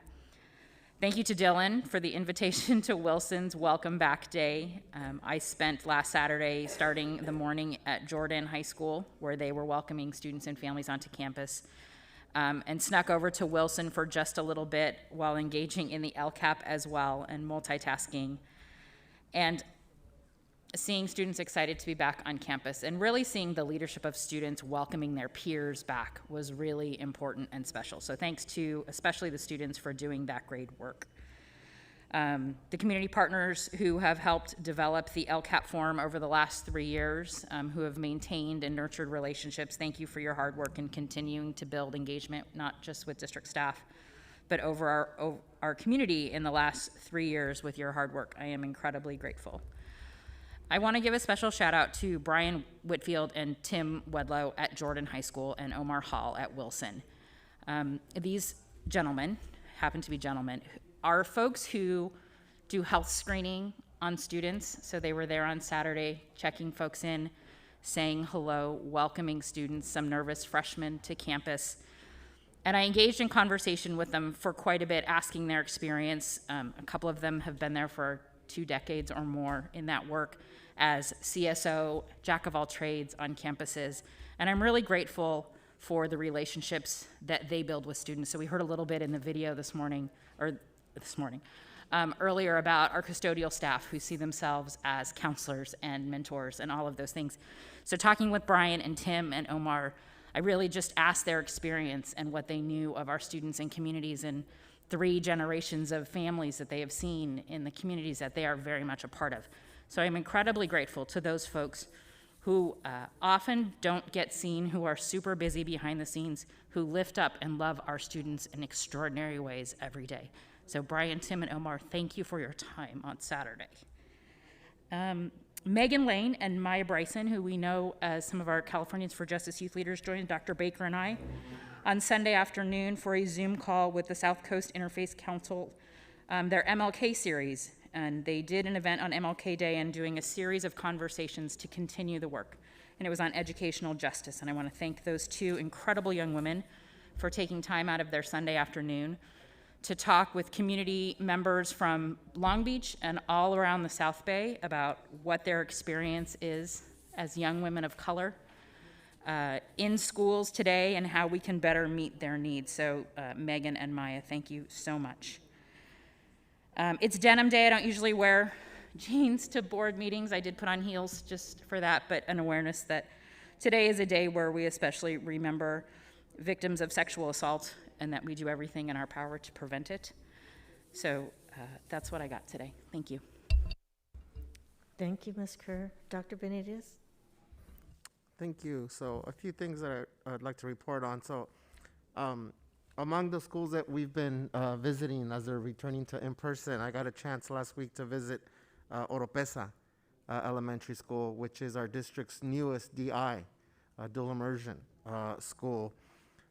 Thank you to Dylan for the invitation to Wilson's Welcome Back Day. I spent last Saturday starting the morning at Jordan High School, where they were welcoming students and families onto campus, and snuck over to Wilson for just a little bit while engaging in the LCAP as well and multitasking. And seeing students excited to be back on campus and really seeing the leadership of students welcoming their peers back was really important and special. So thanks to especially the students for doing that great work. The community partners who have helped develop the LCAP forum over the last 3 years, who have maintained and nurtured relationships, thank you for your hard work in continuing to build engagement, not just with district staff, but over our community in the last 3 years with your hard work. I am incredibly grateful. I want to give a special shout out to Brian Whitfield and Tim Wedlow at Jordan High School and Omar Hall at Wilson. These gentlemen, happen to be gentlemen, are folks who do health screening on students. So they were there on Saturday, checking folks in, saying hello, welcoming students, some nervous freshmen to campus. And I engaged in conversation with them for quite a bit, asking their experience. A couple of them have been there for 2 decades or more in that work as CSO, jack of all trades on campuses. And I'm really grateful for the relationships that they build with students. So we heard a little bit in the video earlier about our custodial staff who see themselves as counselors and mentors and all of those things. So talking with Brian and Tim and Omar, I really just asked their experience and what they knew of our students and communities and 3 generations of families that they have seen in the communities that they are very much a part of. So I'm incredibly grateful to those folks who often don't get seen, who are super busy behind the scenes, who lift up and love our students in extraordinary ways every day. So Brian, Tim, and Omar, thank you for your time on Saturday. Megan Lane and Maya Bryson, who we know as some of our Californians for Justice youth leaders, joined Dr. Baker and I on Sunday afternoon for a Zoom call with the South Coast Interfaith Council, their MLK series. And they did an event on MLK Day and doing a series of conversations to continue the work. And it was on educational justice. And I want to thank those 2 incredible young women for taking time out of their Sunday afternoon to talk with community members from Long Beach and all around the South Bay about what their experience is as young women of color in schools today and how we can better meet their needs. So Megan and Maya, thank you so much. It's denim day. I don't usually wear jeans to board meetings. I did put on heels just for that, but an awareness that today is a day where we especially remember victims of sexual assault and that we do everything in our power to prevent it. So that's what I got today. Thank you. Thank you, Ms. Kerr. Dr. Benitez? Thank you. So a few things that I'd like to report on. So among the schools that we've been visiting as they're returning to in-person, I got a chance last week to visit Oropesa Elementary School, which is our district's newest DI, dual immersion school.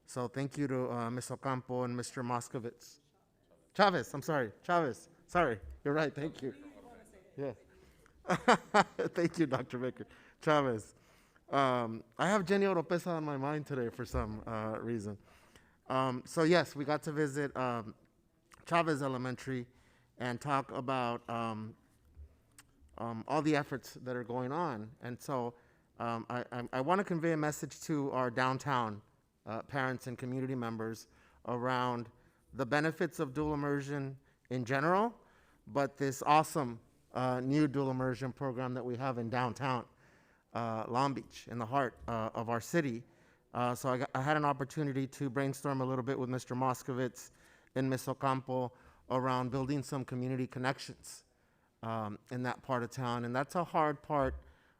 So thank you to Ms. Ocampo and Mr. Moskovitz. Chavez, I'm sorry. Chavez. Sorry. You're right. Thank you. Yeah. Thank you, Dr. Baker. Chavez. I have Jenny Oropesa on my mind today for some reason. So yes, we got to visit Chavez Elementary and talk about all the efforts that are going on. And so I want to convey a message to our downtown parents and community members around the benefits of dual immersion in general, but this awesome new dual immersion program that we have in downtown Long Beach, in the heart of our city. So I had an opportunity to brainstorm a little bit with Mr. Moskovitz and Ms. Ocampo around building some community connections in that part of town. And that's a hard part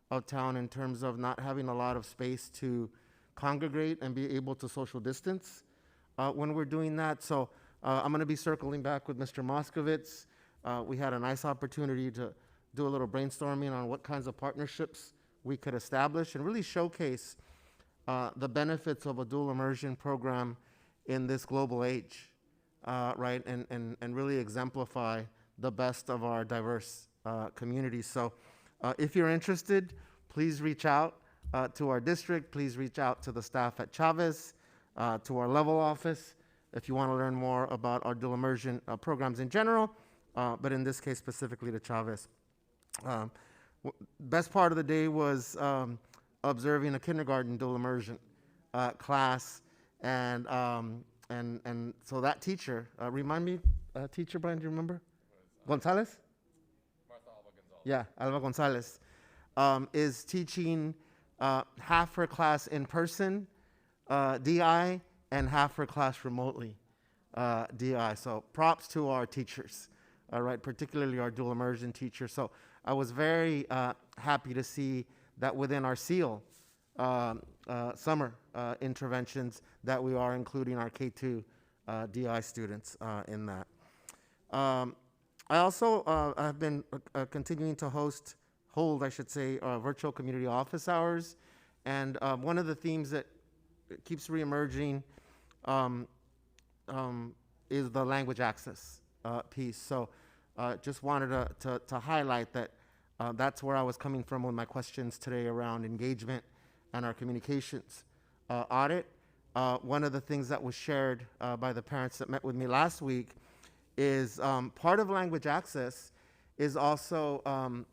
of town in terms of not having a lot of space to congregate and be able to social distance when we're doing that. So I'm going to be circling back with Mr. Moskovitz. We had a nice opportunity to do a little brainstorming on what kinds of partnerships we could establish and really showcase the benefits of a dual immersion program in this global age, right? And really exemplify the best of our diverse communities. So if you're interested, please reach out to our district. Please reach out to the staff at Chavez, to our level office, if you want to learn more about our dual immersion programs in general, but in this case specifically to Chavez. Best part of the day was observing a kindergarten dual immersion class, and so that teacher, remind me, teacher Brian, do you remember? Gonzalez? Yeah, Alba Gonzalez, is teaching half her class in person, DI, and half her class remotely, DI. So props to our teachers, right, particularly our dual immersion teachers. So I was very happy to see that within our SEAL summer interventions that we are including our K2 DI students in that. I also have been continuing to hold virtual community office hours. And one of the themes that keeps reemerging is the language access piece. So just wanted to highlight that that's where I was coming from with my questions today around engagement and our communications audit. One of the things that was shared by the parents that met with me last week is part of language access is also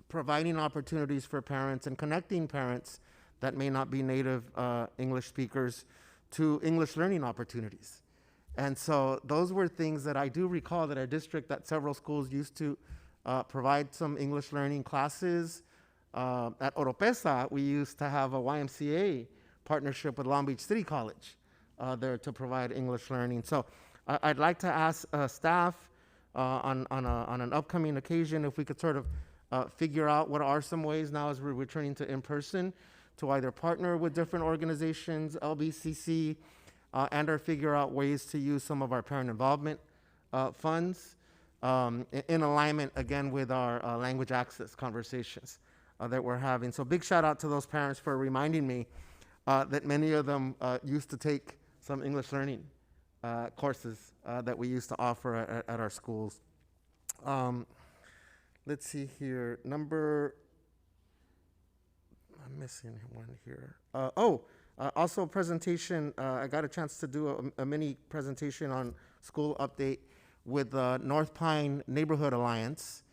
providing opportunities for parents and connecting parents that may not be native English speakers to English learning opportunities. And so those were things that I do recall that our district, that several schools used to provide some English learning classes. At Oropesa, we used to have a YMCA partnership with Long Beach City College there to provide English learning. So I'd like to ask staff on an upcoming occasion if we could sort of figure out what are some ways now as we're returning to in-person to either partner with different organizations, LBCC, and or figure out ways to use some of our parent involvement funds in alignment, again, with our language access conversations that we're having. So big shout out to those parents for reminding me that many of them used to take some English learning courses that we used to offer at our schools. Let's see here. I'm missing one here. Also a presentation. I got a chance to do a mini presentation on school update with the North Pine Neighborhood Alliance.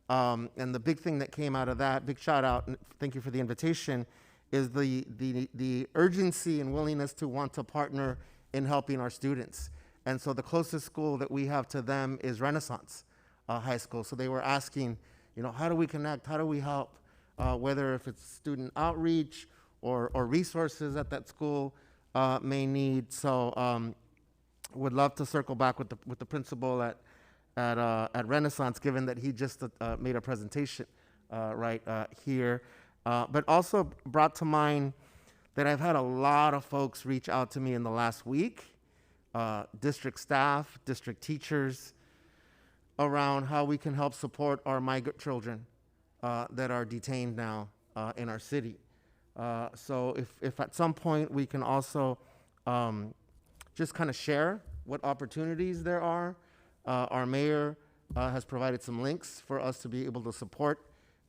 And the big thing that came out of that, big shout out, and thank you for the invitation, is the urgency and willingness to want to partner in helping our students. And so the closest school that we have to them is Renaissance High School. So they were asking, how do we connect? How do we help? Whether if it's student outreach or resources that school may need. So would love to circle back with the principal at Renaissance, given that he just made a presentation right here. But also brought to mind that I've had a lot of folks reach out to me in the last week, district staff, district teachers, around how we can help support our migrant children that are detained now in our city. So if at some point we can also just kind of share what opportunities there are. Our mayor has provided some links for us to be able to support.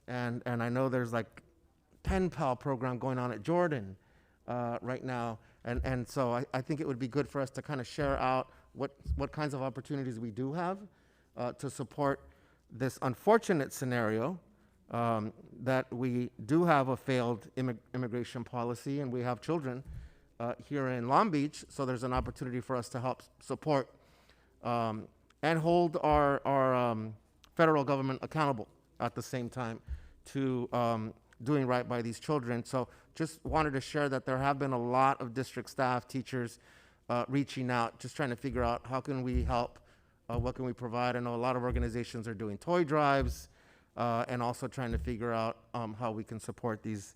And I know there's like Pen Pal program going on at Jordan right now. And so I think it would be good for us to kind of share out what kinds of opportunities we do have to support this unfortunate scenario that we do have a failed immigration policy and we have children here in Long Beach. So there's an opportunity for us to help support and hold our federal government accountable at the same time to doing right by these children. So just wanted to share that there have been a lot of district staff, teachers reaching out, just trying to figure out how can we help, what can we provide. I know a lot of organizations are doing toy drives and also trying to figure out how we can support these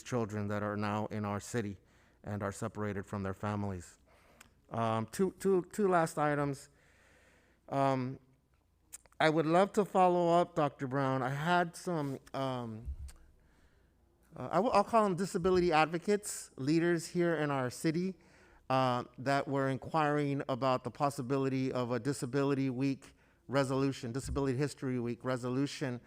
children that are now in our city and are separated from their families. Two last items. I would love to follow up, Dr. Brown. I had some, I'll call them disability advocates, leaders here in our city that were inquiring about the possibility of a Disability Week resolution, Disability History Week resolution.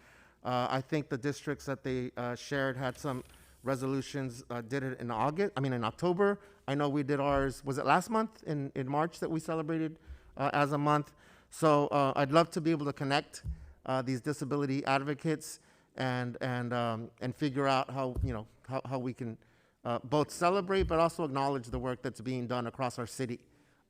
I think the districts that they shared had some resolutions, did it in October. I know we did ours, was it last month in March that we celebrated as a month? So I'd love to be able to connect these disability advocates and figure out how, how we can both celebrate but also acknowledge the work that's being done across our city,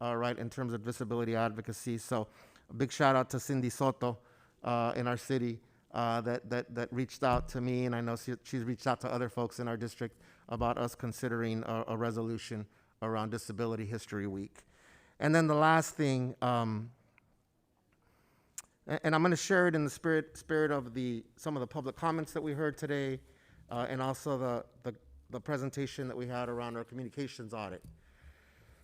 right, in terms of disability advocacy. So a big shout out to Cindy Soto in our city that reached out to me, and I know she's reached out to other folks in our district about us considering a resolution around Disability History Week. And then the last thing, and I'm going to share it in the spirit of some of the public comments that we heard today, and also the presentation that we had around our communications audit.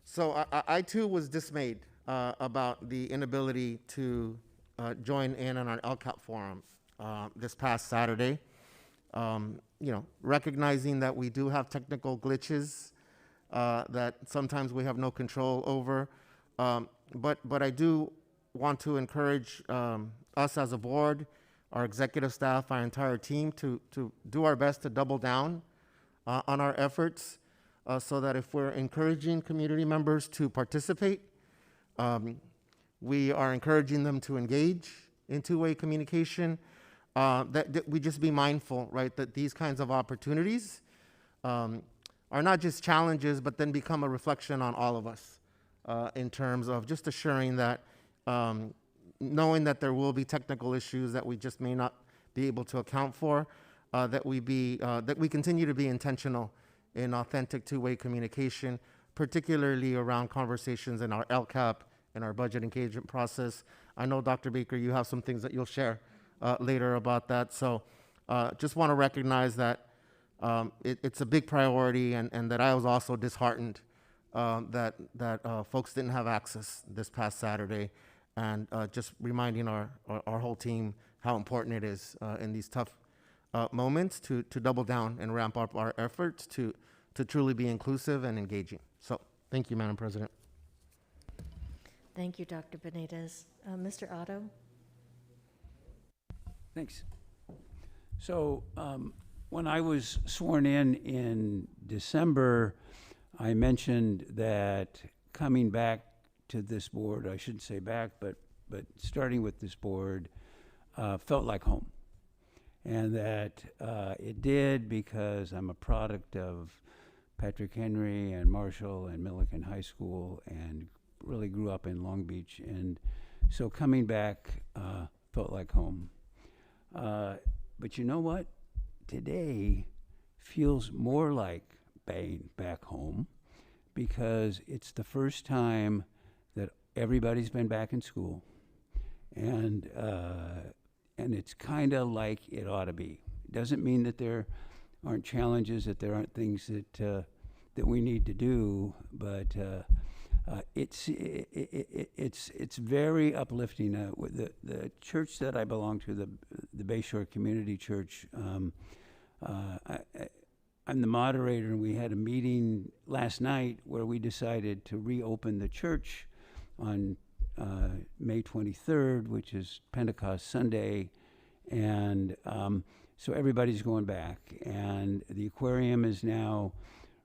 So I too was dismayed about the inability to join in on our LCAP forum this past Saturday. Recognizing that we do have technical glitches that sometimes we have no control over, but I do want to encourage us as a board, our executive staff, our entire team to do our best to double down on our efforts so that if we're encouraging community members to participate, we are encouraging them to engage in two-way communication, that we just be mindful, right, that these kinds of opportunities are not just challenges, but then become a reflection on all of us in terms of just assuring that knowing that there will be technical issues that we just may not be able to account for, that we continue to be intentional in authentic two-way communication, particularly around conversations in our LCAP and our budget engagement process. I know, Dr. Baker, you have some things that you'll share later about that. So just want to recognize that it's a big priority, and that I was also disheartened that folks didn't have access this past Saturday, and just reminding our whole team how important it is in these tough moments to double down and ramp up our efforts to truly be inclusive and engaging. So thank you, Madam President. Thank you, Dr. Benitez. Mr. Otto? Thanks. So when I was sworn in December, I mentioned that coming back to this board, I shouldn't say back, but starting with this board, felt like home. And that it did because I'm a product of Patrick Henry and Marshall and Millikan High School, and really grew up in Long Beach. And so coming back felt like home. But you know what? Today feels more like being back home, because it's the first time that everybody's been back in school, and it's kind of like it ought to be. It doesn't mean that there aren't challenges, that there aren't things that we need to do, but it's very uplifting. The church that I belong to, the Bayshore Community Church, I'm the moderator, and we had a meeting last night where we decided to reopen the church on May 23rd, which is Pentecost Sunday, and so everybody's going back, and the aquarium is now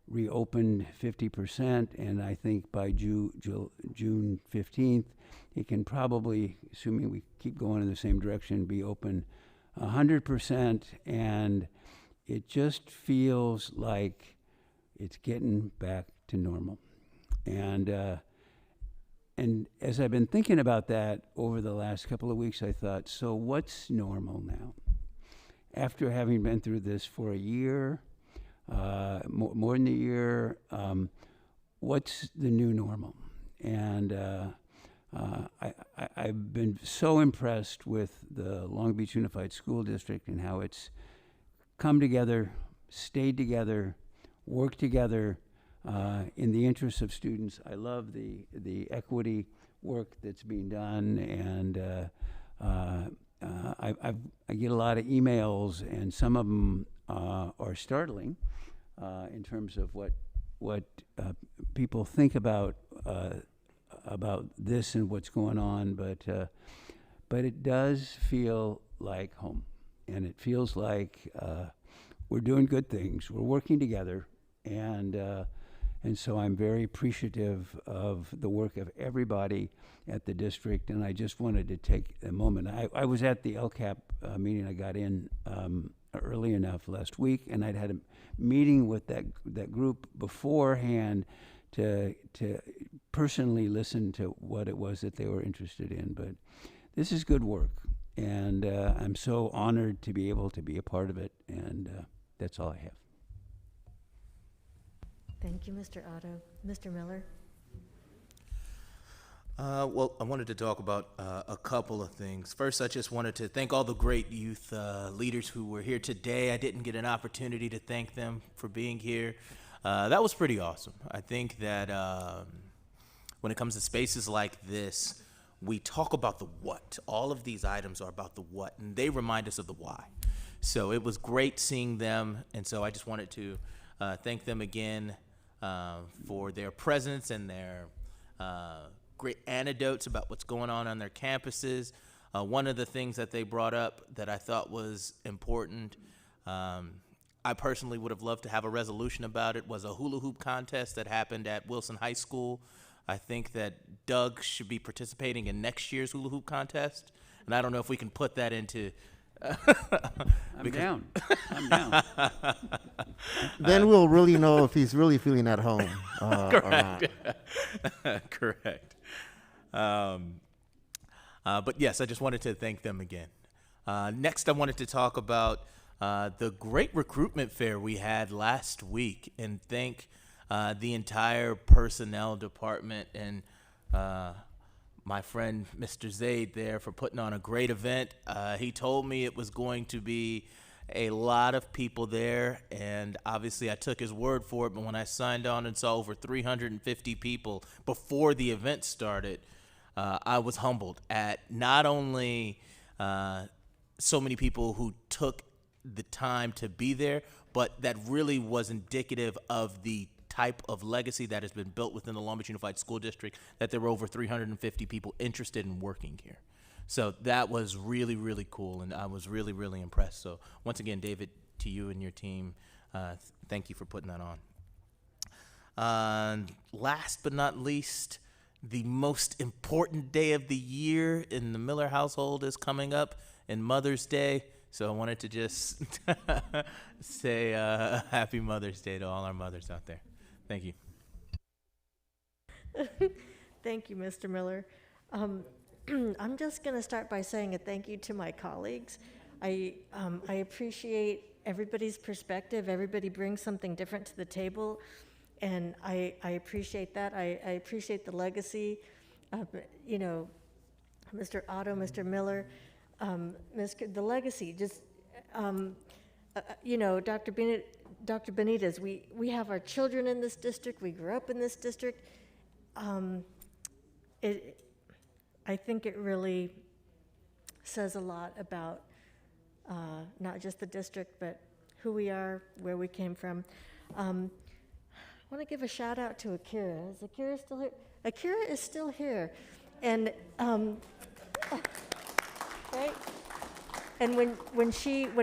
reopened 50%, and I think by June 15th, it can probably, assuming we keep going in the same direction, be open 100%, and it just feels like it's getting back to normal. And as I've been thinking about that over the last couple of weeks, I thought, so what's normal now? after having been through this for a year, more than a year, what's the new normal? And I've been so impressed with the Long Beach Unified School District and how it's come together, stayed together, worked together in the interests of students. I love the equity work that's being done, and I get a lot of emails, and some of them are startling in terms of what people think about this and what's going on, but it does feel like home, and it feels like we're doing good things. We're working together, and so I'm very appreciative of the work of everybody at the district, and I just wanted to take a moment. I was at the LCAP meeting. I got in early enough last week, and I'd had a meeting with that group beforehand to personally listen to what it was that they were interested in. But this is good work, and I'm so honored to be able to be a part of it, and that's all I have. Thank you, Mr. Otto. Mr. Miller? Well, I wanted to talk about a couple of things. First, I just wanted to thank all the great youth leaders who were here today. I didn't get an opportunity to thank them for being here. That was pretty awesome. I think that when it comes to spaces like this, we talk about the what. All of these items are about the what, and they remind us of the why. So it was great seeing them, and so I just wanted to thank them again for their presence and their great anecdotes about what's going on their campuses. One of the things that they brought up that I thought was important, I personally would have loved to have a resolution about it, was a hula hoop contest that happened at Wilson High School. I think that Doug should be participating in next year's hula hoop contest, and I don't know if we can put that into I'm down. I'm down. Then we'll really know if he's really feeling at home or not. Correct. But yes, I just wanted to thank them again. Next, I wanted to talk about the great recruitment fair we had last week, and thank the entire personnel department and my friend Mr. Zaid there for putting on a great event. He told me it was going to be a lot of people there, and obviously I took his word for it, but when I signed on and saw over 350 people before the event started, I was humbled at not only so many people who took the time to be there, but that really was indicative of the type of legacy that has been built within the Long Beach Unified School District, that there were over 350 people interested in working here. So that was really, really cool, and I was really, really impressed. So once again, David, to you and your team, thank you for putting that on. Last but not least, the most important day of the year in the Miller household is coming up, and Mother's Day. So I wanted to just say happy Mother's Day to all our mothers out there. Thank you. Thank you, Mr. Miller. I'm just going to start by saying a thank you to my colleagues. I appreciate everybody's perspective. Everybody brings something different to the table, and I appreciate that. I appreciate the legacy of, Mr. Otto, Mr. Miller, the legacy. Just, Dr. Benitez, we have our children in this district. We grew up in this district. I think it really says a lot about not just the district, but who we are, where we came from. I want to give a shout out to Akira. Is Akira still here? Akira is still here. And, right? And when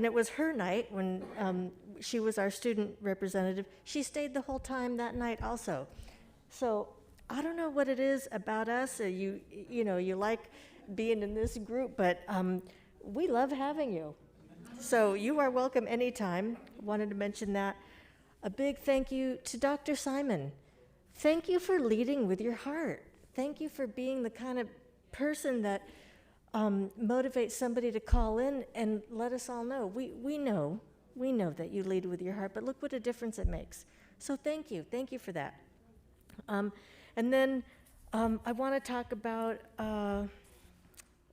it was her night, when she was our student representative, she stayed the whole time that night also. So I don't know what it is about us. You like being in this group, but we love having you. So you are welcome anytime. Wanted to mention that. A big thank you to Dr. Simon. Thank you for leading with your heart. Thank you for being the kind of person that motivate somebody to call in and let us all know. We know that you lead with your heart, but look what a difference it makes. So thank you for that. And then I want to talk about an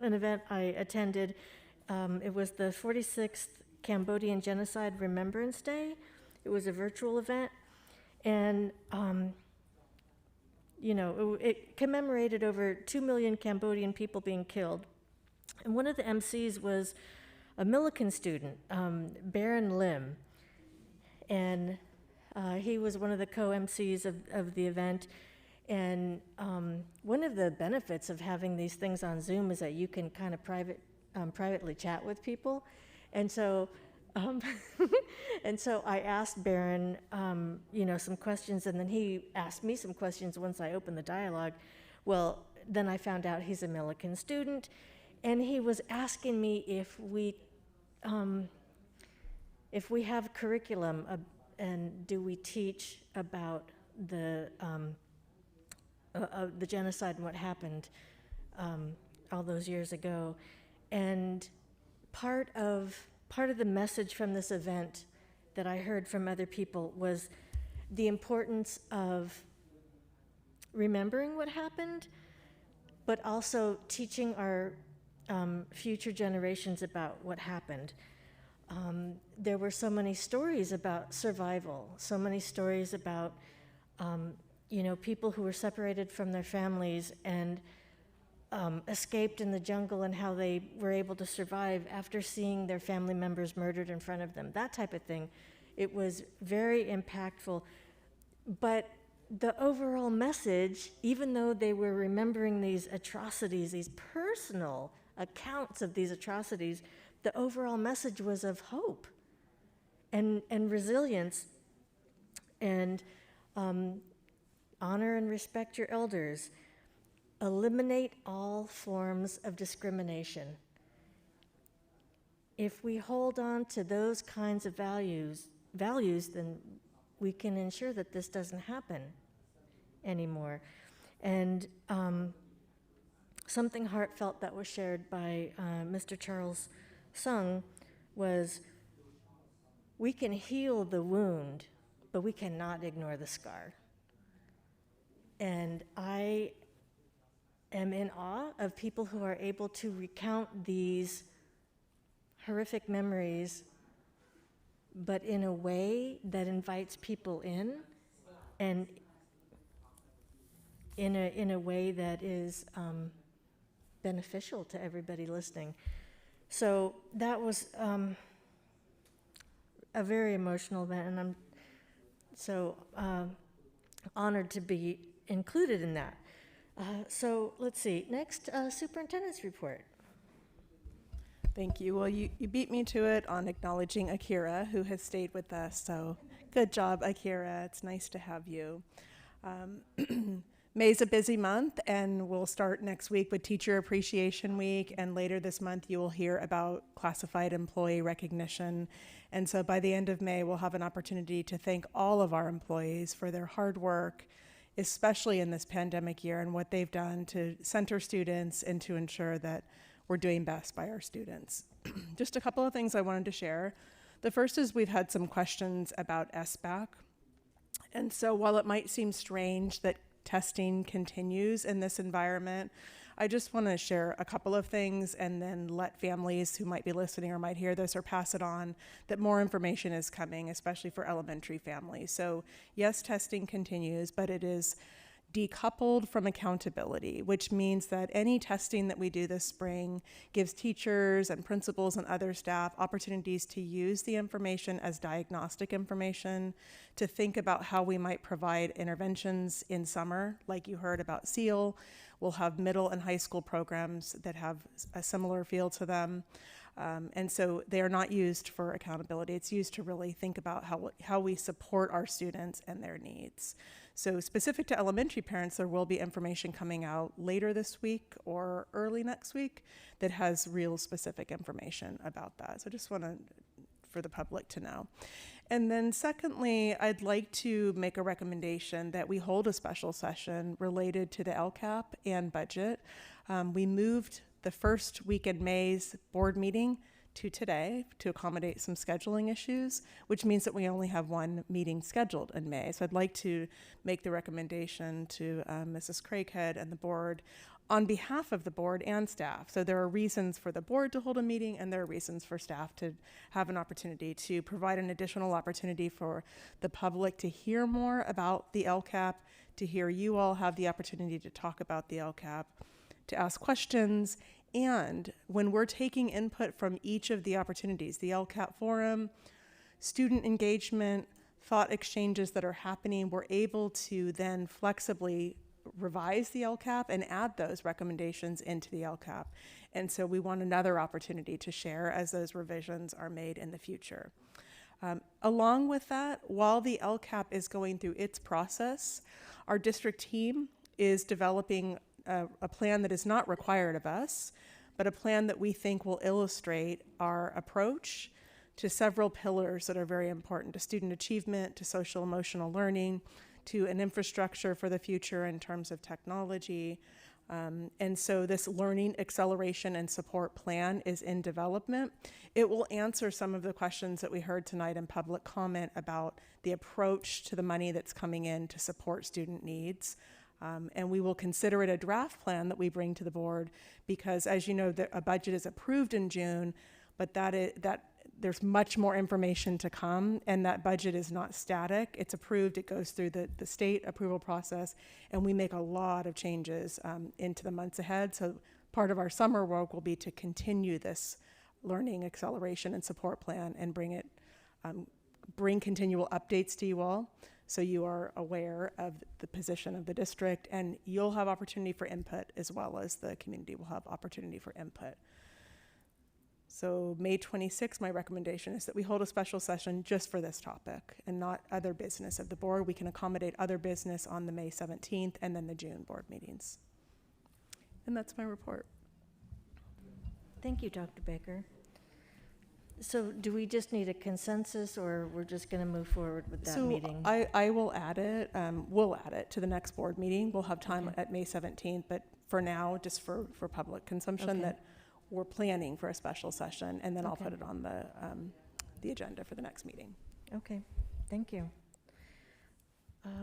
event I attended. It was the 46th Cambodian Genocide Remembrance Day. It was a virtual event, and it commemorated over 2 million Cambodian people being killed. And one of the MCs was a Millikan student, Baron Lim, and he was one of the co-MCs of the event. And one of the benefits of having these things on Zoom is that you can kind of privately chat with people. And so, and so I asked Baron, some questions, and then he asked me some questions once I opened the dialogue. Well, then I found out he's a Millikan student, and he was asking me if we have curriculum and do we teach about the genocide and what happened all those years ago. And part of the message from this event that I heard from other people was the importance of remembering what happened, but also teaching our future generations about what happened. There were so many stories about survival, so many stories about people who were separated from their families and escaped in the jungle, and how they were able to survive after seeing their family members murdered in front of them, that type of thing. It was very impactful. But the overall message, even though they were remembering these atrocities, these personal accounts of these atrocities, the overall message was of hope and resilience, and honor and respect your elders. Eliminate all forms of discrimination. If we hold on to those kinds of values, then we can ensure that this doesn't happen anymore. And something heartfelt that was shared by Mr. Charles Sung was, we can heal the wound, but we cannot ignore the scar. And I am in awe of people who are able to recount these horrific memories, but in a way that invites people in, and in a way that is beneficial to everybody listening. So that was a very emotional event, and I'm so honored to be included in that. So let's see, next, superintendent's report. Thank you. Well, you beat me to it on acknowledging Akira, who has stayed with us. So good job, Akira. It's nice to have you. May's a busy month, and we'll start next week with Teacher Appreciation Week. And later this month, you will hear about classified employee recognition. And so by the end of May, we'll have an opportunity to thank all of our employees for their hard work, especially in this pandemic year, and what they've done to center students and to ensure that we're doing best by our students. Just a couple of things I wanted to share. The first is we've had some questions about SBAC. And so while it might seem strange that testing continues in this environment, I just want to share a couple of things and then let families who might be listening or might hear this or pass it on that more information is coming, especially for elementary families. So yes, testing continues, but it is decoupled from accountability, which means that any testing that we do this spring gives teachers and principals and other staff opportunities to use the information as diagnostic information, to think about how we might provide interventions in summer, like you heard about SEAL. We'll have middle and high school programs that have a similar feel to them. And so they are not used for accountability. It's used to really think about how we support our students and their needs. So specific to elementary parents, there will be information coming out later this week or early next week that has real specific information about that. So I just want for the public to know. And then secondly, I'd like to make a recommendation that we hold a special session related to the LCAP and budget. We moved the first week in May's board meeting to today to accommodate some scheduling issues, which means that we only have one meeting scheduled in May. So I'd like to make the recommendation to Mrs. Craighead and the board on behalf of the board and staff. So there are reasons for the board to hold a meeting, and there are reasons for staff to have an opportunity to provide an additional opportunity for the public to hear more about the LCAP, to hear you all have the opportunity to talk about the LCAP, to ask questions. And when we're taking input from each of the opportunities, the LCAP forum, student engagement, thought exchanges that are happening, we're able to then flexibly revise the LCAP and add those recommendations into the LCAP. And so we want another opportunity to share as those revisions are made in the future. Along with that, while the LCAP is going through its process, our district team is developing a plan that is not required of us, but a plan that we think will illustrate our approach to several pillars that are very important to student achievement, to social emotional learning, to an infrastructure for the future in terms of technology. And so this learning acceleration and support plan is in development. It will answer some of the questions that we heard tonight in public comment about the approach to the money that's coming in to support student needs. And we will consider it a draft plan that we bring to the board because, as you know, a budget is approved in June, but there's much more information to come, and that budget is not static. It's approved, it goes through the state approval process, and we make a lot of changes into the months ahead. So part of our summer work will be to continue this learning acceleration and support plan and bring continual updates to you all, so you are aware of the position of the district, and you'll have opportunity for input as well as the community will have opportunity for input. So May 26th, my recommendation is that we hold a special session just for this topic and not other business of the board. We can accommodate other business on the May 17th and then the June board meetings. And that's my report. Thank you, Dr. Baker. So do we just need a consensus, or we're just going to move forward with that meeting? I will add it. We'll add it to the next board meeting. We'll have time at May 17th, but for now, just for public consumption, that we're planning for a special session, and then I'll put it on the agenda for the next meeting. Okay, thank you.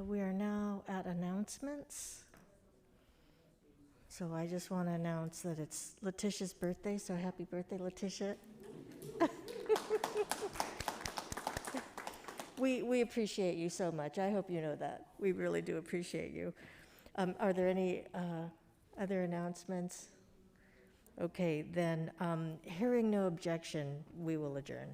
We are now at announcements. So I just want to announce that it's Letitia's birthday, so happy birthday, Letitia. We appreciate you so much. I hope you know that. We really do appreciate you. Are there any other announcements? Okay, then hearing no objection, we will adjourn.